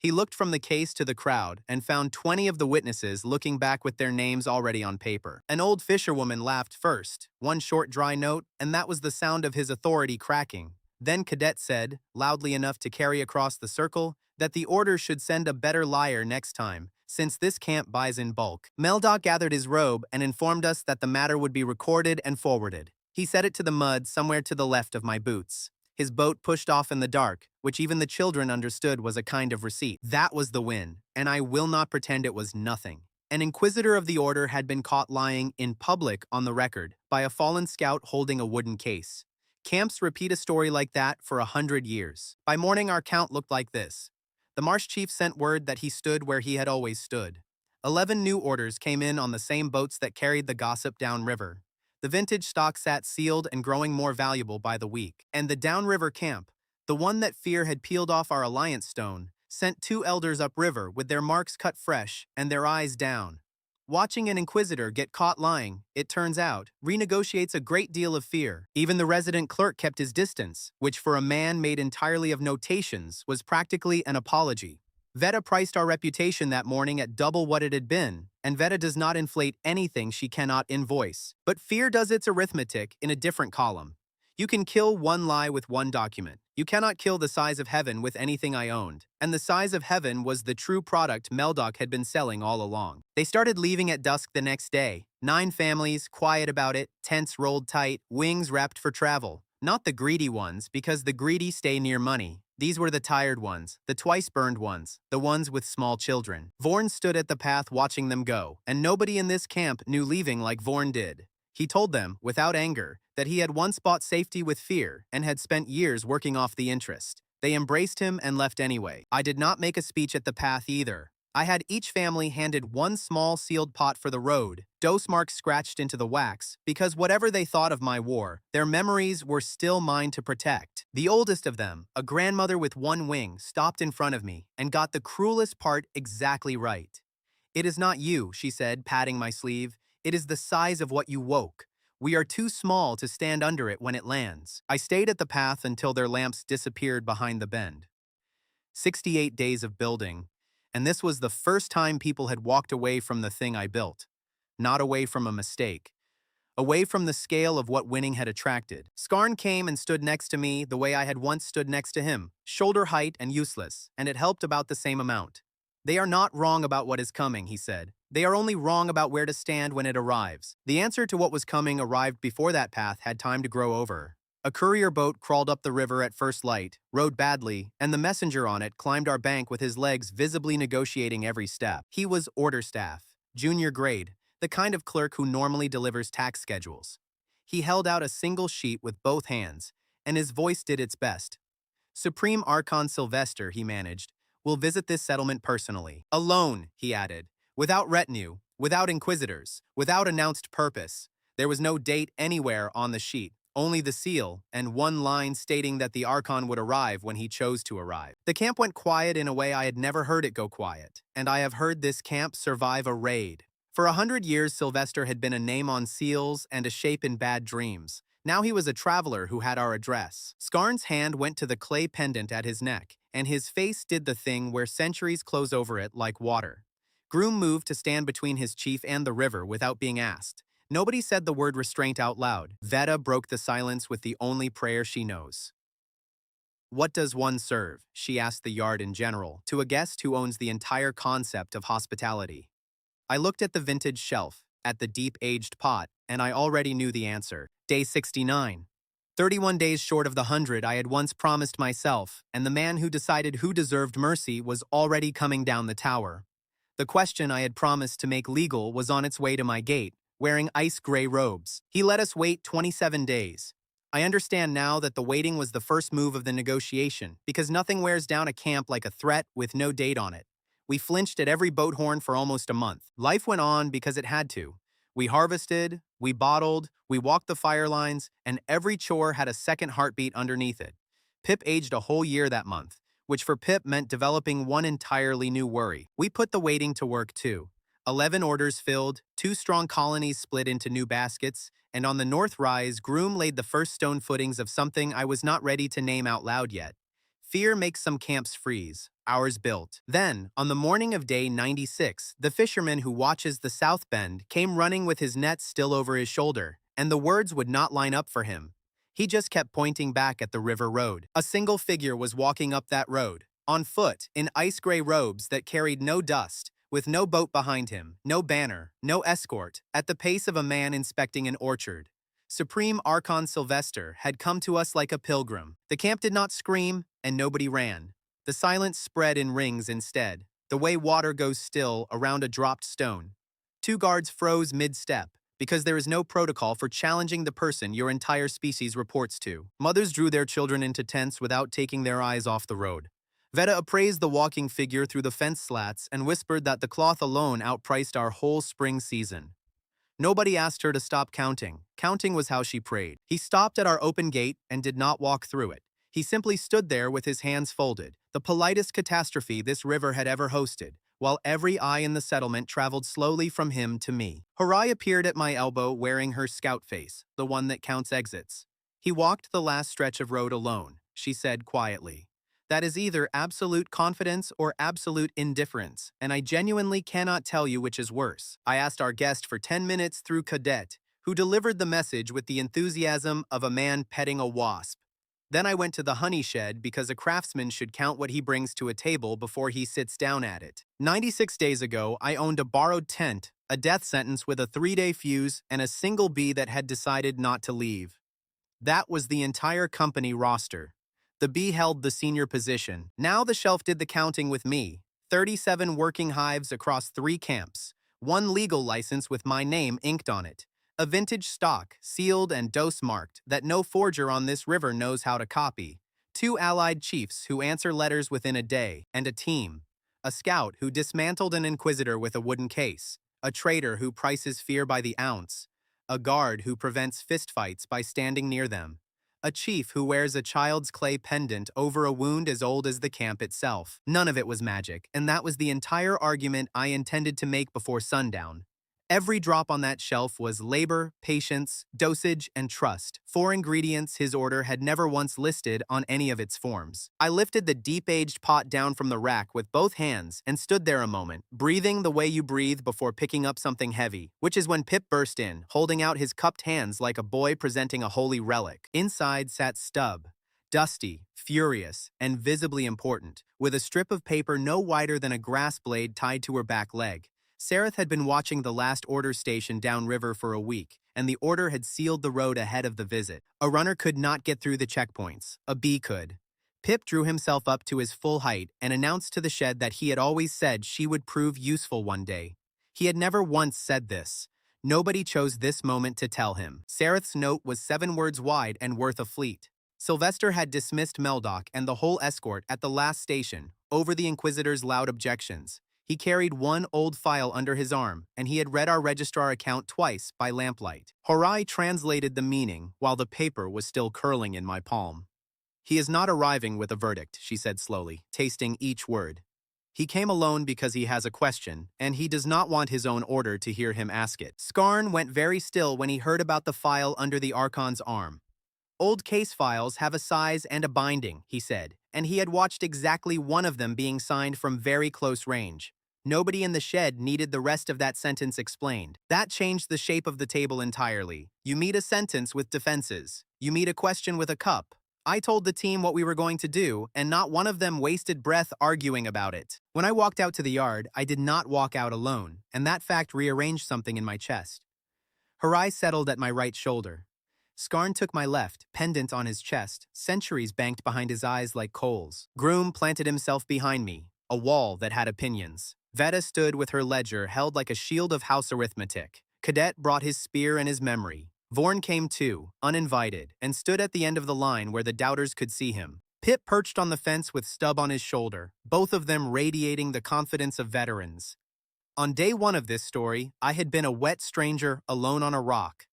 He looked from the case to the crowd and found 20 of the witnesses looking back with their names already on paper. An old fisherwoman laughed first, one short dry note, and that was the sound of his authority cracking. Then Cadet said, loudly enough to carry across the circle, that the order should send a better liar next time, since this camp buys in bulk. Meldoc gathered his robe and informed us that the matter would be recorded and forwarded. He set it to the mud somewhere to the left of my boots. His boat pushed off in the dark, which even the children understood was a kind of receipt. That was the win, and I will not pretend it was nothing. An inquisitor of the order had been caught lying in public on the record by a fallen scout holding a wooden case. Camps repeat a story like that for 100 years. By morning, our count looked like this. The marsh chief sent word that he stood where he had always stood. 11 new orders came in on the same boats that carried the gossip downriver. The vintage stock sat sealed and growing more valuable by the week. And the downriver camp, the one that fear had peeled off our alliance stone, sent 2 elders upriver with their marks cut fresh and their eyes down. Watching an inquisitor get caught lying, it turns out, renegotiates a great deal of fear. Even the resident clerk kept his distance, which for a man made entirely of notations was practically an apology. Veta priced our reputation that morning at double what it had been, and Veta does not inflate anything she cannot invoice. But fear does its arithmetic in a different column. You can kill one lie with one document. You cannot kill the size of heaven with anything I owned. And the size of heaven was the true product Meldoc had been selling all along. They started leaving at dusk the next day. 9 families, quiet about it, tents rolled tight, wings wrapped for travel. Not the greedy ones, because the greedy stay near money. These were the tired ones, the twice-burned ones, the ones with small children. Vorn stood at the path watching them go, and nobody in this camp knew leaving like Vorn did. He told them, without anger, that he had once bought safety with fear and had spent years working off the interest. They embraced him and left anyway. I did not make a speech at the path either. I had each family handed one small sealed pot for the road, dose marks scratched into the wax, because whatever they thought of my war, their memories were still mine to protect. The oldest of them, a grandmother with one wing, stopped in front of me and got the cruelest part exactly right. "It is not you," she said, patting my sleeve. "It is the size of what you woke. We are too small to stand under it when it lands." I stayed at the path until their lamps disappeared behind the bend. 68 days of building, and this was the first time people had walked away from the thing I built. Not away from a mistake. Away from the scale of what winning had attracted. Skarn came and stood next to me the way I had once stood next to him, shoulder height and useless, and it helped about the same amount. "They are not wrong about what is coming," he said. "They are only wrong about where to stand when it arrives." The answer to what was coming arrived before that path had time to grow over. A courier boat crawled up the river at first light, rowed badly, and the messenger on it climbed our bank with his legs visibly negotiating every step. He was order staff, junior grade, the kind of clerk who normally delivers tax schedules. He held out a single sheet with both hands, and his voice did its best. "Supreme Archon Sylvester," he managed, "will visit this settlement personally. Alone," he added, "without retinue, without inquisitors, without announced purpose." There was no date anywhere on the sheet, only the seal, and one line stating that the Archon would arrive when he chose to arrive. The camp went quiet in a way I had never heard it go quiet, and I have heard this camp survive a raid. For 100 years, Sylvester had been a name on seals and a shape in bad dreams. Now he was a traveler who had our address. Skarn's hand went to the clay pendant at his neck, and his face did the thing where centuries close over it like water. Groom moved to stand between his chief and the river without being asked. Nobody said the word restraint out loud. Veta broke the silence with the only prayer she knows. "What does one serve?" she asked the yard in general, to a guest who owns the entire concept of hospitality. I looked at the vintage shelf, at the deep-aged pot, and I already knew the answer. Day 69. 31 days short of the 100 I had once promised myself, and the man who decided who deserved mercy was already coming down the tower. The question I had promised to make legal was on its way to my gate, wearing ice-gray robes. He let us wait 27 days. I understand now that the waiting was the first move of the negotiation, because nothing wears down a camp like a threat with no date on it. We flinched at every boat horn for almost a month. Life went on because it had to. We harvested, we bottled, we walked the fire lines, and every chore had a second heartbeat underneath it. Pip aged a whole year that month, which for Pip meant developing one entirely new worry. We put the waiting to work too. 11 orders filled, 2 strong colonies split into new baskets, and on the North Rise, Groom laid the first stone footings of something I was not ready to name out loud yet. Fear makes some camps freeze. ours built. Then, on the morning of day 96, the fisherman who watches the South Bend came running with his net still over his shoulder, and the words would not line up for him. He just kept pointing back at the river road. A single figure was walking up that road, on foot, in ice-gray robes that carried no dust, with no boat behind him, no banner, no escort, at the pace of a man inspecting an orchard. Supreme Archon Sylvester had come to us like a pilgrim. The camp did not scream, and nobody ran. The silence spread in rings instead, the way water goes still around a dropped stone. Two guards froze mid-step, because there is no protocol for challenging the person your entire species reports to. Mothers drew their children into tents without taking their eyes off the road. Veta appraised the walking figure through the fence slats and whispered that the cloth alone outpriced our whole spring season. Nobody asked her to stop counting. Counting was how she prayed. He stopped at our open gate and did not walk through it. He simply stood there with his hands folded, the politest catastrophe this river had ever hosted, while every eye in the settlement traveled slowly from him to me. Harai appeared at my elbow wearing her scout face, the one that counts exits. He walked the last stretch of road alone, she said quietly. That is either absolute confidence or absolute indifference, and I genuinely cannot tell you which is worse. I asked our guest for 10 minutes through Cadet, who delivered the message with the enthusiasm of a man petting a wasp. Then I went to the honey shed because a craftsman should count what he brings to a table before he sits down at it. 96 days ago, I owned a borrowed tent, a death sentence with a 3-day fuse, and a single bee that had decided not to leave. That was the entire company roster. The bee held the senior position. Now the shelf did the counting with me. 37 working hives across 3 camps. 1 legal license with my name inked on it. A vintage stock, sealed and dose-marked, that no forger on this river knows how to copy. 2 allied chiefs who answer letters within a day, and a team. A scout who dismantled an inquisitor with a wooden case. A trader who prices fear by the ounce. A guard who prevents fistfights by standing near them. A chief who wears a child's clay pendant over a wound as old as the camp itself. None of it was magic, and that was the entire argument I intended to make before sundown. Every drop on that shelf was labor, patience, dosage, and trust. 4 ingredients his order had never once listed on any of its forms. I lifted the deep-aged pot down from the rack with both hands and stood there a moment, breathing the way you breathe before picking up something heavy, which is when Pip burst in, holding out his cupped hands like a boy presenting a holy relic. Inside sat Stub, dusty, furious, and visibly important, with a strip of paper no wider than a grass blade tied to her back leg. Sareth had been watching the last order station downriver for a week, and the order had sealed the road ahead of the visit. A runner could not get through the checkpoints. A bee could. Pip drew himself up to his full height and announced to the shed that he had always said she would prove useful one day. He had never once said this. Nobody chose this moment to tell him. Sareth's note was 7 words wide and worth a fleet. Sylvester had dismissed Meldock and the whole escort at the last station, over the Inquisitor's loud objections. He carried 1 old file under his arm, and he had read our registrar account twice by lamplight. Harai translated the meaning while the paper was still curling in my palm. He is not arriving with a verdict, she said slowly, tasting each word. He came alone because he has a question, and he does not want his own order to hear him ask it. Skarn went very still when he heard about the file under the Archon's arm. Old case files have a size and a binding, he said, and he had watched exactly one of them being signed from very close range. Nobody in the shed needed the rest of that sentence explained. That changed the shape of the table entirely. You meet a sentence with defenses. You meet a question with a cup. I told the team what we were going to do, and not one of them wasted breath arguing about it. When I walked out to the yard, I did not walk out alone, and that fact rearranged something in my chest. Harai settled at my right shoulder. Skarn took my left, pendant on his chest, centuries banked behind his eyes like coals. Groom planted himself behind me, a wall that had opinions. Veta stood with her ledger held like a shield of house arithmetic. Cadet brought his spear and his memory. Vorn came too, uninvited, and stood at the end of the line where the doubters could see him. Pip perched on the fence with Stub on his shoulder, both of them radiating the confidence of veterans. On day 1 of this story, I had been a wet stranger alone on a rock.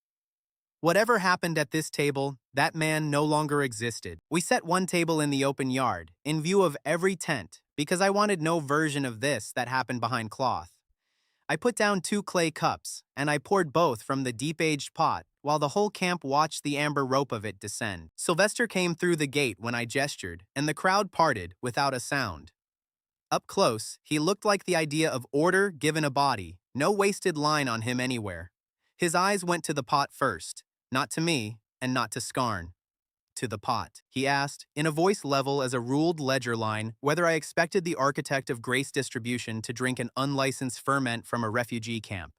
Whatever happened at this table, that man no longer existed. We set 1 table in the open yard, in view of every tent, because I wanted no version of this that happened behind cloth. I put down 2 clay cups, and I poured both from the deep-aged pot, while the whole camp watched the amber rope of it descend. Sylvester came through the gate when I gestured, and the crowd parted without a sound. Up close, he looked like the idea of order given a body, no wasted line on him anywhere. His eyes went to the pot first, not to me, and not to Skarn. To the pot, he asked, in a voice level as a ruled ledger line, whether I expected the architect of Grace Distribution to drink an unlicensed ferment from a refugee camp.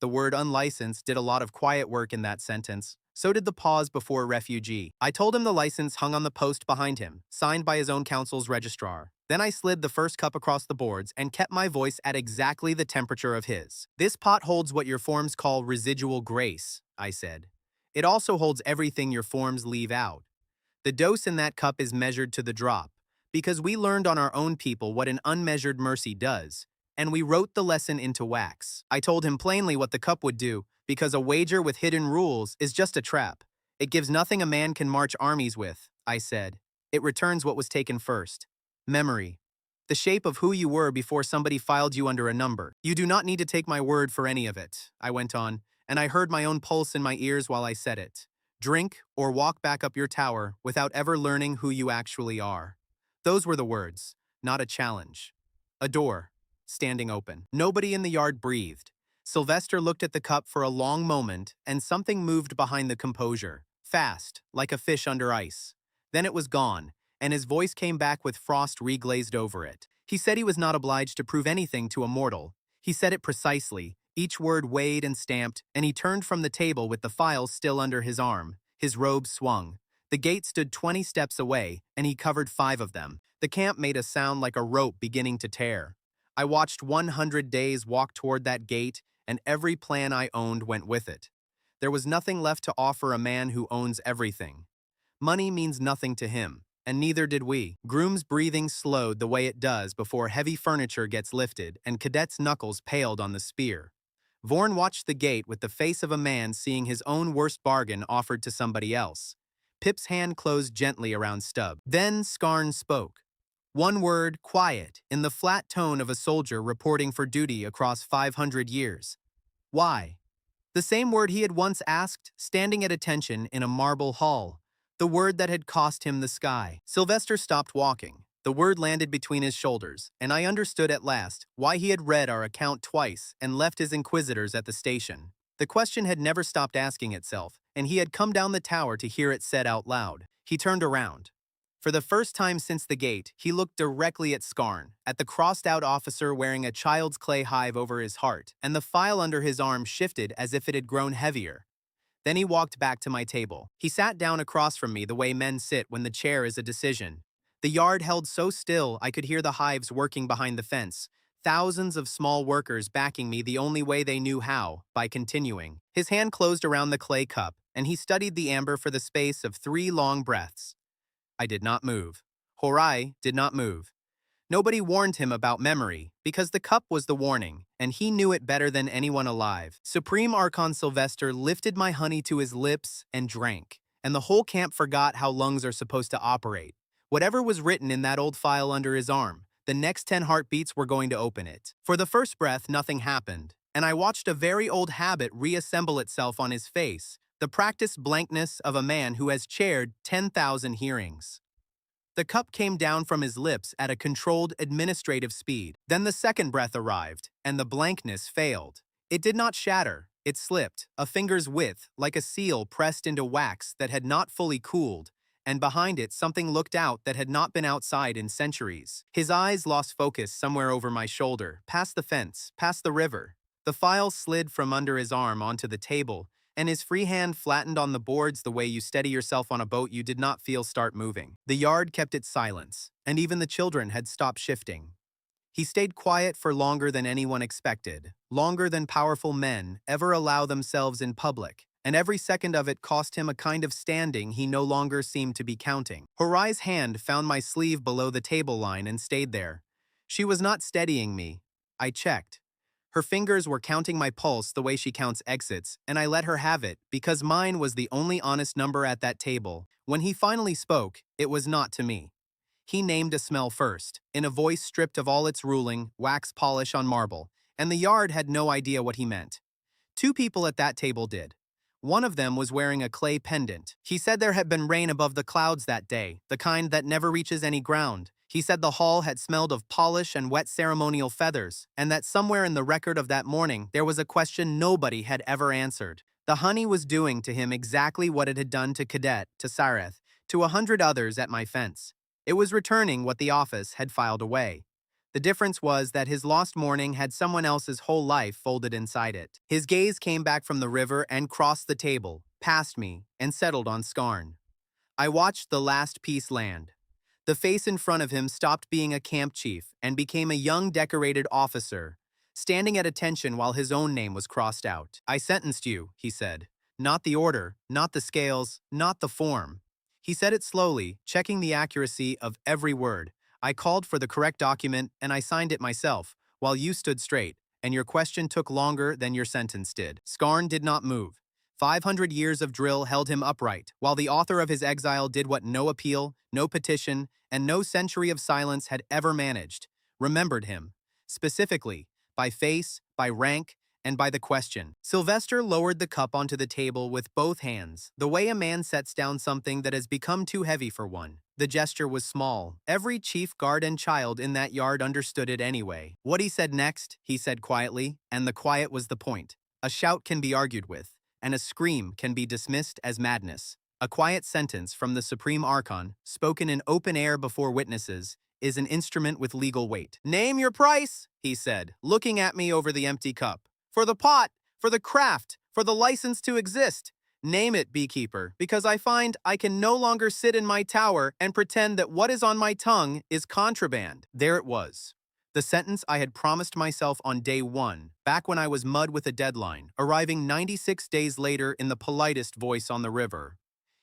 The word unlicensed did a lot of quiet work in that sentence. So did the pause before refugee. I told him the license hung on the post behind him, signed by his own council's registrar. Then I slid the first cup across the boards and kept my voice at exactly the temperature of his. This pot holds what your forms call residual grace, I said. It also holds everything your forms leave out. The dose in that cup is measured to the drop, because we learned on our own people what an unmeasured mercy does, and we wrote the lesson into wax. I told him plainly what the cup would do, because a wager with hidden rules is just a trap. It gives nothing a man can march armies with, I said. It returns what was taken first. Memory. The shape of who you were before somebody filed you under a number. You do not need to take my word for any of it, I went on, and I heard my own pulse in my ears while I said it. Drink or walk back up your tower without ever learning who you actually are. Those were the words, not a challenge. A door, standing open. Nobody in the yard breathed. Sylvester looked at the cup for a long moment, and something moved behind the composure, fast, like a fish under ice. Then it was gone, and his voice came back with frost reglazed over it. He said he was not obliged to prove anything to a mortal. He said it precisely, each word weighed and stamped, and he turned from the table with the files still under his arm. His robe swung. The gate stood 20 steps away, and he covered 5 of them. The camp made a sound like a rope beginning to tear. I watched 100 days walk toward that gate, and every plan I owned went with it. There was nothing left to offer a man who owns everything. Money means nothing to him, and neither did we. Groom's breathing slowed the way it does before heavy furniture gets lifted, and Cadet's knuckles paled on the spear. Vorn watched the gate with the face of a man seeing his own worst bargain offered to somebody else. Pip's hand closed gently around Stubb. Then Skarn spoke. One word, quiet, in the flat tone of a soldier reporting for duty across 500 years. Why? The same word he had once asked, standing at attention in a marble hall. The word that had cost him the sky. Sylvester stopped walking. The word landed between his shoulders, and I understood at last why he had read our account twice and left his inquisitors at the station. The question had never stopped asking itself, and he had come down the tower to hear it said out loud. He turned around. For the first time since the gate, he looked directly at Skarn, at the crossed-out officer wearing a child's clay hive over his heart, and the file under his arm shifted as if it had grown heavier. Then he walked back to my table. He sat down across from me the way men sit when the chair is a decision. The yard held so still I could hear the hives working behind the fence, thousands of small workers backing me the only way they knew how, by continuing. His hand closed around the clay cup, and he studied the amber for the space of 3 long breaths. I did not move. Horai did not move. Nobody warned him about memory, because the cup was the warning, and he knew it better than anyone alive. Supreme Archon Sylvester lifted my honey to his lips and drank, and the whole camp forgot how lungs are supposed to operate. Whatever was written in that old file under his arm, the next 10 heartbeats were going to open it. For the first breath, nothing happened, and I watched a very old habit reassemble itself on his face, the practiced blankness of a man who has chaired 10,000 hearings. The cup came down from his lips at a controlled administrative speed. Then the second breath arrived, and the blankness failed. It did not shatter. It slipped, a finger's width, like a seal pressed into wax that had not fully cooled, and behind it something looked out that had not been outside in centuries. His eyes lost focus somewhere over my shoulder, past the fence, past the river. The file slid from under his arm onto the table, and his free hand flattened on the boards the way you steady yourself on a boat you did not feel start moving. The yard kept its silence, and even the children had stopped shifting. He stayed quiet for longer than anyone expected, longer than powerful men ever allow themselves in public, and every second of it cost him a kind of standing he no longer seemed to be counting. Horai's hand found my sleeve below the table line and stayed there. She was not steadying me. I checked. Her fingers were counting my pulse the way she counts exits, and I let her have it because mine was the only honest number at that table. When he finally spoke, it was not to me. He named a smell first, in a voice stripped of all its ruling, wax polish on marble, and the yard had no idea what he meant. 2 people at that table did. One of them was wearing a clay pendant. He said there had been rain above the clouds that day, the kind that never reaches any ground. He said the hall had smelled of polish and wet ceremonial feathers, and that somewhere in the record of that morning there was a question nobody had ever answered. The honey was doing to him exactly what it had done to Cadet, to Sareth, to 100 others at my fence. It was returning what the office had filed away. The difference was that his lost morning had someone else's whole life folded inside it. His gaze came back from the river and crossed the table, past me, and settled on Skarn. I watched the last piece land. The face in front of him stopped being a camp chief and became a young decorated officer, standing at attention while his own name was crossed out. "I sentenced you," he said. "Not the order, not the scales, not the form." He said it slowly, checking the accuracy of every word. "I called for the correct document and I signed it myself, while you stood straight, and your question took longer than your sentence did." Skarn did not move. 500 years of drill held him upright, while the author of his exile did what no appeal, no petition, and no century of silence had ever managed: remembered him. Specifically, by face, by rank, and by the question. Sylvester lowered the cup onto the table with both hands, the way a man sets down something that has become too heavy for one. The gesture was small. Every chief, guard, and child in that yard understood it anyway. What he said next, he said quietly, and the quiet was the point. A shout can be argued with, and a scream can be dismissed as madness. A quiet sentence from the Supreme Archon, spoken in open air before witnesses, is an instrument with legal weight. "Name your price," he said, looking at me over the empty cup. "For the pot, for the craft, for the license to exist. Name it, beekeeper, because I find I can no longer sit in my tower and pretend that what is on my tongue is contraband." There it was. The sentence I had promised myself on day one, back when I was mud with a deadline, arriving 96 days later in the politest voice on the river.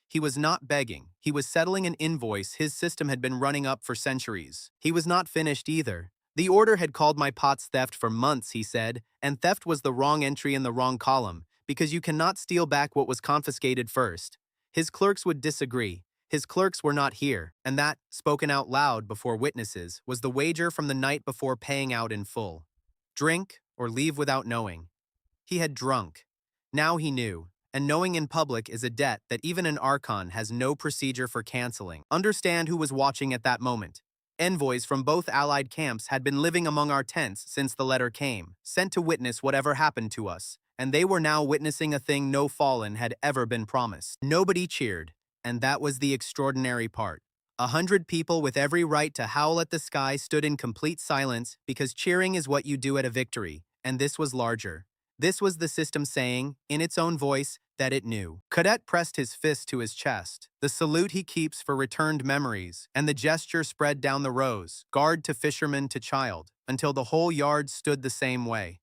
He was not begging. He was settling an invoice his system had been running up for centuries. He was not finished either. The order had called my pots theft for months, he said, and theft was the wrong entry in the wrong column, because you cannot steal back what was confiscated first. His clerks would disagree. His clerks were not here, and that, spoken out loud before witnesses, was the wager from the night before paying out in full. Drink or leave without knowing. He had drunk. Now he knew, and knowing in public is a debt that even an Archon has no procedure for canceling. Understand who was watching at that moment. Envoys from both allied camps had been living among our tents since the letter came, sent to witness whatever happened to us, and they were now witnessing a thing no fallen had ever been promised. Nobody cheered, and that was the extraordinary part. 100 people with every right to howl at the sky stood in complete silence because cheering is what you do at a victory, and this was larger. This was the system saying, in its own voice, that it knew. Cadet pressed his fist to his chest, the salute he keeps for returned memories, and the gesture spread down the rows, guard to fisherman to child, until the whole yard stood the same way.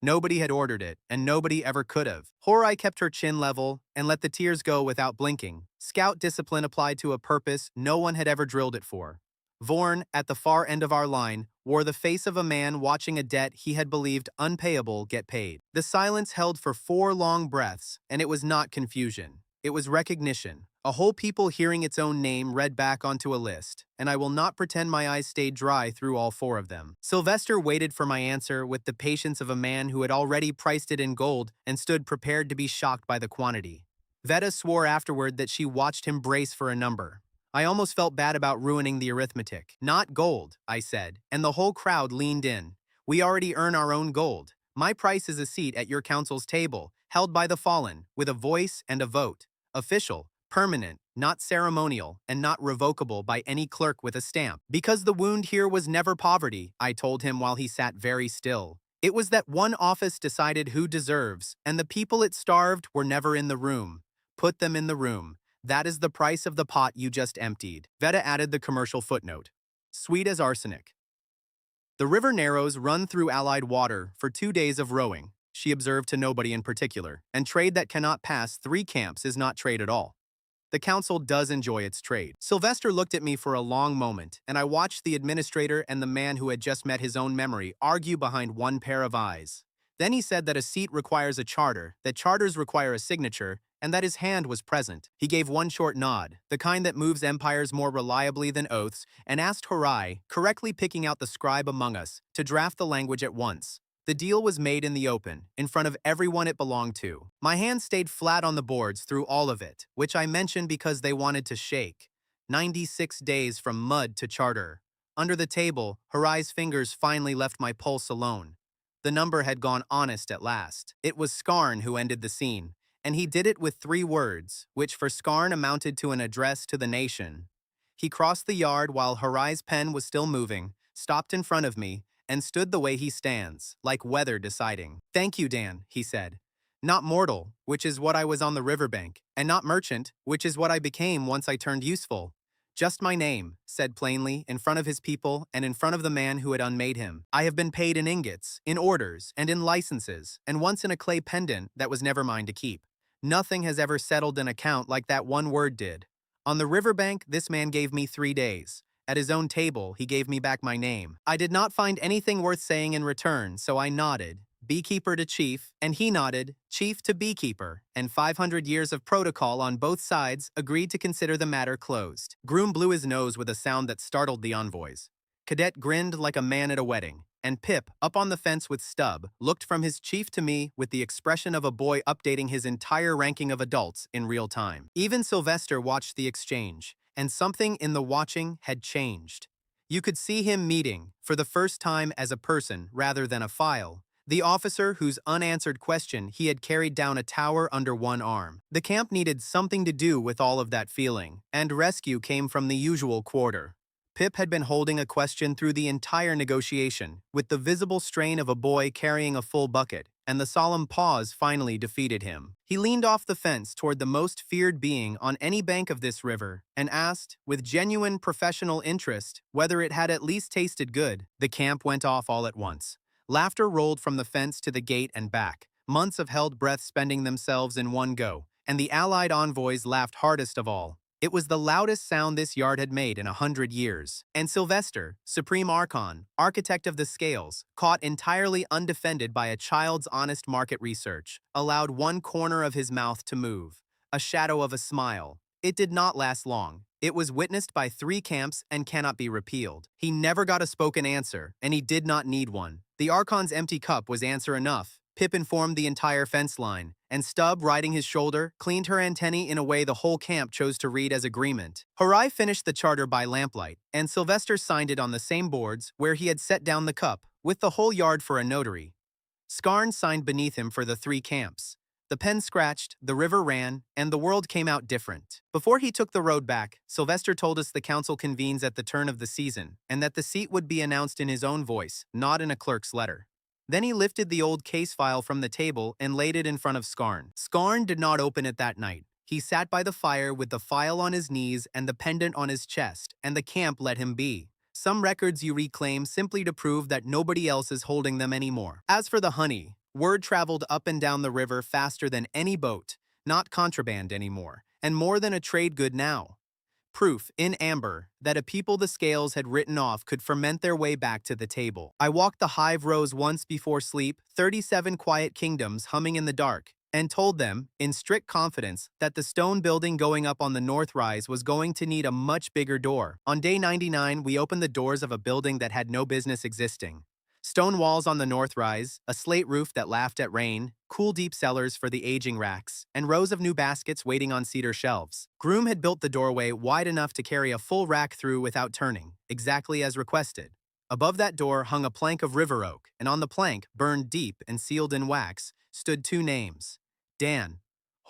Nobody had ordered it, and nobody ever could have. Horai kept her chin level and let the tears go without blinking. Scout discipline applied to a purpose no one had ever drilled it for. Vorn, at the far end of our line, wore the face of a man watching a debt he had believed unpayable get paid. The silence held for 4 long breaths, and it was not confusion. It was recognition, a whole people hearing its own name read back onto a list, and I will not pretend my eyes stayed dry through all 4 of them. Sylvester waited for my answer with the patience of a man who had already priced it in gold and stood prepared to be shocked by the quantity. Veta swore afterward that she watched him brace for a number. I almost felt bad about ruining the arithmetic. "Not gold," I said, and the whole crowd leaned in. "We already earn our own gold. My price is a seat at your council's table, held by the fallen, with a voice and a vote. Official, permanent, not ceremonial, and not revocable by any clerk with a stamp. Because the wound here was never poverty," I told him while he sat very still. "It was that one office decided who deserves, and the people it starved were never in the room. Put them in the room. That is the price of the pot you just emptied." Veta added the commercial footnote. Sweet as arsenic. "The river narrows run through allied water for 2 days of rowing," she observed to nobody in particular, "and trade that cannot pass 3 camps is not trade at all. The council does enjoy its trade." Sylvester looked at me for a long moment, and I watched the administrator and the man who had just met his own memory argue behind one pair of eyes. Then he said that a seat requires a charter, that charters require a signature, and that his hand was present. He gave one short nod, the kind that moves empires more reliably than oaths, and asked Horai, correctly picking out the scribe among us, to draft the language at once. The deal was made in the open, in front of everyone it belonged to. My hands stayed flat on the boards through all of it, which I mentioned because they wanted to shake. 96 days from mud to charter. Under the table, Harai's fingers finally left my pulse alone. The number had gone honest at last. It was Skarn who ended the scene, and he did it with 3 words, which for Skarn amounted to an address to the nation. He crossed the yard while Harai's pen was still moving, stopped in front of me, and stood the way he stands, like weather deciding. "Thank you, Dan," he said. "Not mortal, which is what I was on the riverbank, and not merchant, which is what I became once I turned useful. Just my name," said plainly, in front of his people and in front of the man who had unmade him. "I have been paid in ingots, in orders, and in licenses, and once in a clay pendant that was never mine to keep. Nothing has ever settled an account like that one word did. On the riverbank, this man gave me 3 days. At his own table, he gave me back my name. I did not find anything worth saying in return, so I nodded, beekeeper to chief, and he nodded, chief to beekeeper, and 500 years of protocol on both sides agreed to consider the matter closed. Groom blew his nose with a sound that startled the envoys. Cadet grinned like a man at a wedding, and Pip, up on the fence with Stub, looked from his chief to me with the expression of a boy updating his entire ranking of adults in real time. Even Sylvester watched the exchange, and something in the watching had changed. You could see him meeting, for the first time as a person rather than a file, the officer whose unanswered question he had carried down a tower under one arm. The camp needed something to do with all of that feeling, and rescue came from the usual quarter. Pip had been holding a question through the entire negotiation, with the visible strain of a boy carrying a full bucket, and the solemn pause finally defeated him. He leaned off the fence toward the most feared being on any bank of this river, and asked, with genuine professional interest, whether it had at least tasted good. The camp went off all at once. Laughter rolled from the fence to the gate and back, months of held breath spending themselves in one go, and the allied envoys laughed hardest of all. It was the loudest sound this yard had made in 100 years. And Sylvester, Supreme Archon, architect of the scales, caught entirely undefended by a child's honest market research, allowed one corner of his mouth to move, a shadow of a smile. It did not last long. It was witnessed by 3 camps and cannot be repealed. He never got a spoken answer, and he did not need one. The Archon's empty cup was answer enough. Pip informed the entire fence line, and Stub, riding his shoulder, cleaned her antennae in a way the whole camp chose to read as agreement. Harai finished the charter by lamplight, and Sylvester signed it on the same boards where he had set down the cup, with the whole yard for a notary. Skarn signed beneath him for the 3 camps. The pen scratched, the river ran, and the world came out different. Before he took the road back, Sylvester told us the council convenes at the turn of the season, and that the seat would be announced in his own voice, not in a clerk's letter. Then he lifted the old case file from the table and laid it in front of Skarn. Skarn did not open it that night. He sat by the fire with the file on his knees and the pendant on his chest, and the camp let him be. Some records you reclaim simply to prove that nobody else is holding them anymore. As for the honey, word traveled up and down the river faster than any boat, not contraband anymore, and more than a trade good now. Proof, in amber, that a people the scales had written off could ferment their way back to the table. I walked the hive rows once before sleep, 37 quiet kingdoms humming in the dark, and told them, in strict confidence, that the stone building going up on the north rise was going to need a much bigger door. On day 99, we opened the doors of a building that had no business existing. Stone walls on the north rise, a slate roof that laughed at rain, cool deep cellars for the aging racks, and rows of new baskets waiting on cedar shelves. Groom had built the doorway wide enough to carry a full rack through without turning, exactly as requested. Above that door hung a plank of river oak, and on the plank, burned deep and sealed in wax, stood 2 names. Dan.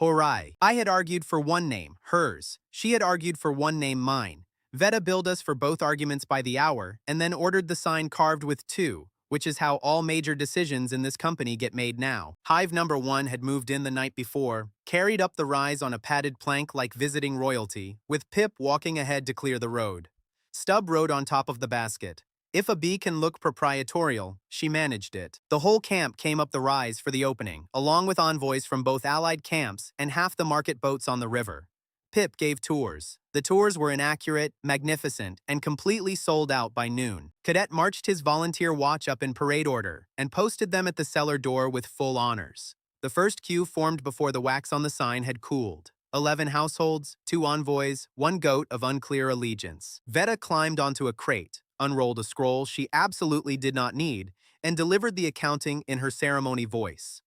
Harai. I had argued for one name, hers. She had argued for one name, mine. Veta billed us for both arguments by the hour, and then ordered the sign carved with 2, which is how all major decisions in this company get made now. Hive number 1 had moved in the night before, carried up the rise on a padded plank like visiting royalty, with Pip walking ahead to clear the road. Stub rode on top of the basket. If a bee can look proprietorial, she managed it. The whole camp came up the rise for the opening, along with envoys from both allied camps and half the market boats on the river. Pip gave tours. The tours were inaccurate, magnificent, and completely sold out by noon. Cadet marched his volunteer watch up in parade order and posted them at the cellar door with full honors. The first queue formed before the wax on the sign had cooled. 11 households, 2 envoys, 1 goat of unclear allegiance. Veta climbed onto a crate, unrolled a scroll she absolutely did not need, and delivered the accounting in her ceremony voice.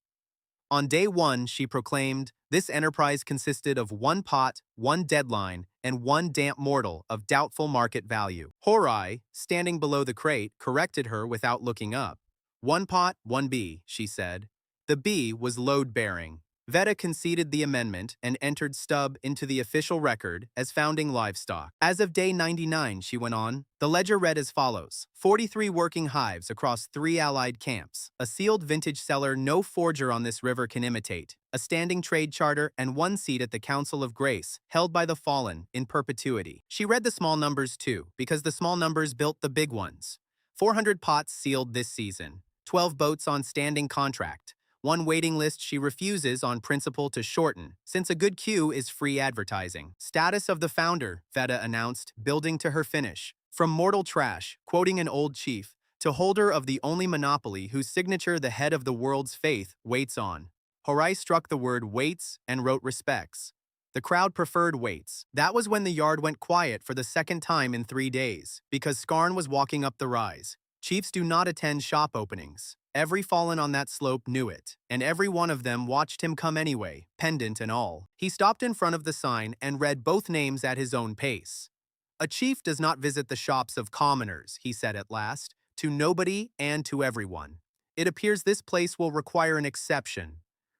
On day one, she proclaimed, this enterprise consisted of one pot, one deadline, and one damp mortal of doubtful market value. Horai, standing below the crate, corrected her without looking up. One pot, one bee, she said. The bee was load-bearing. Veta conceded the amendment and entered Stub into the official record as founding livestock. As of day 99, she went on, the ledger read as follows: 43 working hives across 3 allied camps, a sealed vintage cellar no forger on this river can imitate, a standing trade charter, and 1 seat at the Council of Grace, held by the fallen in perpetuity. She read the small numbers too, because the small numbers built the big ones. 400 pots sealed this season, 12 boats on standing contract, 1 waiting list she refuses on principle to shorten, since a good queue is free advertising. Status of the founder, Veta announced, building to her finish. From mortal trash, quoting an old chief, to holder of the only monopoly whose signature the head of the world's faith waits on. Horai struck the word waits and wrote respects. The crowd preferred waits. That was when the yard went quiet for the second time in 3 days, because Skarn was walking up the rise. Chiefs do not attend shop openings. Every fallen on that slope knew it, and every one of them watched him come anyway, pendant and all. He stopped in front of the sign and read both names at his own pace. A chief does not visit the shops of commoners, he said at last, to nobody and to everyone. It appears this place will require an exception.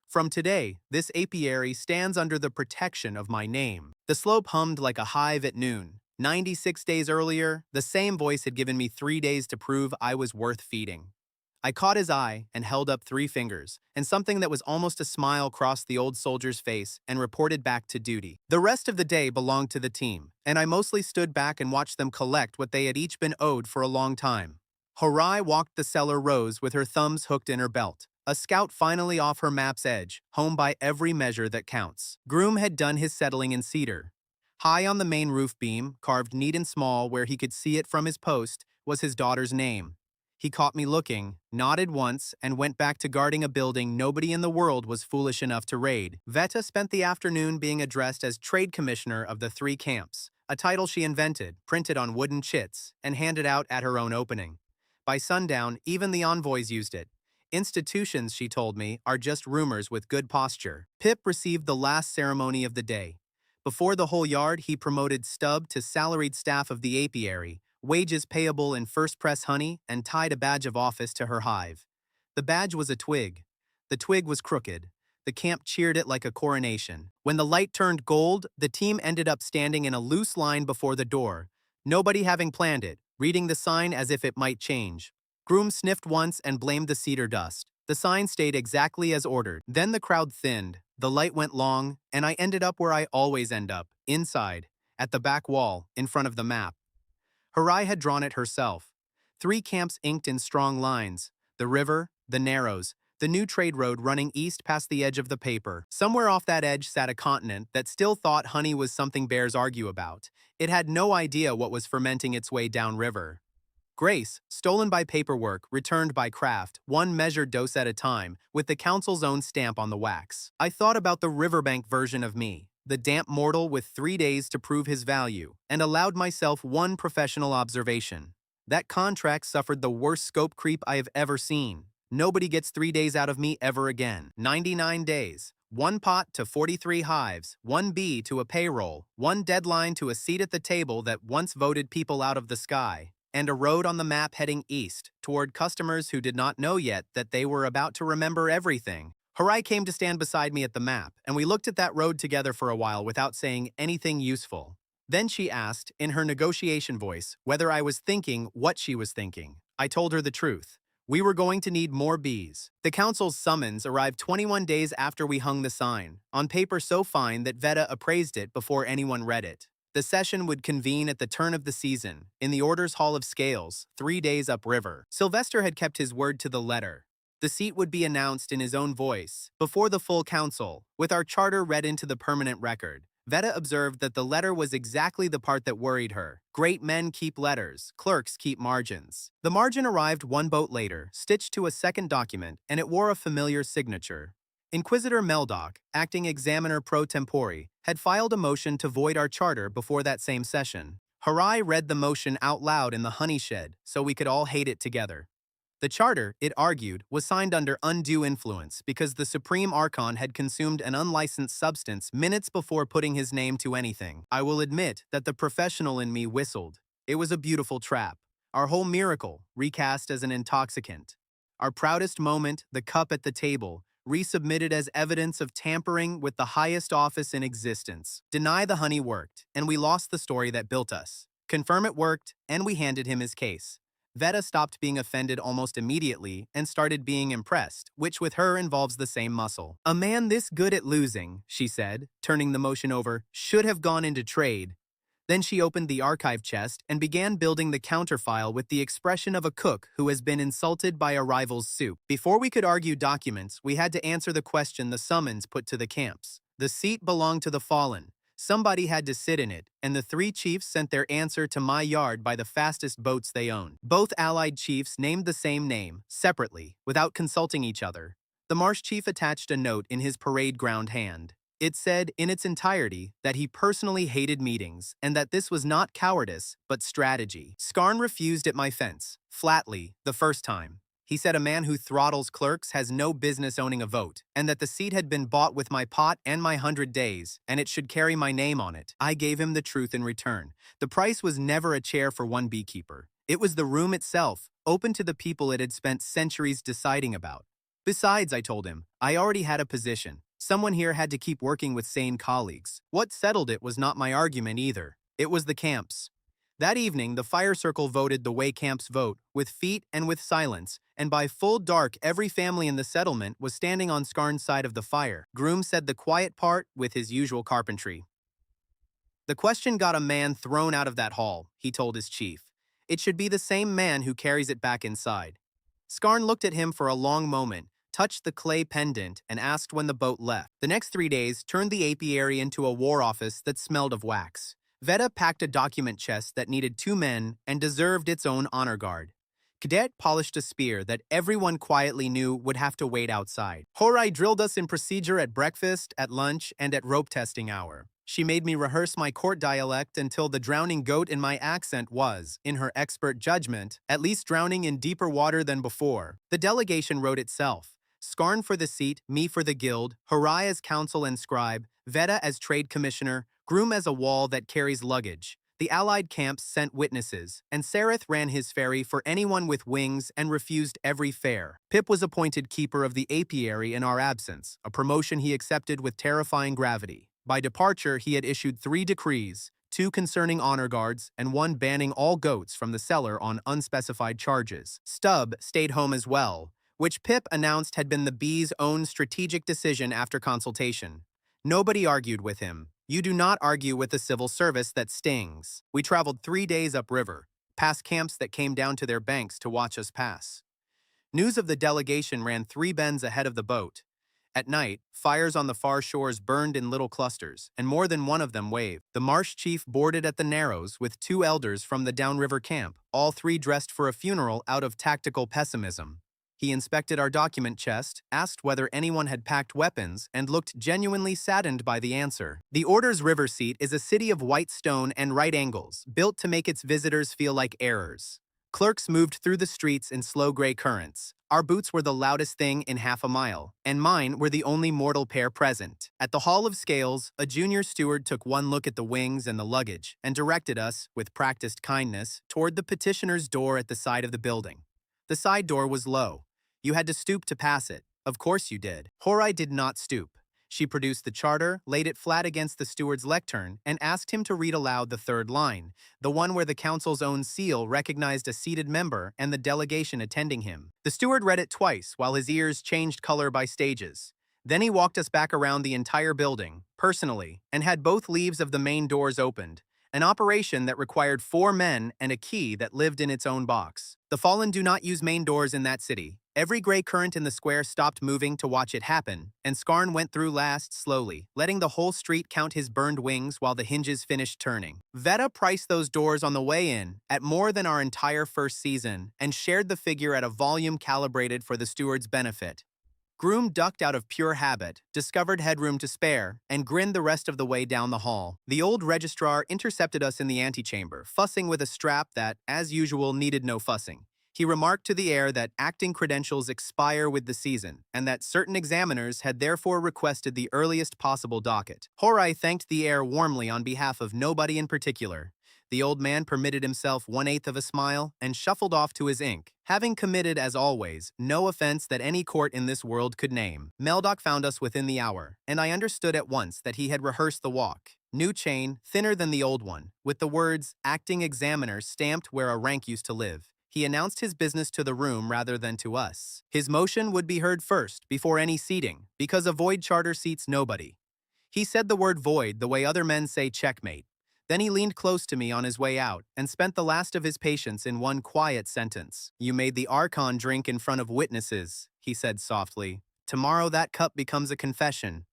From today, this apiary stands under the protection of my name. The slope hummed like a hive at noon. 96 days earlier, the same voice had given me 3 days to prove I was worth feeding. I caught his eye and held up 3 fingers, and something that was almost a smile crossed the old soldier's face and reported back to duty. The rest of the day belonged to the team, and I mostly stood back and watched them collect what they had each been owed for a long time. Horai walked the cellar rows with her thumbs hooked in her belt, a scout finally off her map's edge, home by every measure that counts. Groom had done his settling in cedar. High on the main roof beam, carved neat and small where he could see it from his post, was his daughter's name. He caught me looking, nodded once, and went back to guarding a building nobody in the world was foolish enough to raid. Veta spent the afternoon being addressed as Trade Commissioner of the 3 camps, a title she invented, printed on wooden chits, and handed out at her own opening. By sundown, even the envoys used it. Institutions, she told me, are just rumors with good posture. Pip received the last ceremony of the day. Before the whole yard, he promoted Stub to salaried staff of the apiary, wages payable in first press honey, and tied a badge of office to her hive. The badge was a twig. The twig was crooked. The camp cheered it like a coronation. When the light turned gold, the team ended up standing in a loose line before the door, nobody having planned it, reading the sign as if it might change. Groom sniffed once and blamed the cedar dust. The sign stayed exactly as ordered. Then the crowd thinned, the light went long, and I ended up where I always end up, inside, at the back wall, in front of the map. Horai had drawn it herself. 3 camps inked in strong lines, the river, the Narrows, the new trade road running east past the edge of the paper. Somewhere off that edge sat a continent that still thought honey was something bears argue about. It had no idea what was fermenting its way downriver. Grace, stolen by paperwork, returned by craft, 1 measured dose at a time, with the council's own stamp on the wax. I thought about the riverbank version of me, the damp mortal with 3 days to prove his value, and allowed myself 1 professional observation. That contract suffered the worst scope creep I have ever seen. Nobody gets 3 days out of me ever again. 99 days. 1 pot to 43 hives, 1 bee to a payroll, 1 deadline to a seat at the table that once voted people out of the sky, and a road on the map heading east, toward customers who did not know yet that they were about to remember everything. Horai came to stand beside me at the map, and we looked at that road together for a while without saying anything useful. Then she asked, in her negotiation voice, whether I was thinking what she was thinking. I told her the truth. We were going to need more bees. The council's summons arrived 21 days after we hung the sign, on paper so fine that Veta appraised it before anyone read it. The session would convene at the turn of the season, in the Order's Hall of Scales, 3 days upriver. Sylvester had kept his word to the letter. The seat would be announced in his own voice, before the full council, with our charter read into the permanent record. Veta observed that the letter was exactly the part that worried her. Great men keep letters, clerks keep margins. The margin arrived 1 boat later, stitched to a second document, and it wore a familiar signature. Inquisitor Meldock, acting examiner pro tempore, had filed a motion to void our charter before that same session. Horai read the motion out loud in the honey shed, so we could all hate it together. The charter, it argued, was signed under undue influence because the Supreme Archon had consumed an unlicensed substance minutes before putting his name to anything. I will admit that the professional in me whistled. It was a beautiful trap. Our whole miracle, recast as an intoxicant. Our proudest moment, the cup at the table, resubmitted as evidence of tampering with the highest office in existence. Deny the honey worked, and we lost the story that built us. Confirm it worked, and we handed him his case. Veta stopped being offended almost immediately and started being impressed, which with her involves the same muscle. A man this good at losing, she said, turning the motion over, should have gone into trade. Then she opened the archive chest and began building the counterfile with the expression of a cook who has been insulted by a rival's soup. Before we could argue documents, we had to answer the question the summons put to the camps. The seat belonged to the fallen. Somebody had to sit in it, and the three chiefs sent their answer to my yard by the fastest boats they owned. Both allied chiefs named the same name, separately, without consulting each other. The Marsh chief attached a note in his parade ground hand. It said, in its entirety, that he personally hated meetings, and that this was not cowardice, but strategy. Skarn refused at my fence, flatly, the first time. He said a man who throttles clerks has no business owning a vote, and that the seat had been bought with my pot and my 100 days, and it should carry my name on it. I gave him the truth in return. The price was never a chair for one beekeeper. It was the room itself, open to the people it had spent centuries deciding about. Besides, I told him, I already had a position. Someone here had to keep working with sane colleagues. What settled it was not my argument either. It was the camps. That evening, the fire circle voted the way camps vote, with feet and with silence, and by full dark every family in the settlement was standing on Skarn's side of the fire. Groom said the quiet part with his usual carpentry. The question got a man thrown out of that hall, he told his chief. It should be the same man who carries it back inside. Skarn looked at him for a long moment, touched the clay pendant, and asked when the boat left. The next 3 days turned the apiary into a war office that smelled of wax. Veta packed a document chest that needed 2 men and deserved its own honor guard. Cadet polished a spear that everyone quietly knew would have to wait outside. Horai drilled us in procedure at breakfast, at lunch, and at rope testing hour. She made me rehearse my court dialect until the drowning goat in my accent was, in her expert judgment, at least drowning in deeper water than before. The delegation wrote itself. Skarn for the seat, me for the guild, Horai as counsel and scribe, Veta as trade commissioner, Groom as a wall that carries luggage. The allied camps sent witnesses, and Sareth ran his ferry for anyone with wings and refused every fare. Pip was appointed keeper of the apiary in our absence, a promotion he accepted with terrifying gravity. By departure, he had issued 3 decrees, 2 concerning honor guards and 1 banning all goats from the cellar on unspecified charges. Stubb stayed home as well, which Pip announced had been the bee's own strategic decision after consultation. Nobody argued with him. You do not argue with a civil service that stings. We traveled 3 days upriver, past camps that came down to their banks to watch us pass. News of the delegation ran 3 bends ahead of the boat. At night, fires on the far shores burned in little clusters, and more than one of them waved. The Marsh chief boarded at the Narrows with 2 elders from the downriver camp, all 3 dressed for a funeral out of tactical pessimism. He inspected our document chest, asked whether anyone had packed weapons, and looked genuinely saddened by the answer. The Order's river seat is a city of white stone and right angles, built to make its visitors feel like errors. Clerks moved through the streets in slow gray currents. Our boots were the loudest thing in half a mile, and mine were the only mortal pair present. At the Hall of Scales, a junior steward took one look at the wings and the luggage, and directed us, with practiced kindness, toward the petitioner's door at the side of the building. The side door was low. You had to stoop to pass it. Of course you did. Horai did not stoop. She produced the charter, laid it flat against the steward's lectern, and asked him to read aloud the 3rd line, the one where the council's own seal recognized a seated member and the delegation attending him. The steward read it twice while his ears changed color by stages. Then he walked us back around the entire building, personally, and had both leaves of the main doors opened, an operation that required 4 men and a key that lived in its own box. The fallen do not use main doors in that city. Every gray current in the square stopped moving to watch it happen, and Skarn went through last slowly, letting the whole street count his burned wings while the hinges finished turning. Veta priced those doors on the way in at more than our entire first season and shared the figure at a volume calibrated for the steward's benefit. Groom ducked out of pure habit, discovered headroom to spare, and grinned the rest of the way down the hall. The old registrar intercepted us in the antechamber, fussing with a strap that, as usual, needed no fussing. He remarked to the heir that acting credentials expire with the season, and that certain examiners had therefore requested the earliest possible docket. Horai thanked the heir warmly on behalf of nobody in particular. The old man permitted himself 1/8 of a smile and shuffled off to his ink, having committed, as always, no offense that any court in this world could name. Meldoc found us within the hour, and I understood at once that he had rehearsed the walk. New chain, thinner than the old one, with the words "Acting Examiner" stamped where a rank used to live. He announced his business to the room rather than to us. His motion would be heard first, before any seating, because a void charter seats nobody. He said the word void the way other men say checkmate. Then he leaned close to me on his way out and spent the last of his patience in one quiet sentence. "You made the Archon drink in front of witnesses," he said softly. "Tomorrow that cup becomes a confession."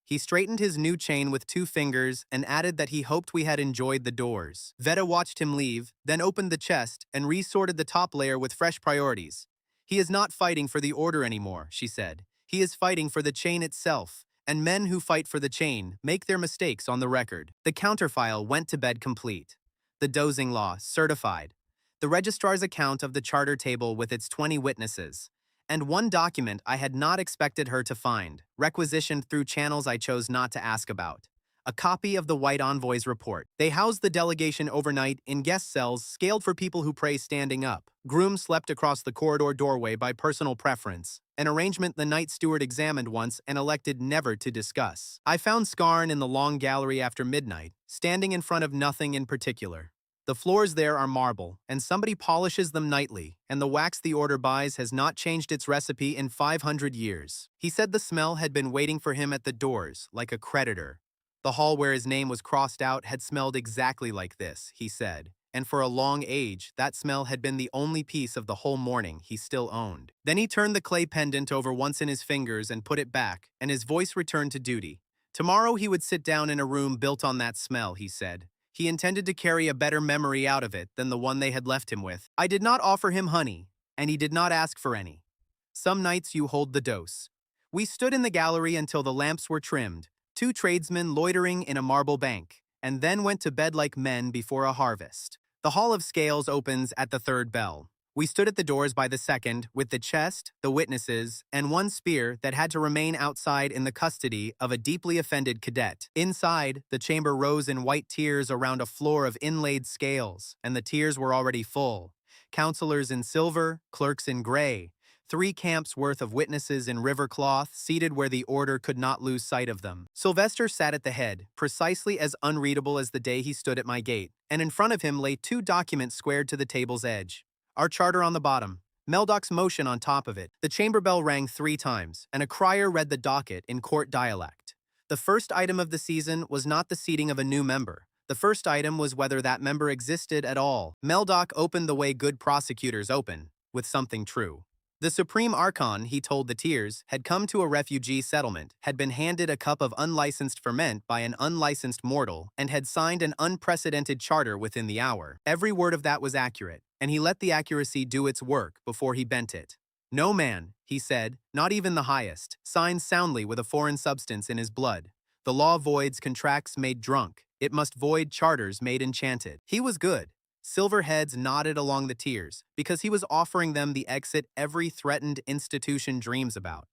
He straightened his new chain with 2 fingers and added that he hoped we had enjoyed the doors. Veta watched him leave, then opened the chest and resorted the top layer with fresh priorities. "He is not fighting for the order anymore," she said. "He is fighting for the chain itself, and men who fight for the chain make their mistakes on the record." The counterfile went to bed complete. The dozing law certified. The registrar's account of the charter table with its 20 witnesses. And one document I had not expected her to find, requisitioned through channels I chose not to ask about. A copy of the White Envoy's report. They housed the delegation overnight in guest cells scaled for people who pray standing up. Grooms slept across the corridor doorway by personal preference, an arrangement the night steward examined once and elected never to discuss. I found Skarn in the long gallery after midnight, standing in front of nothing in particular. The floors there are marble, and somebody polishes them nightly, and the wax the order buys has not changed its recipe in 500 years. He said the smell had been waiting for him at the doors, like a creditor. The hall where his name was crossed out had smelled exactly like this, he said, and for a long age, that smell had been the only piece of the whole morning he still owned. Then he turned the clay pendant over once in his fingers and put it back, and his voice returned to duty. Tomorrow he would sit down in a room built on that smell, he said. He intended to carry a better memory out of it than the one they had left him with. I did not offer him honey, and he did not ask for any. Some nights you hold the dose. We stood in the gallery until the lamps were trimmed, 2 tradesmen loitering in a marble bank, and then went to bed like men before a harvest. The Hall of Scales opens at the 3rd bell. We stood at the doors by the 2nd, with the chest, the witnesses, and 1 spear that had to remain outside in the custody of a deeply offended cadet. Inside, the chamber rose in white tiers around a floor of inlaid scales, and the tiers were already full. Counselors in silver, clerks in gray. 3 camps worth of witnesses in river cloth seated where the order could not lose sight of them. Sylvester sat at the head, precisely as unreadable as the day he stood at my gate, and in front of him lay 2 documents squared to the table's edge. Our charter on the bottom, Meldoc's motion on top of it. The chamber bell rang 3 times, and a crier read the docket in court dialect. The first item of the season was not the seating of a new member. The first item was whether that member existed at all. Meldoc opened the way good prosecutors open, with something true. The Supreme Archon, he told the Tears, had come to a refugee settlement, had been handed a cup of unlicensed ferment by an unlicensed mortal, and had signed an unprecedented charter within the hour. Every word of that was accurate, and he let the accuracy do its work before he bent it. No man, he said, not even the highest, signs soundly with a foreign substance in his blood. The law voids contracts made drunk. It must void charters made enchanted. He was good. Silver heads nodded along the tiers, because he was offering them the exit every threatened institution dreams about.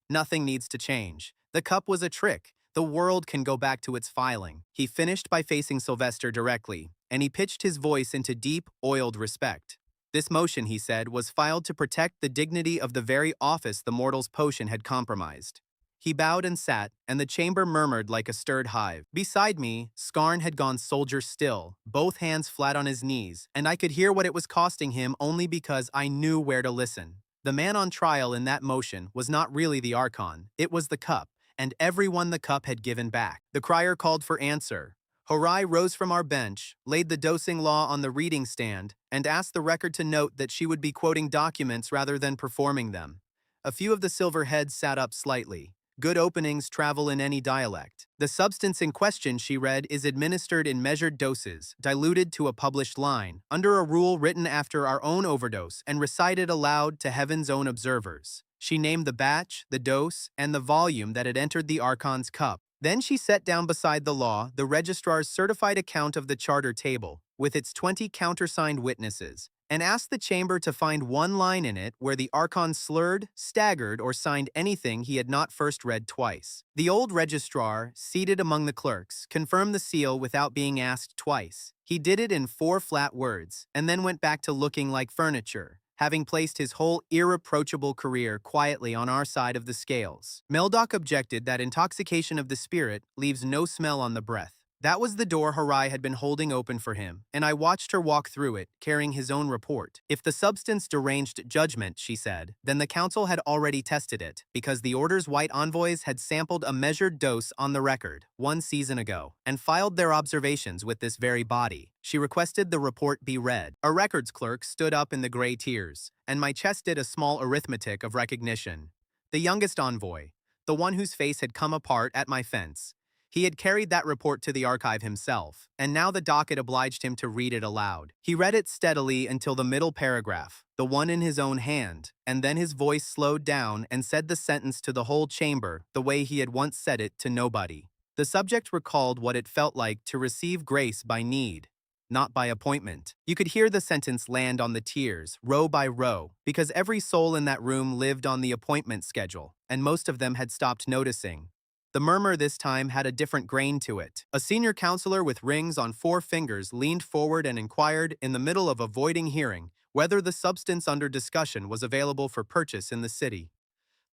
Nothing needs to change. The cup was a trick. The world can go back to its filing. He finished by facing Sylvester directly, and he pitched his voice into deep, oiled respect. This motion, he said, was filed to protect the dignity of the very office the mortal's potion had compromised. He bowed and sat, and the chamber murmured like a stirred hive. Beside me, Skarn had gone soldier still, both hands flat on his knees, and I could hear what it was costing him only because I knew where to listen. The man on trial in that motion was not really the Archon, it was the cup, and everyone the cup had given back. The crier called for answer. Horai rose from our bench, laid the dosing law on the reading stand, and asked the record to note that she would be quoting documents rather than performing them. A few of the silver heads sat up slightly. Good openings travel in any dialect. The substance in question, she read, is administered in measured doses, diluted to a published line, under a rule written after our own overdose and recited aloud to heaven's own observers. She named the batch, the dose, and the volume that had entered the Archon's cup. Then she set down beside the law the registrar's certified account of the charter table, with its 20 countersigned witnesses, and asked the chamber to find one line in it where the Archon slurred, staggered, or signed anything he had not first read twice. The old registrar, seated among the clerks, confirmed the seal without being asked twice. He did it in 4 flat words, and then went back to looking like furniture, having placed his whole irreproachable career quietly on our side of the scales. Meldoc objected that intoxication of the spirit leaves no smell on the breath. That was the door Harai had been holding open for him, and I watched her walk through it, carrying his own report. If the substance deranged judgment, she said, then the council had already tested it, because the Order's white envoys had sampled a measured dose on the record 1 season ago, and filed their observations with this very body. She requested the report be read. A records clerk stood up in the gray tears, and my chest did a small arithmetic of recognition. The youngest envoy, the one whose face had come apart at my fence. He had carried that report to the archive himself, and now the docket obliged him to read it aloud. He read it steadily until the middle paragraph, the one in his own hand, and then his voice slowed down and said the sentence to the whole chamber the way he had once said it to nobody. The subject recalled what it felt like to receive grace by need, not by appointment. You could hear the sentence land on the tiers, row by row, because every soul in that room lived on the appointment schedule, and most of them had stopped noticing. The murmur this time had a different grain to it. A senior counselor with rings on 4 fingers leaned forward and inquired, in the middle of a voiding hearing, whether the substance under discussion was available for purchase in the city.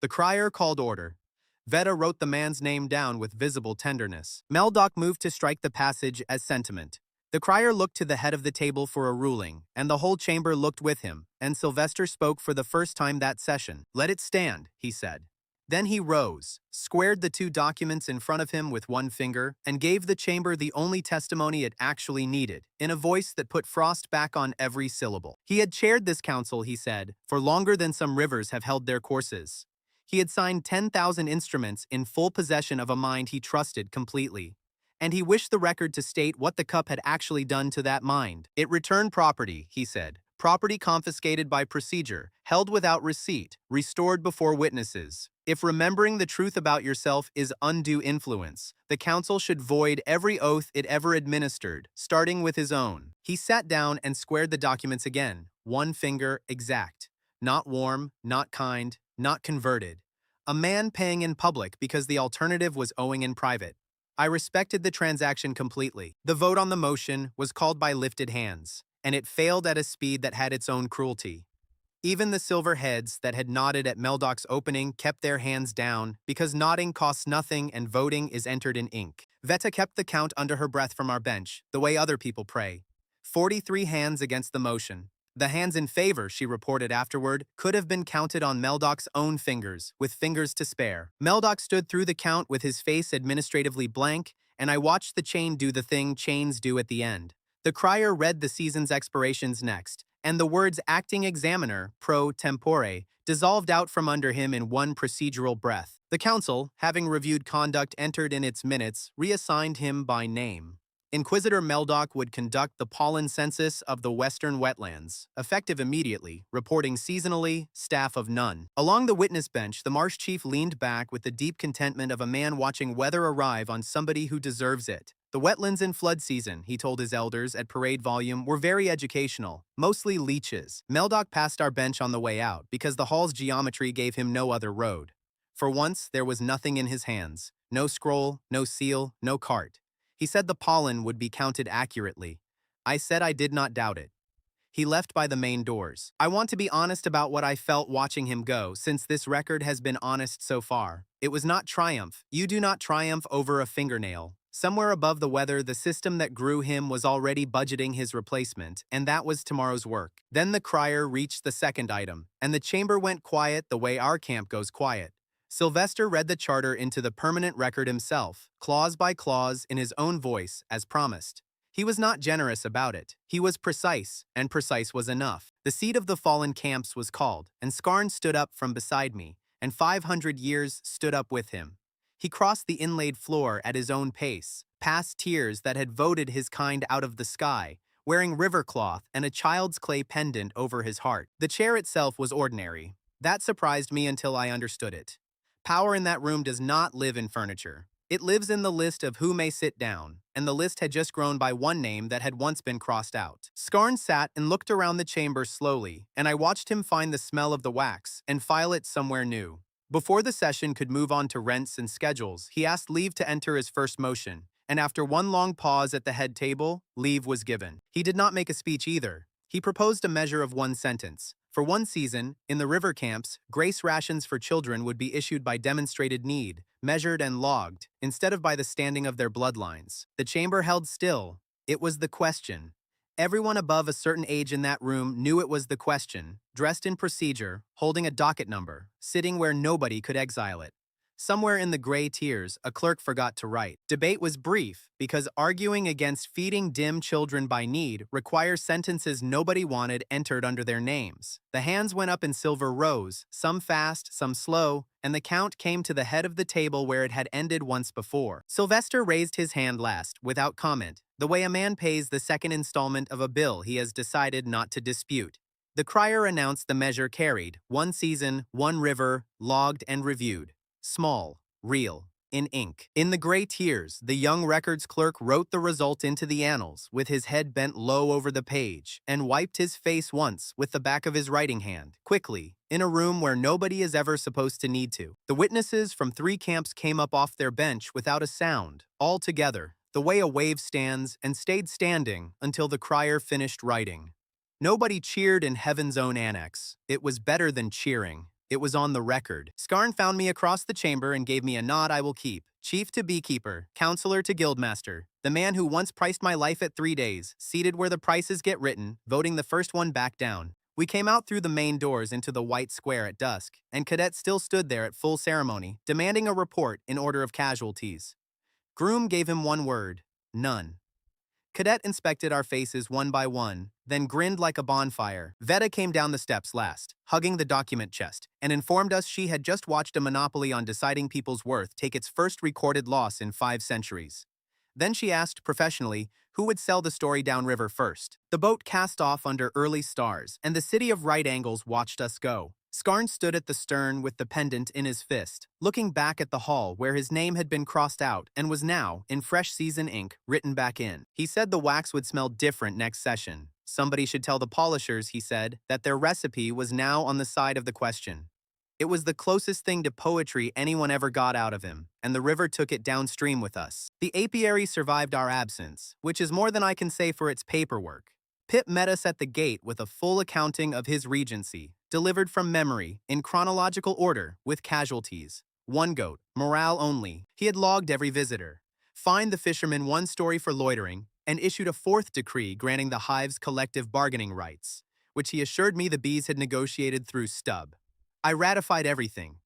The crier called order. Veta wrote the man's name down with visible tenderness. Meldoc moved to strike the passage as sentiment. The crier looked to the head of the table for a ruling, and the whole chamber looked with him, and Sylvester spoke for the first time that session. "Let it stand," he said. Then he rose, squared the 2 documents in front of him with 1 finger, and gave the chamber the only testimony it actually needed, in a voice that put frost back on every syllable. He had chaired this council, he said, for longer than some rivers have held their courses. He had signed 10,000 instruments in full possession of a mind he trusted completely. And he wished the record to state what the cup had actually done to that mind. It returned property, he said. Property confiscated by procedure, held without receipt, restored before witnesses. If remembering the truth about yourself is undue influence, the council should void every oath it ever administered, starting with his own. He sat down and squared the documents again, 1 finger exact. Not warm, not kind, not converted. A man paying in public because the alternative was owing in private. I respected the transaction completely. The vote on the motion was called by lifted hands, and it failed at a speed that had its own cruelty. Even the silver heads that had nodded at Meldoc's opening kept their hands down, because nodding costs nothing and voting is entered in ink. Veta kept the count under her breath from our bench, the way other people pray. 43 hands against the motion. The hands in favor, she reported afterward, could have been counted on Meldoc's own fingers, with fingers to spare. Meldoc stood through the count with his face administratively blank, and I watched the chain do the thing chains do at the end. The crier read the season's expirations next, and the words acting examiner, pro tempore, dissolved out from under him in 1 procedural breath. The council, having reviewed conduct entered in its minutes, reassigned him by name. Inquisitor Meldoc would conduct the pollen census of the western wetlands, effective immediately, reporting seasonally, staff of none. Along the witness bench, the marsh chief leaned back with the deep contentment of a man watching weather arrive on somebody who deserves it. The wetlands in flood season, he told his elders at parade volume, were very educational, mostly leeches. Meldoc passed our bench on the way out because the hall's geometry gave him no other road. For once, there was nothing in his hands. No scroll, no seal, no cart. He said the pollen would be counted accurately. I said I did not doubt it. He left by the main doors. I want to be honest about what I felt watching him go, since this record has been honest so far. It was not triumph. You do not triumph over a fingernail. Somewhere above the weather, the system that grew him was already budgeting his replacement, and that was tomorrow's work. Then the crier reached the second item, and the chamber went quiet the way our camp goes quiet. Sylvester read the charter into the permanent record himself, clause by clause in his own voice, as promised. He was not generous about it. He was precise, and precise was enough. The seat of the fallen camps was called, and Skarn stood up from beside me, and 500 years stood up with him. He crossed the inlaid floor at his own pace, past tears that had voted his kind out of the sky, wearing river cloth and a child's clay pendant over his heart. The chair itself was ordinary. That surprised me until I understood it. Power in that room does not live in furniture. It lives in the list of who may sit down, and the list had just grown by one name that had once been crossed out. Skarn sat and looked around the chamber slowly, and I watched him find the smell of the wax and file it somewhere new. Before the session could move on to rents and schedules, he asked leave to enter his first motion, and after one long pause at the head table, leave was given. He did not make a speech either. He proposed a measure of one sentence. For one season, in the river camps, grace rations for children would be issued by demonstrated need, measured and logged, instead of by the standing of their bloodlines. The chamber held still. It was the question. Everyone above a certain age in that room knew it was the question, dressed in procedure, holding a docket number, sitting where nobody could exile it. Somewhere in the gray tiers, a clerk forgot to write. Debate was brief, because arguing against feeding dim children by need requires sentences nobody wanted entered under their names. The hands went up in silver rows, some fast, some slow, and the count came to the head of the table where it had ended once before. Sylvester raised his hand last, without comment, the way a man pays the second installment of a bill he has decided not to dispute. The crier announced the measure carried, one season, one river, logged and reviewed. Small, real, in ink. In the gray tiers, the young records clerk wrote the result into the annals, with his head bent low over the page, and wiped his face once with the back of his writing hand, quickly, in a room where nobody is ever supposed to need to. The witnesses from 3 camps came up off their bench without a sound, all together, the way a wave stands, and stayed standing until the crier finished writing. Nobody cheered in Heaven's Own Annex. It was better than cheering. It was on the record. Skarn found me across the chamber and gave me a nod I will keep. Chief to beekeeper, counselor to guildmaster, the man who once priced my life at 3 days, seated where the prices get written, voting the first one back down. We came out through the main doors into the white square at dusk, and Cadet still stood there at full ceremony, demanding a report in order of casualties. Groom gave him one word: none. Cadet inspected our faces one by one, then grinned like a bonfire. Veta came down the steps last, hugging the document chest, and informed us she had just watched a monopoly on deciding people's worth take its first recorded loss in 5 centuries. Then she asked, professionally, who would sell the story downriver first. The boat cast off under early stars, and the city of right angles watched us go. Skarn stood at the stern with the pendant in his fist, looking back at the hall where his name had been crossed out and was now, in fresh season ink, written back in. He said the wax would smell different next session. Somebody should tell the polishers, he said, that their recipe was now on the side of the question. It was the closest thing to poetry anyone ever got out of him, and the river took it downstream with us. The apiary survived our absence, which is more than I can say for its paperwork. Pip met us at the gate with a full accounting of his regency, delivered from memory, in chronological order, with casualties. 1 goat, morale only. He had logged every visitor, fined the fishermen 1 story for loitering, and issued a 4th decree granting the hive's collective bargaining rights, which he assured me the bees had negotiated through Stubb. I ratified everything.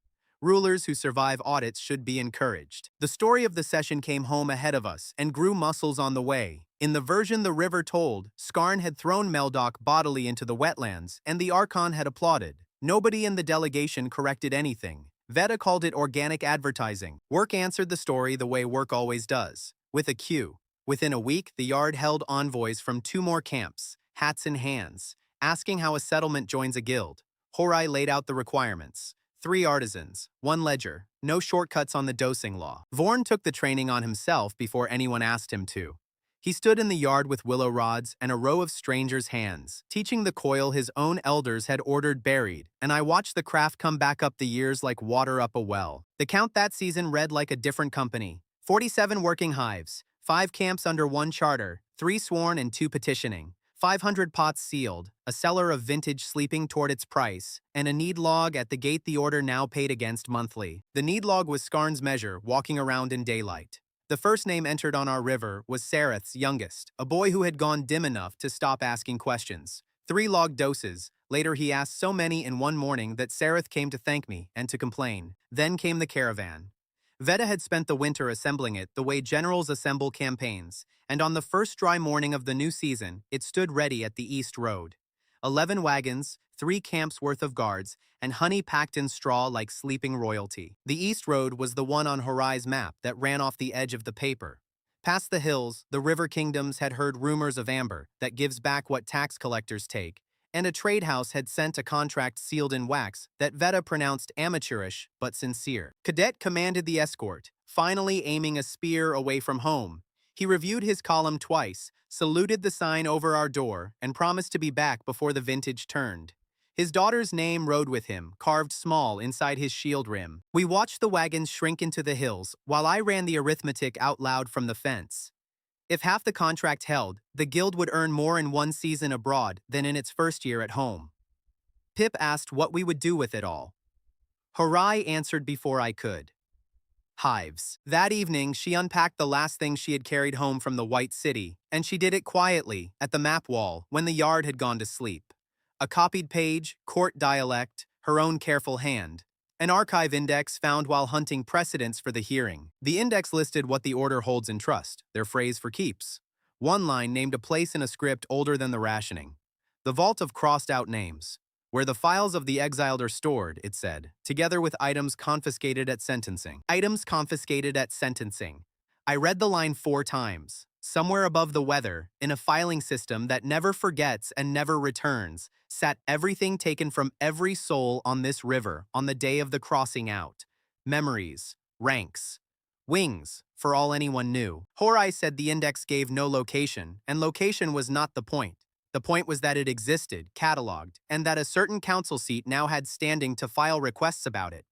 Rulers who survive audits should be encouraged. The story of the session came home ahead of us and grew muscles on the way. In the version the river told, Skarn had thrown Meldoc bodily into the wetlands, and the Archon had applauded. Nobody in the delegation corrected anything. Veta called it organic advertising. Work answered the story the way work always does, with a cue. Within a week, the yard held envoys from 2 more camps, hats in hands, asking how a settlement joins a guild. Horai laid out the requirements. 3 artisans, 1 ledger, no shortcuts on the dosing law. Vorn took the training on himself before anyone asked him to. He stood in the yard with willow rods and a row of strangers' hands, teaching the coil his own elders had ordered buried, and I watched the craft come back up the years like water up a well. The count that season read like a different company. 47 working hives, 5 camps under 1 charter, 3 sworn and 2 petitioning. 500 pots sealed, a cellar of vintage sleeping toward its price, and a need log at the gate the order now paid against monthly. The need log was Skarn's measure, walking around in daylight. The first name entered on our river was Sareth's youngest, a boy who had gone dim enough to stop asking questions. 3 log doses. Later he asked so many in one morning that Sareth came to thank me and to complain. Then came the caravan. Veta had spent the winter assembling it the way generals assemble campaigns, and on the first dry morning of the new season, it stood ready at the East Road. 11 wagons, 3 camps worth of guards, and honey packed in straw like sleeping royalty. The East Road was the one on Horai's map that ran off the edge of the paper. Past the hills, the river kingdoms had heard rumors of amber that gives back what tax collectors take, and a trade house had sent a contract sealed in wax that Veta pronounced amateurish but sincere. Cadet commanded the escort, finally aiming a spear away from home. He reviewed his column twice, saluted the sign over our door, and promised to be back before the vintage turned. His daughter's name rode with him, carved small inside his shield rim. We watched the wagons shrink into the hills, while I ran the arithmetic out loud from the fence. If half the contract held, the guild would earn more in one season abroad than in its first year at home. Pip asked what we would do with it all. Horai answered before I could. Hives. That evening, she unpacked the last thing she had carried home from the White City, and she did it quietly, at the map wall, when the yard had gone to sleep. A copied page, court dialect, her own careful hand. An archive index found while hunting precedents for the hearing. The index listed what the order holds in trust, their phrase for keeps. One line named a place in a script older than the rationing. The vault of crossed-out names. Where the files of the exiled are stored, it said, together with items confiscated at sentencing. Items confiscated at sentencing. I read the line 4 times. Somewhere above the weather, in a filing system that never forgets and never returns, sat everything taken from every soul on this river on the day of the crossing out. Memories, ranks, wings, for all anyone knew. Horai said the index gave no location, and location was not the point. The point was that it existed, catalogued, and that a certain council seat now had standing to file requests about it.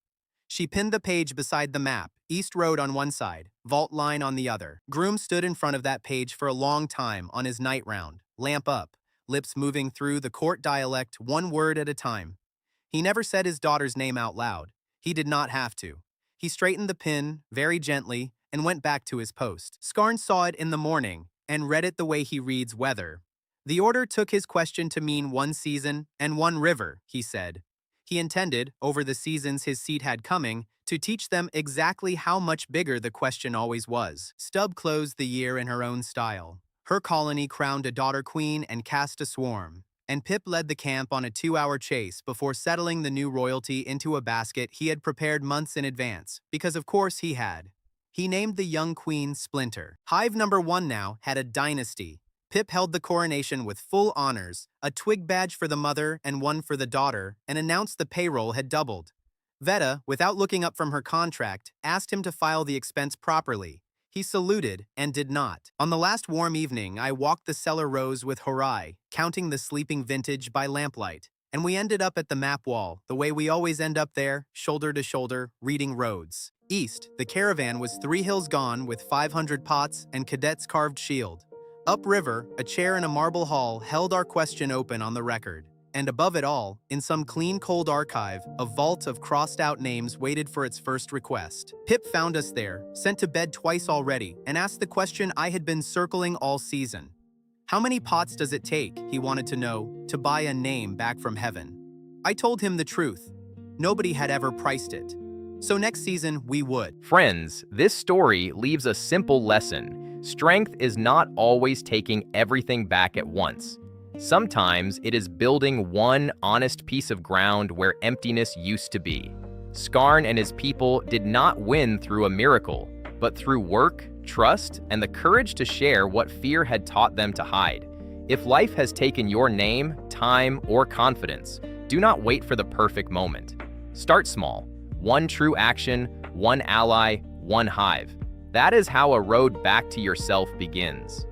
She pinned the page beside the map, East Road on one side, Vault Line on the other. Groom stood in front of that page for a long time on his night round, lamp up, lips moving through the court dialect one word at a time. He never said his daughter's name out loud. He did not have to. He straightened the pin, very gently, and went back to his post. Skarn saw it in the morning, and read it the way he reads weather. The order took his question to mean one season and one river, he said. He intended, over the seasons his seat had coming, to teach them exactly how much bigger the question always was. Stubb closed the year in her own style. Her colony crowned a daughter queen and cast a swarm, and Pip led the camp on a 2-hour chase before settling the new royalty into a basket he had prepared months in advance, because of course he had. He named the young queen Splinter. Hive number 1 now had a dynasty. Pip held the coronation with full honors, a twig badge for the mother and one for the daughter, and announced the payroll had doubled. Veta, without looking up from her contract, asked him to file the expense properly. He saluted and did not. On the last warm evening, I walked the cellar rows with Horai, counting the sleeping vintage by lamplight, and we ended up at the map wall, the way we always end up there, shoulder to shoulder, reading roads. East, the caravan was 3 hills gone with 500 pots and cadets' carved shield. Upriver, a chair in a marble hall held our question open on the record. And above it all, in some clean cold archive, a vault of crossed-out names waited for its first request. Pip found us there, sent to bed twice already, and asked the question I had been circling all season. How many pots does it take, he wanted to know, to buy a name back from heaven? I told him the truth. Nobody had ever priced it. So next season, we would. Friends, this story leaves a simple lesson. Strength is not always taking everything back at once. Sometimes it is building one honest piece of ground where emptiness used to be. Skarn and his people did not win through a miracle, but through work, trust, and the courage to share what fear had taught them to hide. If life has taken your name, time, or confidence, do not wait for the perfect moment. Start small. One true action, one ally, one hive. That is how a road back to yourself begins.